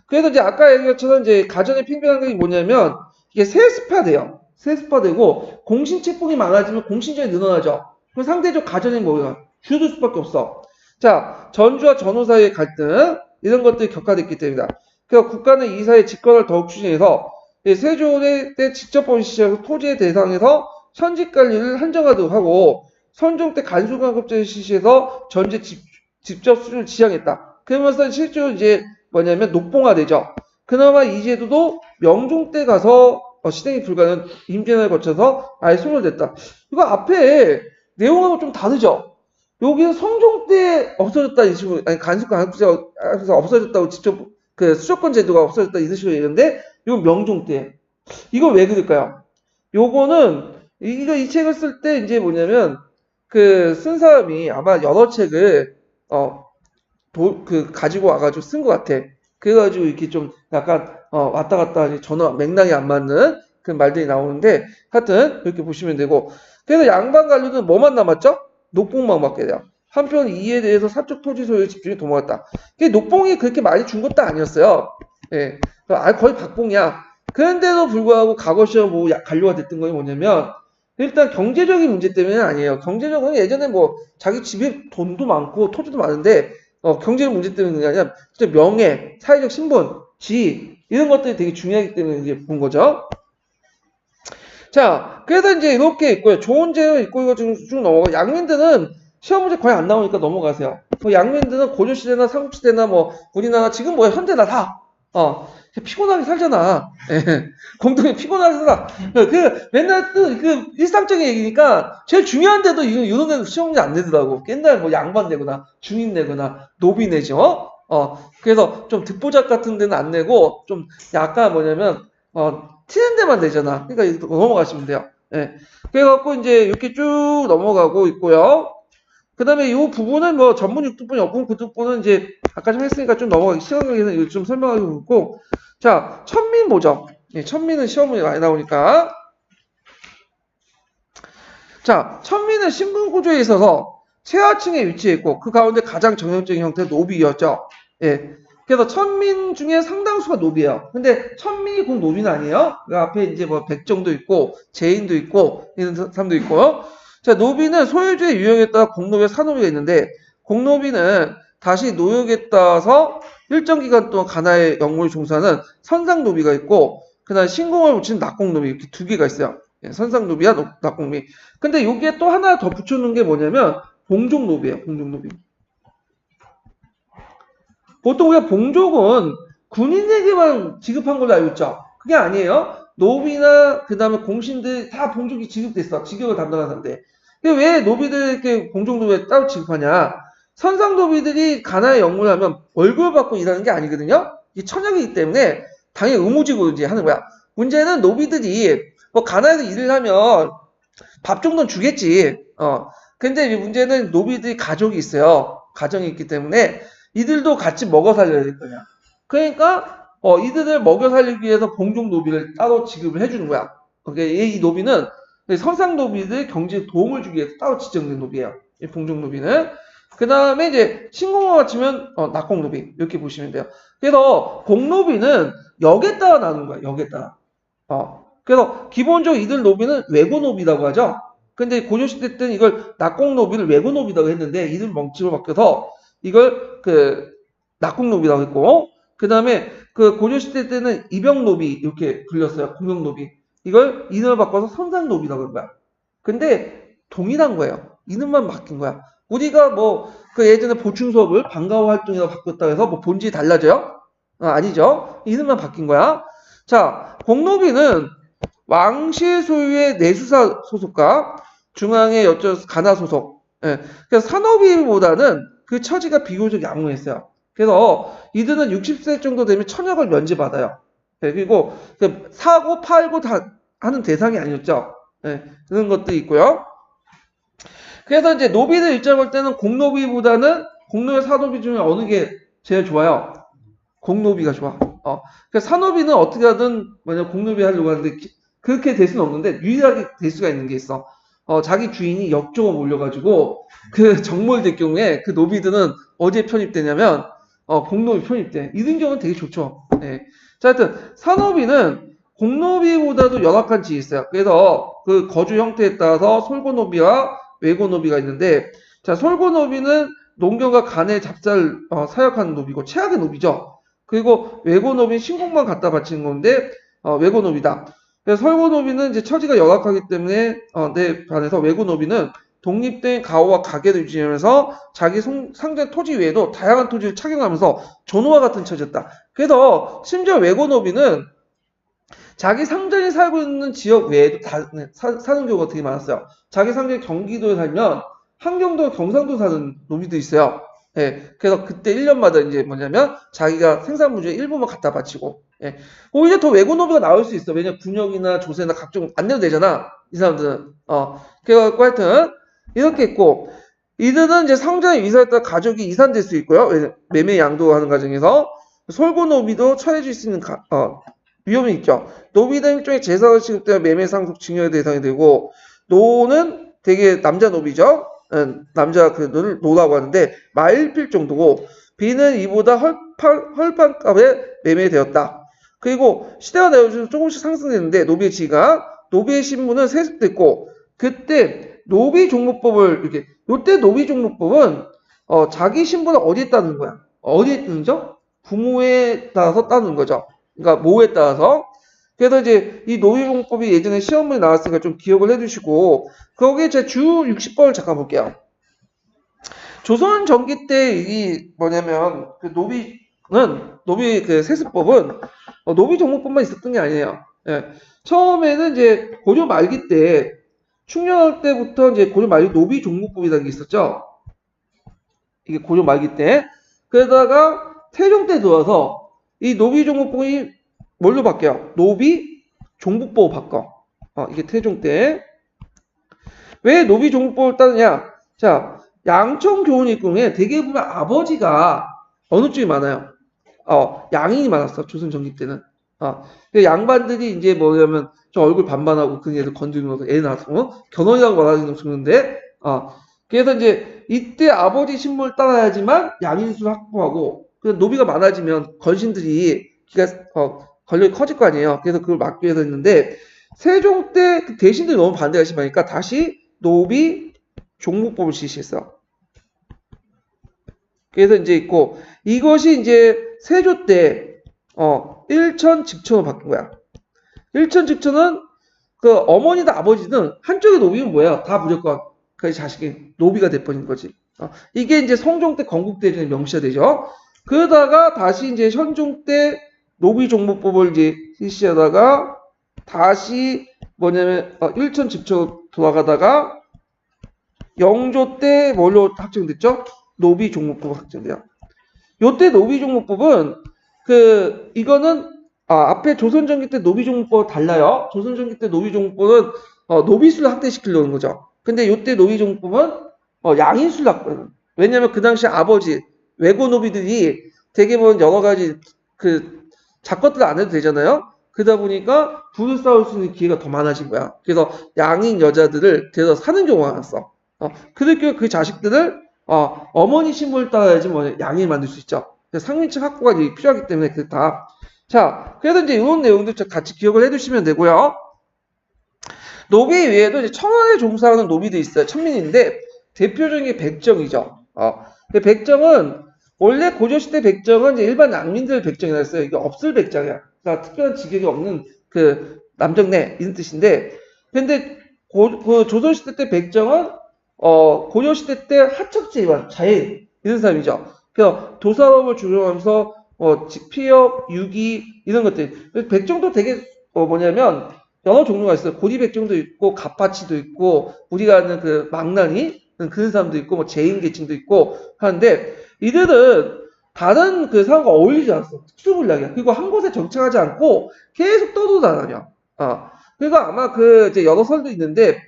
Speaker 1: 그래서 이제 아까 얘기한 것처럼 이제 가전이 팽배한 게 뭐냐면 이게 세습화돼요. 세습화되고 공신체법이 많아지면 공신력이 늘어나죠. 그럼 상대적 가전이 뭐예요? 줄어들 수밖에 없어. 자, 전주와 전후 사이의 갈등 이런 것들이 격화됐기 때문이다. 그래서 국가는 이 사이의 집권을 더욱 추진해서 세조의 때 직접법을 시작해서 토지의 대상에서 현직 관리를 한정하도록 하고 선종 때 간수강급제를 실시해서 전제 직접 수준을 지향했다. 그러면서 실제로 이제 뭐냐면 녹봉화되죠. 그나마 이 제도도 명종 때 가서 실행이 불가능한 임진을 거쳐서 아예 소멸됐다. 이거 앞에 내용하고 좀 다르죠. 여기는 성종 때 없어졌다 이 식으로 아니 간수강급제가 없어졌다고 직접 그 수조권 제도가 없어졌다 이런 식으로 얘기했는데 이건 명종 때. 이거 왜 그럴까요? 요거는 이 책을 쓸 때 이제 뭐냐면 그 쓴 사람이 아마 여러 책을 가지고 와가지고 쓴 것 같아. 그래가지고 이렇게 좀 약간 왔다 갔다 전혀 맥락이 안 맞는 그 말들이 나오는데 하여튼 이렇게 보시면 되고 그래서 양반 관료는 뭐만 남았죠? 녹봉만 받게 돼요. 한편 이에 대해서 사적 토지 소유에 집중이 도모했다. 녹봉이 그렇게 많이 준 것도 아니었어요. 예, 거의 박봉이야. 그런데도 불구하고 과거시험 뭐 관료가 됐던 건 뭐냐면 일단 경제적인 문제 때문에는 아니에요. 경제적으로 예전에 뭐 자기 집에 돈도 많고 토지도 많은데 경제적 문제 때문에 아니라 진짜 명예, 사회적 신분, 지위 이런 것들이 되게 중요하기 때문에 이제 본 거죠. 자, 그래서 이제 이렇게 있고요. 좋은 제도 있고 이거 쭉 넘어가고 양민들은 시험 문제 거의 안 나오니까 넘어가세요. 양민들은 고려시대나 삼국시대나 뭐 우리나라 지금 뭐 현대나 다 피곤하게 살잖아. 예. 공동에 피곤하게 살아. 맨날 그 일상적인 얘기니까 제일 중요한데도 이런 데는 시험 문제 안 내더라고. 옛날 뭐 양반 내거나 중인 내거나 노비 내죠. 그래서 좀 듣보잡 같은 데는 안 내고 좀 약간 뭐냐면 튀는 데만 내잖아. 그러니까 넘어가시면 돼요. 예. 그래갖고 이제 이렇게 쭉 넘어가고 있고요. 그 다음에 이 부분은 뭐 전문 6등분이 없고 9등분은 이제 아까 좀 했으니까 좀 넘어가기 시간에서 좀 설명하고 있고 자, 천민 보죠. 예, 천민은 시험에 많이 나오니까 자, 천민은 신분 구조에 있어서 최하층에 위치해 있고 그 가운데 가장 정형적인 형태는 노비였죠. 예. 그래서 천민 중에 상당수가 노비예요. 근데 천민이 꼭 노비는 아니에요. 그 앞에 이제 뭐 백정도 있고 제인도 있고 이런 사람도 있고 자, 노비는 소유주의 유형에 따라 공노비와 사노비가 있는데 공노비는 다시 노역에 따라서 일정 기간 동안 가나의 영무를 종사하는 선상노비가 있고 그 다음에 신공을 붙이는 낙공노비 이렇게 두 개가 있어요. 예, 선상노비와 낙공노비. 근데 여기에 또 하나 더 붙여놓은 게 뭐냐면 봉족노비예요. 봉족노비. 보통 우리가 봉족은 군인에게만 지급한 걸로 알고 있죠. 그게 아니에요. 노비나 그 다음에 공신들 다 봉족이 지급됐어. 직역을 담당하는 사람들. 왜 노비들에게 봉족노비에 따로 지급하냐? 선상노비들이 가나의 영무를 하면 월급을 받고 일하는 게 아니거든요. 이 천역이기 때문에 당연히 의무직으로 이제 하는 거야. 문제는 노비들이 뭐 가나에서 일을 하면 밥 정도는 주겠지. 근데 문제는 노비들이 가족이 있어요. 가정이 있기 때문에 이들도 같이 먹여 살려야 될 거냐. 그러니까 이들을 먹여 살리기 위해서 봉족노비를 따로 지급을 해주는 거야. 이 노비는 선상노비들 경제에 도움을 주기 위해서 따로 지정된 노비예요. 이 봉족노비는. 그 다음에 이제 신공과 맞추면 낙공노비 이렇게 보시면 돼요. 그래서 공노비는 역에 따라 나누는 거야. 역에 따라. 그래서 기본적으로 이들 노비는 외고노비라고 하죠. 근데 고려시대 때는 이걸 낙공노비를 외고노비라고 했는데 이들 멍집을 바뀌어서 이걸 그 낙공노비라고 했고 그 다음에 그 고려시대 때는 입영노비 이렇게 불렸어요. 공영노비. 이걸 이름을 바꿔서 선상노비라고 한 거야. 근데 동일한 거예요. 이름만 바뀐 거야. 우리가 뭐 그 예전에 보충 수업을 방과후 활동이라고 바꿨다고 해서 뭐 본질이 달라져요? 아니죠. 이름만 바뀐 거야. 자, 공노비는 왕실 소유의 내수사 소속과 중앙의 가나 소속, 예. 그래서 산업인보다는 그 처지가 비교적 양호했어요. 그래서 이들은 60세 정도 되면 천역을 면제받아요. 예, 그리고 사고 팔고 다 하는 대상이 아니었죠. 예, 그런 것들이 있고요. 그래서 이제 노비들 입장을 볼 때는 공노비보다는 공노비, 사노비 중에 어느 게 제일 좋아요? 공노비가 좋아. 그러니까 산노비는 어떻게 하든 만약 공노비 하려고 하는데 그렇게 될 수는 없는데 유일하게 될 수가 있는 게 있어. 자기 주인이 역적으로 몰려가지고 그 정몰될 경우에 그 노비들은 어디에 편입되냐면 공노비 편입돼. 이런 경우는 되게 좋죠. 네. 자, 하여튼 산노비는 공노비보다도 열악한 지위 있어요. 그래서 그 거주 형태에 따라서 솔고노비와 외고노비가 있는데, 자, 솔고노비는 농경과 간의 잡사를 사역하는 노비고 최악의 노비죠. 그리고 외고노비는 신공만 갖다 바치는 건데 외고노비다. 그래서 솔고노비는 이제 처지가 열악하기 때문에 내 반해서 외고노비는 독립된 가오와 가계를 유지하면서 자기 상대 토지 외에도 다양한 토지를 착용하면서 전우와 같은 처지였다. 그래서 심지어 외고노비는 자기 상전이 살고 있는 지역 외에도 사는 경우가 되게 많았어요. 자기 상전이 경기도에 살면 함경도, 경상도 사는 노비도 있어요. 예, 그래서 그때 1년마다 이제 뭐냐면 자기가 생산물의 일부만 갖다 바치고, 예. 오히려 더 외고 노비가 나올 수 있어. 왜냐면 군역이나 조세나 각종 안 내도 되잖아. 이 사람들은. 그래갖고 하여튼 이렇게 있고, 이들은 이제 상전의 이사에 따라 가족이 이산될 수 있고요. 매매 양도하는 과정에서 솔고 노비도 처해질 수 있는 위험이 있죠. 노비는 일종의 제사를 취급되면 매매 상속 증여의 대상이 되고, 노는 되게 남자 노비죠. 남자 그 노라고 하는데 말필 정도고, 비는 이보다 헐판값에 매매되었다. 그리고 시대가 내어주면 조금씩 상승되는데 노비의 지위가, 노비의 신분은 세습됐고, 그때 노비 종목법을 이렇게, 요때 노비 종목법은 자기 신분을 어디에 따는 거야? 어디에 뜨는죠? 부모에 따라서 따는 거죠. 그러니까 모에 따라서. 그래서 이제 이 노비종법이 예전에 시험에 나왔으니까 좀 기억을 해두시고, 거기에 제 주 60번을 잠깐 볼게요. 조선 전기 때 이 뭐냐면 그 노비 그 세습법은 노비 종목법만 있었던 게 아니에요. 예. 처음에는 이제 고려 말기 때 충렬 때부터 이제 고려 말기 노비 종목법이라는 게 있었죠. 이게 고려 말기 때. 그러다가 태종 때 들어와서 이 노비 종목법이 뭘로 바뀌어요? 노비 종목법으로 바꿔. 이게 태종 때. 왜 노비 종목법을 따느냐? 자, 양청 교훈 중에 대개 보면 아버지가 어느 쪽이 많아요? 양인이 많았어. 조선 전기 때는. 그 양반들이 이제 뭐냐면 저 얼굴 반반하고 그 애들 건드리면서 애 낳아서 견훤이라고 말하는 정도인데, 그래서 이제 이때 아버지 신분을 따라야지만 양인수를 확보하고, 그 노비가 많아지면 건신들이 기가 권력이 커질 거 아니에요. 그래서 그걸 막기 위해서 했는데, 세종 때 그 대신들이 너무 반대가 심하니까 다시 노비 종목법을 실시했어. 그래서 이제 있고, 이것이 이제 세조 때 일천 직천으로 바뀐 거야. 일천 직천은 그 어머니다 아버지는 한쪽의 노비는 뭐야? 다 무조건 그 자식이 노비가 돼버린 거지. 이게 이제 성종 때 건국대전에 명시가 되죠. 그러다가 다시 이제 현종 때 노비 종목법을 이제 실시하다가 다시 뭐냐면 일천 직천으로 돌아가다가 영조 때 뭘로 확정됐죠? 노비 종목법 확정돼요. 요때 노비 종목법은 이거는 앞에 조선전기 때 노비 종목법 달라요. 조선전기 때 노비 종목법은 노비수를 확대시키려는 거죠. 근데 요때 노비 종목법은 양인수를 확대. 왜냐면 그 당시 아버지 외고 노비들이 되게 보면 여러 가지 그 작것들 안 해도 되잖아요. 그러다 보니까 부를 쌓을 수 있는 기회가 더 많아진 거야. 그래서 양인 여자들을 데려서 사는 경우가 많았어. 그렇게 그 자식들을 어머니 신분을 따라야지 양인을 만들 수 있죠. 상민층 확보가 필요하기 때문에 그렇다. 자, 그래서 이제 이런 내용들 같이 기억을 해두시면 되고요. 노비 외에도 이제 청와대 종사하는 노비도 있어요. 천민인데 대표적인 게 백정이죠. 백정은 원래 고조시대 백정은 이제 일반 낭민들 백정이라 했어요. 이게 없을 백정이야. 그러니까 특별한 직역이 없는 그 남정네 이런 뜻인데, 근데 그 조선시대 때 백정은 고려시대 때 하척제와 자인 이런 사람이죠. 그래서 도산업을 주로 하면서 피업, 유기 이런 것들. 백정도 되게 뭐냐면 여러 종류가 있어요. 고리 백정도 있고 갑파치도 있고 우리가 아는 그 망나니 그런 사람도 있고, 뭐, 재인 계층도 있고 하는데, 이들은 다른 그 상황과 어울리지 않았어. 특수분량이야. 그리고 한 곳에 정착하지 않고 계속 떠돌아다녀. 그러니까 아마 그 이제 여러 설도 있는데,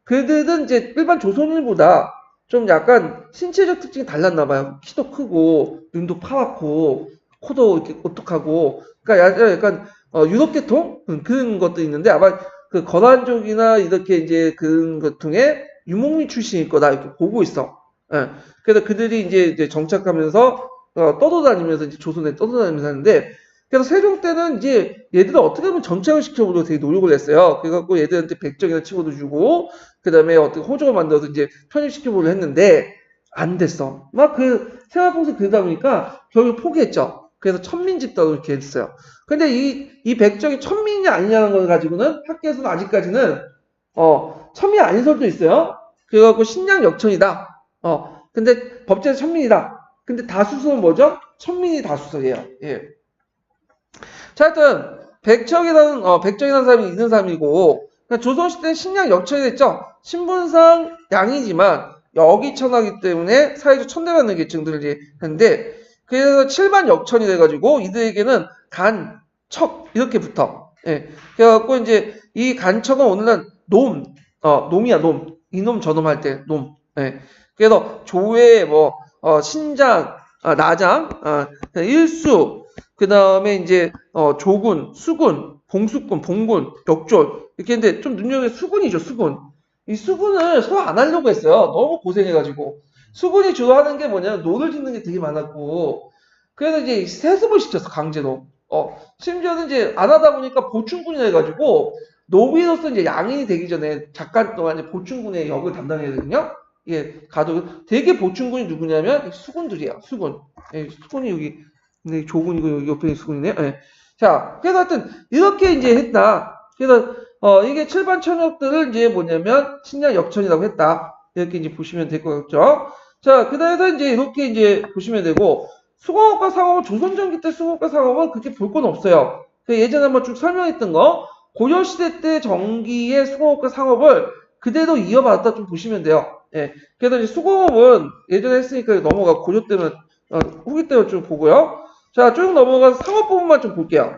Speaker 1: 그들은 이제 일반 조선인보다 좀 약간 신체적 특징이 달랐나 봐요. 키도 크고, 눈도 파랗고, 코도 이렇게 오똑하고, 그러니까 약간 유럽 계통 그런 것도 있는데 아마 그 거란족이나 이렇게 이제 그런 것 중에 유목민 출신일 거다 이렇게 보고 있어. 예. 그래서 그들이 이제 정착하면서 떠돌아다니면서 이제 조선에 떠돌아다니면서 하는데, 그래서 세종 때는 이제 얘들을 어떻게 하면 정착을 시켜보려고 되게 노력을 했어요. 그래갖고 얘들한테 백정이나 치고도 주고, 그 다음에 어떻게 호적을 만들어서 이제 편입시켜보려고 했는데, 안 됐어. 막 그 생활봉사 그러다 보니까 결국 포기했죠. 그래서 천민집단으로 이렇게 했어요. 근데 이 백정이 천민이 아니냐는 걸 가지고는 학계에서는 아직까지는, 천민이 아닌 설도 있어요. 그래갖고 신량 역천이다. 근데 법제에서 천민이다. 근데 다수설은 뭐죠? 천민이 다수설이에요. 예. 자, 하여튼, 백정이라는 사람이 있는 사람이고, 그러니까 조선시대는 신량 역천이 됐죠? 신분상 양이지만, 여기천하기 때문에 사회적 천대받는 계층들을 이제 했는데, 그래서 7만 역천이 돼가지고, 이들에게는 간, 척, 이렇게 붙어. 예. 그래갖고, 이제, 이 간척은 오늘날 놈이야, 놈. 이놈, 저놈 할 때, 놈. 예. 그래서 조회, 신장, 나장, 일수, 그 다음에 이제, 조군, 수군, 봉수군, 봉군, 역졸. 이렇게 했는데 좀 눈여겨서 수군이죠, 수군. 이 수군을 서로 안 하려고 했어요. 너무 고생해가지고. 수군이 주로 하는 게 뭐냐면 노를 짓는 게 되게 많았고. 그래서 이제 세습을 시켰어, 강제로. 심지어는 이제 안 하다 보니까 보충군이 해가지고, 노비로서 이제 양인이 되기 전에 잠깐 동안 이제 보충군의 역을 담당해야 되거든요. 예, 가도 되게 보충군이 누구냐면 수군들이에요. 수군. 예, 수군이 여기 근데 조군이고 여기 옆에 수군이네요. 예. 자, 그래서 하여튼 이렇게 이제 했다. 그래서 이게 7반 천역들을 이제 뭐냐면 신량 역천이라고 했다. 이렇게 이제 보시면 될 것 같죠. 자, 그다음에 이제 이렇게 이제 보시면 되고 수공업과 상업은 조선전기 때 수공업과 상업은 그렇게 볼 건 없어요. 예전에 한번 쭉 설명했던 거 고려시대 때 전기의 수공업과 상업을 그대로 이어받았다 좀 보시면 돼요. 예. 그래서 이제 수공업은 예전에 했으니까 넘어가 고려 때는 후기 때는 좀 보고요. 자, 쭉 넘어가서 상업 부분만 좀 볼게요.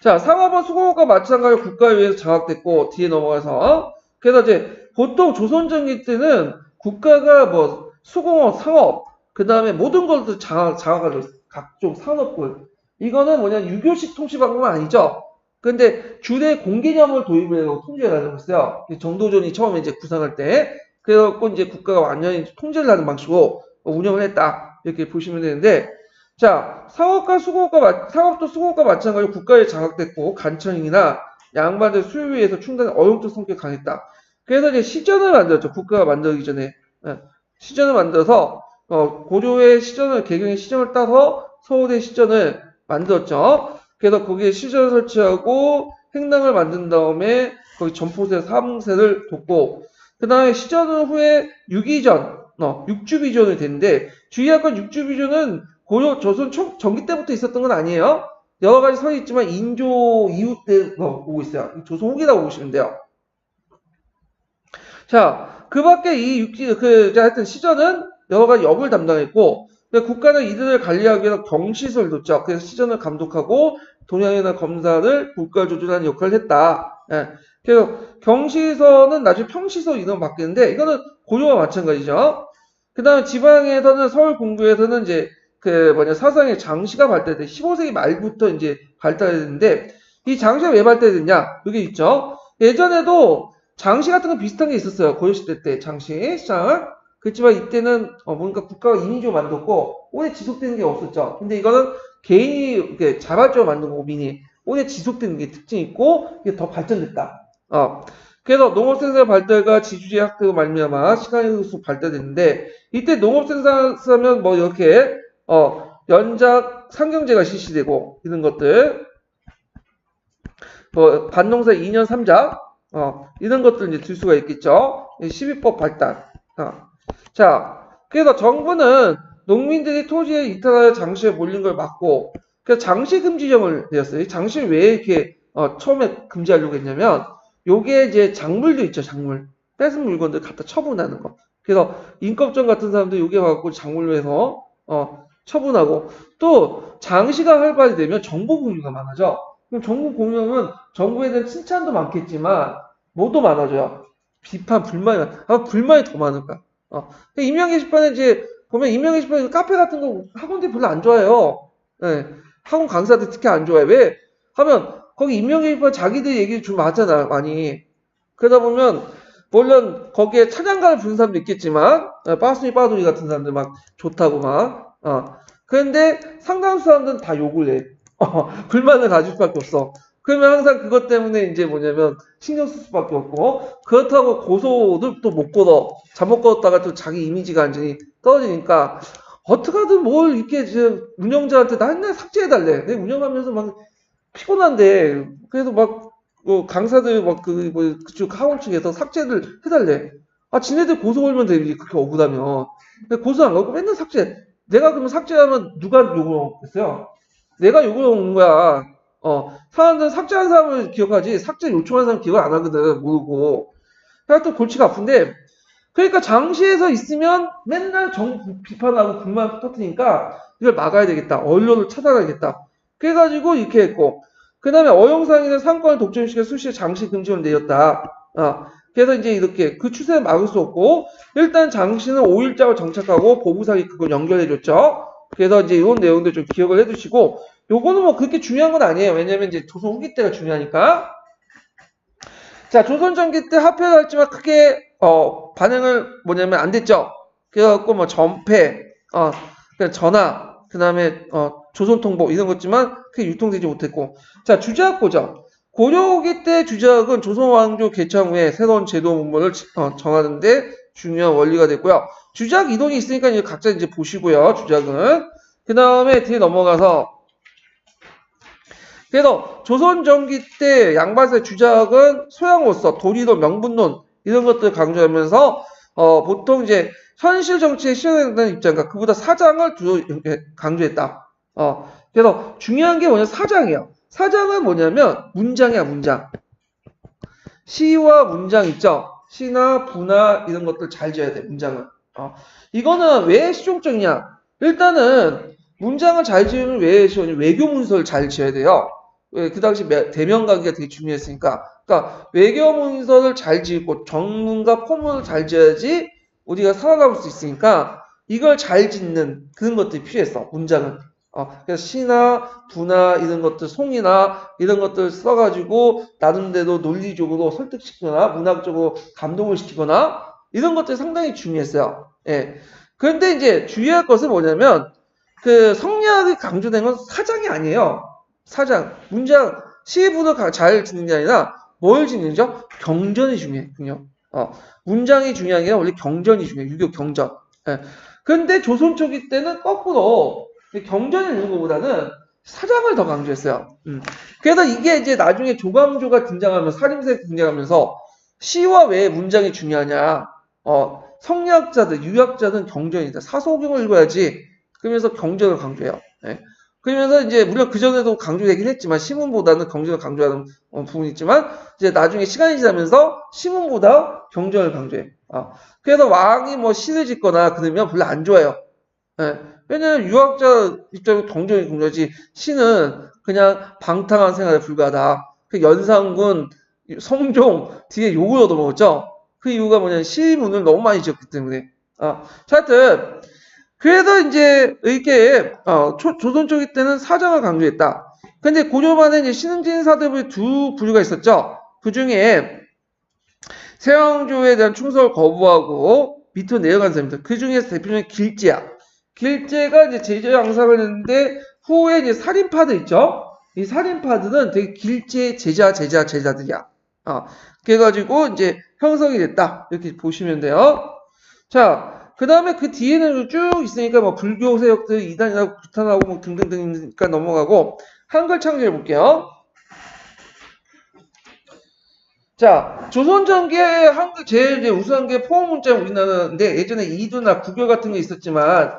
Speaker 1: 자, 상업은 수공업과 마찬가지로 국가에 의해서 장악됐고 뒤에 넘어가서 그래서 이제 보통 조선전기 때는 국가가 뭐 수공업, 상업 그 다음에 모든 것을 장악하죠. 각종 산업을. 이거는 뭐냐 유교식 통치 방법은 아니죠. 근데 주대 공개념을 도입을 해서 통제를 하려고 했어요. 정도전이 처음에 이제 구상할 때. 그래갖고 이제 국가가 완전히 통제를 하는 방식으로 운영을 했다. 이렇게 보시면 되는데, 자, 상업도 수공업과 마찬가지로 국가에 장악됐고, 간청이나 양반들 수요에 의해서 충분한 어용적 성격이 강했다. 그래서 이제 시전을 만들었죠. 국가가 만들기 전에. 시전을 만들어서, 고려의 시전을, 개경의 시전을 따서 서울의 시전을 만들었죠. 그래서 거기에 시전을 설치하고 행랑을 만든 다음에 거기 점포세 3세를 뒀고 그 다음에 시전 후에 육주비전이 됐는데 주의할 건 육주비전은 고려 조선 전기 때부터 있었던 건 아니에요. 여러 가지 설이 있지만 인조 이후 때 보고 있어요. 조선 후기라고 보시면 돼요. 자, 그 밖에 하여튼 시전은 여러 가지 역을 담당했고 국가는 이들을 관리하기 위해서 경시설을 뒀죠. 그래서 시전을 감독하고 동향이나 검사를 국가 조절하는 역할을 했다. 예. 그래서 경시서는 나중에 평시서 이름 바뀌는데 이거는 고려와 마찬가지죠. 그 다음에 지방에서는 서울 공부에서는 이제 사상의 장시가 발달돼 15세기 말부터 이제 발달했는데 이 장시가 왜 발달됐냐? 여기 있죠. 예전에도 장시 같은 거 비슷한 게 있었어요. 고려시대 때 장시 시장. 그렇지만 이때는 뭔가 국가가 이민족을 만들었고 오래 지속되는 게 없었죠. 근데 이거는 개인이 이렇게 자발적으로 만든 거고 민이 오래 지속되는 게 특징이 있고 이게 더 발전됐다. 그래서 농업생산 발달과 지주제 확대로 말미암아 시간이 흐를수록 발달됐는데 이때 농업생산하면 뭐 이렇게 연작 상경제가 실시되고 이런 것들 뭐 반농사 2년 3작 이런 것들 이제 들 수가 있겠죠. 12법 발달. 자, 그래서 정부는 농민들이 토지에 이탈하여 장시에 몰린 걸 막고, 그래서 장시 금지령을 내렸어요. 장시를 왜 이렇게, 처음에 금지하려고 했냐면, 요게 이제 작물도 있죠, 작물. 뺏은 물건들 갖다 처분하는 거. 그래서 임꺽정 같은 사람도 요게 와갖고 장물로 해서 처분하고, 또 장시가 활발히 되면 정보 공유가 많아져. 그럼 정보 공유는 정부에 대한 칭찬도 많겠지만 뭐도 많아져요. 비판, 불만이 더 많을 거야. 익명 게시판에 이제 보면 익명 게시판에 카페 같은 거 학원들이 별로 안 좋아해요. 예, 학원 강사들 특히 안 좋아해. 왜? 하면 거기 익명 게시판 자기들 얘기 좀 하잖아, 많이. 그러다 보면 물론 거기에 찬양가를 부르는 사람도 있겠지만 빠순이 빠돌이 같은 사람들 막 좋다고 막 그런데 상당수 사람들은 다 욕을 해. 불만을 가질 수밖에 없어. 그러면 항상 그것 때문에 이제 뭐냐면 신경 쓸 수밖에 없고, 그렇다고 고소도 또 못 걸어. 잘못 걸었다가 또 자기 이미지가 완전히 떨어지니까 어떻게든 뭘 이렇게 운영자한테 나 맨날 삭제해달래. 내가 운영하면서 막 피곤한데 그래도 막 강사들 막 그쪽 학원 측에서 삭제를 해달래. 지네들 고소 걸면 되지, 그렇게 억울하면. 근데 고소 안 걸고 맨날 삭제. 내가 그러면 삭제하면 누가 욕을 먹겠어요? 내가 욕을 먹는 거야. 사람들은 삭제한 사람을 기억하지 삭제 요청한 사람 기억 안 하거든. 모르고. 그러니까 또 골치가 아픈데, 그러니까 장시에서 있으면 맨날 정부 비판하고 불만 터뜨리니까 이걸 막아야 되겠다. 언론을 차단하겠다. 그래가지고 이렇게 했고, 그 다음에 어영상이나 상권을 독점시켜 수시 장시 금지를 내렸다. 그래서 이제 이렇게 그 추세를 막을 수 없고, 일단 장시는 5일장을 정착하고 보부상이 그걸 연결해줬죠. 그래서 이제 이런 내용들 좀 기억을 해두시고, 요거는 뭐 그렇게 중요한 건 아니에요. 왜냐면 이제 조선 후기 때가 중요하니까. 자, 조선 전기 때 합의를 했지만 크게 반응을 뭐냐면 안 됐죠. 그래갖고 뭐 전폐, 전화, 그 다음에 조선통보 이런 것지만 크게 유통되지 못했고. 자, 주작 고정. 고려기 때 주작은 조선왕조 개창 후에 새로운 제도 문물을 정하는데 중요한 원리가 됐고요. 주작 이론이 있으니까 이제 각자 이제 보시고요. 주작은. 그 다음에 뒤에 넘어가서, 그래서 조선 전기 때 양반세 주작은 소양호서, 도리도, 명분론 이런 것들을 강조하면서 보통 이제 현실 정치에 실현된다는 입장과 그보다 사장을 강조했다. 그래서 중요한 게 뭐냐, 사장이에요. 사장은 뭐냐면 문장이야, 문장. 시와 문장 있죠. 시나 부나 이런 것들 잘 지어야 돼, 문장은. 이거는 왜 실용적이냐? 일단은 문장을 잘 지으면 왜 실용적이냐? 외교 문서를 잘 지어야 돼요. 그 당시 대명가기가 되게 중요했으니까. 그러니까 외교 문서를 잘 지고 정문과 포문을 잘 지어야지 우리가 살아남을 수 있으니까 이걸 잘 짓는 그런 것들이 필요했어, 문장은. 그래서 시나 부나 이런 것들, 송이나 이런 것들 써가지고 나름대로 논리적으로 설득시키거나 문학적으로 감동을 시키거나 이런 것들이 상당히 중요했어요. 예. 그런데 이제 주의할 것은 뭐냐면 그 성리학이 강조된 건 사장이 아니에요. 사장, 문장, 시부를 잘 짓는 게 아니라 뭘 짓는죠? 경전이 중요했군요. 문장이 중요한 게 아니라 원래 경전이 중요해요. 유교 경전. 예. 그런데 조선 초기 때는 거꾸로 경전을 읽는 것보다는 사장을 더 강조했어요. 그래서 이게 이제 나중에 조광조가 등장하면서, 살림새 등장하면서 시와 왜 문장이 중요하냐? 성리학자들, 유학자들은 경전이다. 사소경을 읽어야지. 그러면서 경전을 강조해요. 예. 그러면서 이제 물론 그 전에도 강조되긴 했지만 시문보다는 경전을 강조하는 부분이 있지만 이제 나중에 시간이 지나면서 시문보다 경전을 강조해. 그래서 왕이 뭐 시를 짓거나 그러면 별로 안 좋아요. 예. 왜냐면 유학자 입장에서 경전이 강조하지 시는 그냥 방탕한 생활에 불과하다. 그 연산군, 성종 뒤에 욕을 얻어먹었죠. 그 이유가 뭐냐면 시문을 너무 많이 지었기 때문에. 자, 하여튼 그래서 이제 이렇게 조선 초기 때는 사장을 강조했다. 근데 고려 말에 이제 신흥진 사대부의 두 부류가 있었죠. 그 중에 세왕조에 대한 충성을 거부하고 밑으로 내려간 사람들. 그 중에서 대표적인 길제야. 길제가 이제 제자 양상을 했는데 후에 이제 살인파들 있죠. 이 살인파들은 되게 길제 제자들이야. 그래가지고 이제 형성이 됐다. 이렇게 보시면 돼요. 자. 그 다음에 그 뒤에는 쭉 있으니까 뭐 불교 세력들 이단이라고 규탄하고 뭐 등등등이니까 넘어가고 한글 창조해 볼게요. 자, 조선 전기의 한글 제일 이제 우수한 게 포옹 문자 우리나라인데 예전에 이두나 구교 같은 게 있었지만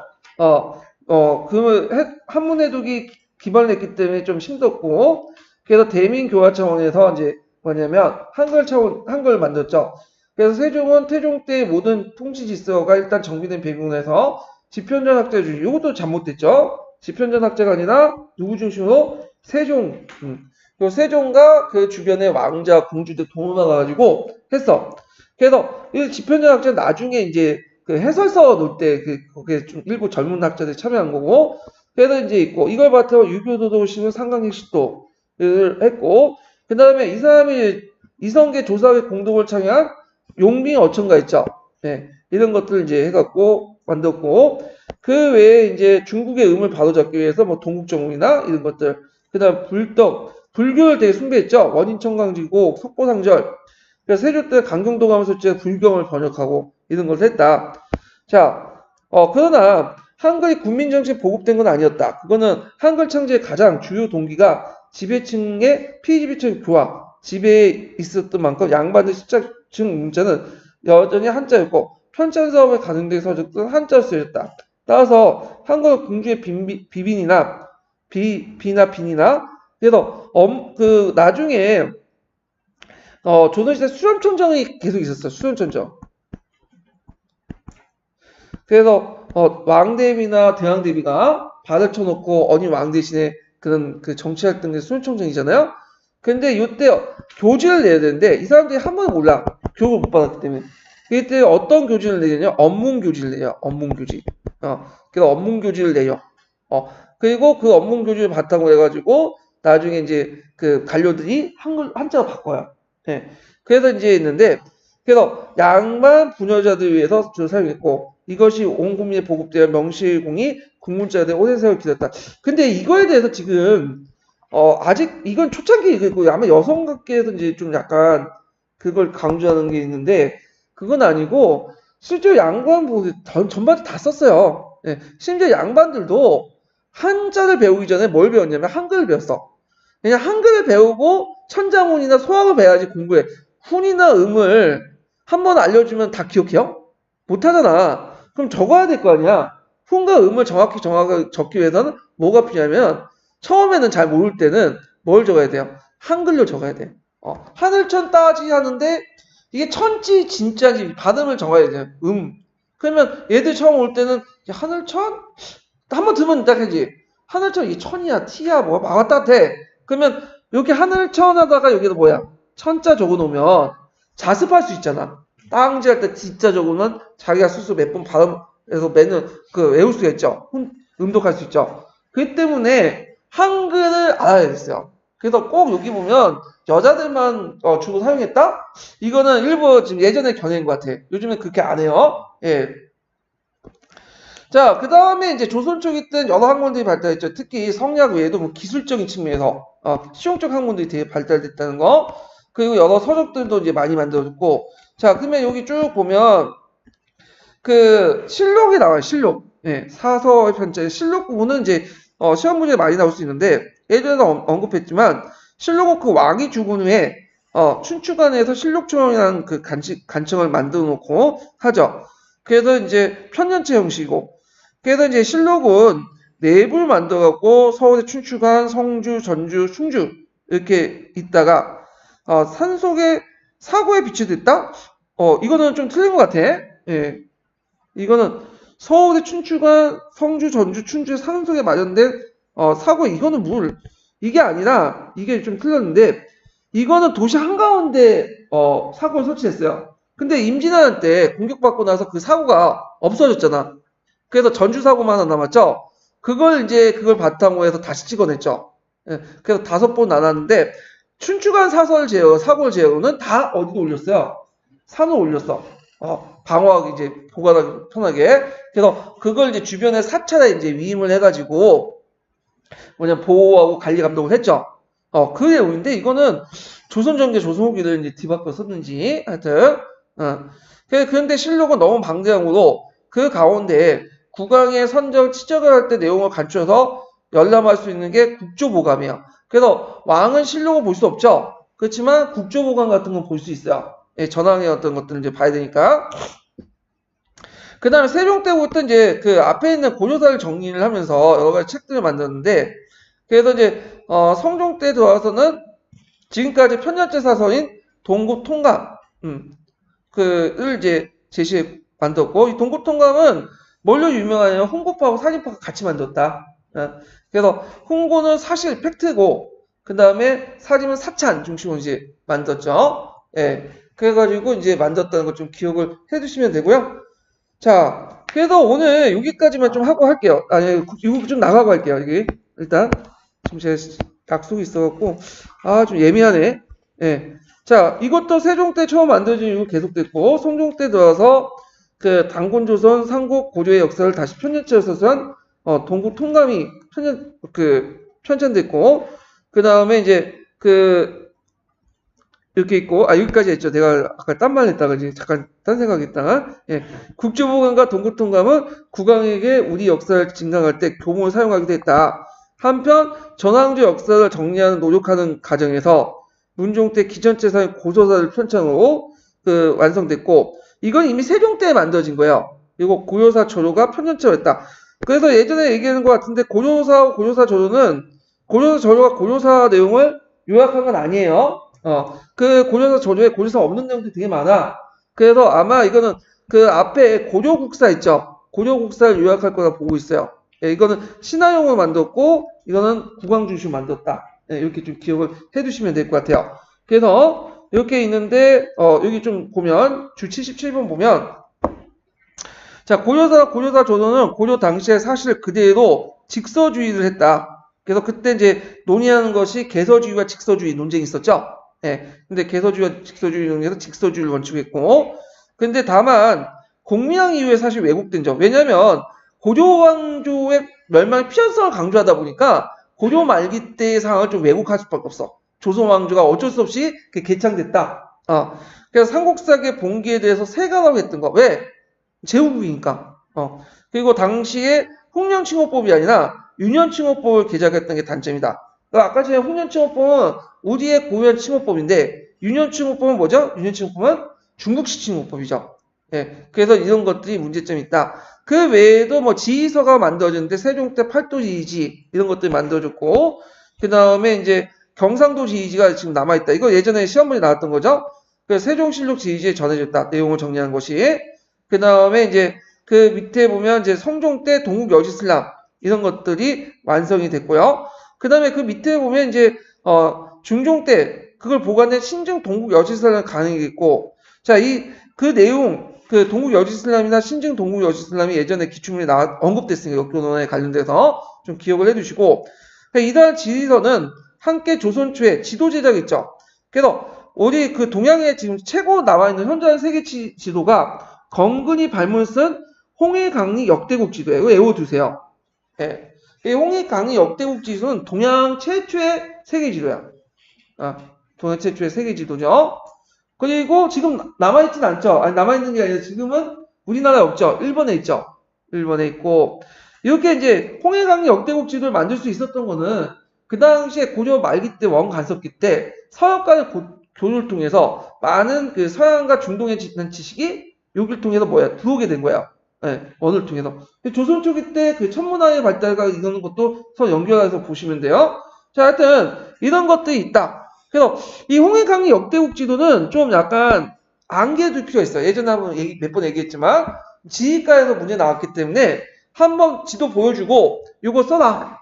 Speaker 1: 그 한문 해독이 기반을 했기 때문에 좀 힘들었고 그래서 대민 교화 차원에서 이제 뭐냐면 한글 만들었죠. 그래서 세종은 태종 때 모든 통치 질서가 일단 정비된 배경에서 집현전 학제 중심, 이것도 잘못됐죠. 집현전 학제가 아니라 누구 중심으로? 세종. 그 세종과 그 주변의 왕자, 공주들 동원해가지고 했어. 그래서 이 집현전 학제는 나중에 이제 그 해설서 놓을 때 거기에 좀 일부 젊은 학자들이 참여한 거고, 그래서 이제 있고, 이걸 바탕으로 유교도도식은 상강식도를 했고, 그 다음에 이 사람이 이성계 조사의 공동을 창의한 용빙 어천가 있죠. 네, 이런 것들을 이제 해갖고 만들었고, 그 외에 이제 중국의 음을 바로잡기 위해서 뭐 동국정um이나 이런 것들, 그 다음 불교를 되게 숭배했죠. 원인청강지고 석고상절. 그래서 세조 때 강경도 가면서 불경을 번역하고 이런 것을 했다. 자, 그러나 한글이 국민정치에 보급된 건 아니었다. 그거는 한글 창제의 가장 주요 동기가 지배층의 피지배층 교화, 지배에 있었던 만큼 양반의 십자층 문자는 여전히 한자였고 편찬 사업에 가능되게 서적은 한자로 쓰여졌다. 따라서 한글 공주의 비빈이나 비나 그래서 나중에 조선시대 수렴천정이 계속 있었어요. 수렴천정. 그래서 왕대비나 대왕대비가 발을 쳐놓고 어린 왕 대신에 그런 그 정치할 때 수렴천정이잖아요. 근데 이때 교지를 내야 되는데 이 사람들이 한 번도 몰라. 교육을 못 받았기 때문에. 그때 어떤 교지를 내냐면 언문교지를 내요. 언문교지. 그래서 언문교지를 내요. 그리고 그 언문교지를 바탕으로 해가지고 나중에 이제 그 관료들이 한자로 바꿔요. 네. 그래서 이제 있는데 그래서 양반 부녀자들 위해서 주로 사용했고 이것이 온 국민에 보급되어 명실공히 국문자에 대해 오랜 세월 기다렸다. 근데 이거에 대해서 지금 아직 이건 초창기이고 아마 여성각계에서 이제 좀 약간 그걸 강조하는 게 있는데 그건 아니고 실제 양반 전반적으로 다 썼어요. 네. 심지어 양반들도 한자를 배우기 전에 뭘 배웠냐면 한글을 배웠어. 그냥 한글을 배우고 천자문이나 소학을 배워야지 공부해. 훈이나 음을 한번 알려주면 다 기억해요? 못하잖아. 그럼 적어야 될 거 아니야. 훈과 음을 정확히 적기 위해서는 뭐가 필요하면 처음에는 잘 모를 때는 뭘 적어야 돼요? 한글로 적어야 돼. 하늘천 따지 하는데 이게 천지 진짜지 발음을 적어야 돼요. 그러면 얘들 처음 올 때는 하늘천? 한번 들으면 딱 하지. 하늘천 이게 천이야 티야 뭐 왔다 갔다 해. 그러면 여기 하늘천 하다가 여기도 뭐야? 천자 적어놓으면 자습할 수 있잖아. 땅지 할 때 진짜 적으면 자기가 스스로 몇 번 발음해서 매는 외울 수가 있죠. 음독할 수 있죠. 그 때문에 한글을 알아야 됐어요. 그래서 꼭 여기 보면 여자들만 주로 사용했다? 이거는 일부 지금 예전에 견해인 것 같아. 요즘엔 그렇게 안 해요. 예. 자, 그 다음에 이제 조선 쪽에 있던 여러 학문들이 발달했죠. 특히 성리학 외에도 뭐 기술적인 측면에서 실용적 학문들이 되게 발달됐다는 거. 그리고 여러 서적들도 이제 많이 만들어졌고. 자, 그러면 여기 쭉 보면 그 실록이 나와요. 실록. 예, 사서의 편제 실록 부분은 이제 시험 문제에 많이 나올 수 있는데 예전에도 언급했지만 실록은 그 왕이 죽은 후에 춘추관에서 실록초이라는 그 간청을 만들어 놓고 하죠. 그래서 이제 편년체 형식이고 그래서 이제 실록은 내부를 만들어갖고 서울의 춘추관, 성주, 전주, 충주 이렇게 있다가 산속에 사고에 비치됐다? 이거는 좀 틀린 것 같아. 예, 이거는 서울의 춘추관, 성주, 전주, 충주 산속에 마련된 사고 이거는 이게 아니라 이게 좀 틀렸는데 이거는 도시 한가운데 사고를 설치했어요. 근데 임진왜란 때 공격받고 나서 그 사고가 없어졌잖아. 그래서 전주 사고만 하나 남았죠. 그걸 바탕으로 해서 다시 찍어냈죠. 예, 그래서 5번 나눴는데 춘추관 사고를 제어는 다 어디도 올렸어요. 산을 올렸어. 방어하기 이제 보관하기 편하게. 그래서 그걸 이제 주변에 사찰에 이제 위임을 해가지고 보호하고 관리 감독을 했죠. 그 내용인데 이거는 조선전개 조선후기를 이제 뒤바꿔 썼는지 하여튼 그런데 실록은 너무 방대하므로 그 가운데 국왕의 선정 치적을 할 때 내용을 갖춰서 열람할 수 있는 게 국조보감이에요. 그래서 왕은 실록을 볼 수 없죠. 그렇지만 국조보감 같은 건 볼 수 있어요. 예, 전황의 어떤 것들을 이제 봐야 되니까. 그 다음에 세종 때부터 이제 그 앞에 있는 고조사를 정리를 하면서 여러 가지 책들을 만들었는데, 그래서 이제, 성종 때 들어와서는 지금까지 편년제 사서인 동국 통감, 그를 이제 만들었고, 이 동고통감은 뭘로 유명하냐면 홍보파하고 사진파가 같이 만들었다. 그래서 홍보는 사실 팩트고, 그 다음에 사진은 사찬 중심으로 이제 만들었죠. 예. 그래가지고 이제 만들었다는 거 좀 기억을 해두시면 되고요. 자, 그래서 오늘 여기까지만 좀 하고 할게요. 아니, 이거 좀 나가고 할게요. 여기 일단 지금 제가 약속이 있어갖고 좀 예민하네. 예. 자, 이것도 세종 때 처음 만들어진 이후 계속됐고 성종 때 들어서 그 단곤조선 삼국 고조의 역사를 다시 편찬해서 동국 통감이 편찬됐고 그 다음에 이제 이렇게 있고, 여기까지 했죠. 내가 아까 딴 말 했다가 이제 잠깐 딴 생각했다가, 예. 국조보감과 동고통감은 국왕에게 우리 역사를 증강할 때 교문을 사용하기도 했다. 한편, 전왕조 역사를 정리하는 노력하는 과정에서 문종 때 기전체사의 고서사를 편찬으로 완성됐고, 이건 이미 세종 때 만들어진 거예요. 그리고 고요사 조조가 편찬체로 했다. 그래서 예전에 얘기하는 것 같은데, 고요사와 고요사 조조는, 고요사 조조가 고요사 내용을 요약한 건 아니에요. 그 고려사 조조에 고려사 없는 내용들이 되게 많아. 그래서 아마 이거는 그 앞에 고려국사 있죠. 고려국사를 요약할 거라 보고 있어요. 예, 이거는 신화용으로 만들었고, 이거는 국왕중시로 만들었다. 예, 이렇게 좀 기억을 해두시면 될 것 같아요. 그래서 이렇게 있는데, 여기 좀 보면, 주 77번 보면, 자, 고려사 조조는 고려 당시의 사실 그대로 직서주의를 했다. 그래서 그때 이제 논의하는 것이 개서주의와 직서주의 논쟁이 있었죠. 예. 근데 개서주의와 직서주의 중에서 직서주의를 원칙했고, 근데 다만, 공미왕 이후에 사실 왜곡된 점. 왜냐면, 고조왕조의 멸망의 필연성을 강조하다 보니까, 고조 말기 때의 상황을 좀 왜곡할 수밖에 없어. 조선왕조가 어쩔 수 없이 개창됐다. 그래서 삼국사계 봉기에 대해서 세가라고 했던 거. 왜? 제후국이니까. 그리고 당시에 홍련칭호법이 아니라 윤현칭호법을 개작했던 게 단점이다. 아까 전에 홍련칭호법은 우리의 고유한 칭호법인데 윤현칭호법은 뭐죠? 윤현칭호법은 중국식 칭호법이죠. 예, 그래서 이런 것들이 문제점이 있다. 그 외에도 뭐 지휘서가 만들어졌는데 세종 때 팔도지휘지 이런 것들이 만들어졌고 그 다음에 이제 경상도 지휘지가 지금 남아있다. 이거 예전에 시험문에 나왔던 거죠. 그래서 세종실록 지휘지에 전해졌다. 내용을 정리한 것이. 그 다음에 이제 그 밑에 보면 이제 성종 때 동국 여지슬람 이런 것들이 완성이 됐고요. 그 다음에 그 밑에 보면 이제 중종 때 그걸 보관한 신증 동국 여지슬람 가능했고 자, 그 내용 그 동국 여지슬람이나 신증 동국 여지슬람이 예전에 기출문에 언급됐으니까 역교론에 관련돼서 좀 기억을 해두시고 이단 지리서는 함께 조선 초에 지도 제작했죠. 그래서 우리 그 동양에 지금 최고 나와 있는 현존하는 세계 지도가 건근이 발문 쓴 홍해강리 역대국 지도예요. 이거 외워두세요. 예. 이 홍해강리 역대국 지도는 동양 최초의 세계 지도야. 동양 최초의 세계 지도죠. 그리고 지금 남아있진 않죠. 아니, 남아있는 게 아니라 지금은 우리나라에 없죠. 일본에 있죠. 일본에 있고. 이렇게 이제 홍해강리 역대국 지도를 만들 수 있었던 거는 그 당시에 고려 말기 때 원간섭기 때 서역 간의 교류를 통해서 많은 그 서양과 중동의 지식이 여기를 통해서 들어오게 된 거예요. 네, 원을 통해서. 조선 초기 때 그 천문학의 발달과 이런 것도 서로 연결해서 보시면 돼요. 자, 하여튼 이런 것들이 있다. 그래서 이 홍해강리 역대국 지도는 좀 약간 안개에 둘 필요가 있어요. 예전에 한번 몇 번 얘기했지만 지휘과에서 문제 나왔기 때문에 한번 지도 보여주고 이거 써라.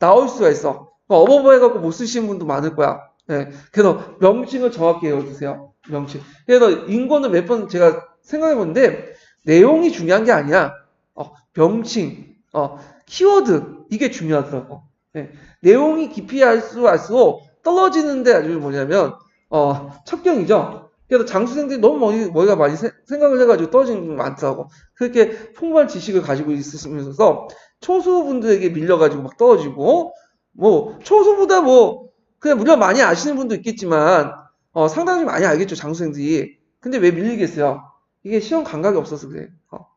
Speaker 1: 나올 수가 있어. 어버버해갖고 못 쓰시는 분도 많을 거야. 네, 그래서 명칭을 정확히 외워주세요. 명칭. 그래서 인권은 몇 번 제가 생각해봤는데 내용이 중요한 게 아니라 명칭, 키워드 이게 중요하더라고. 네, 내용이 깊이 할수록 떨어지는데 아주 뭐냐면 첩경이죠. 그래서 장수생들이 너무 머리가 많이 생각을 해가지고 떨어지는 게 많더라고. 그렇게 풍부한 지식을 가지고 있으면서 초수분들에게 밀려가지고 막 떨어지고 뭐 초수보다 그냥 물론 많이 아시는 분도 있겠지만 상당히 많이 알겠죠 장수생들이. 근데 왜 밀리겠어요? 이게 시험 감각이 없어서 그래.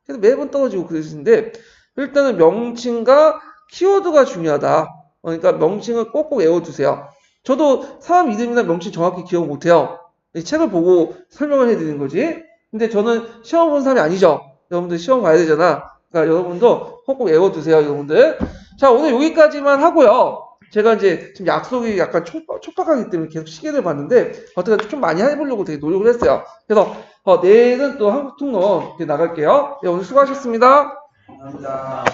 Speaker 1: 그래서 매번 떨어지고 그러시는데 일단은 명칭과 키워드가 중요하다. 그러니까 명칭을 꼭꼭 외워두세요. 저도 사람 이름이나 명칭 정확히 기억 못해요. 책을 보고 설명을 해드리는 거지. 근데 저는 시험 본 사람이 아니죠. 여러분들 시험 가야 되잖아. 그러니까 여러분도 꼭꼭 외워두세요, 여러분들. 자, 오늘 여기까지만 하고요. 제가 이제 지금 약속이 약간 촉박하기 때문에 계속 시계를 봤는데 어떻게 좀 많이 해보려고 되게 노력을 했어요. 그래서 내일은 또 한국통론 나갈게요. 네, 오늘 수고하셨습니다.
Speaker 2: 감사합니다.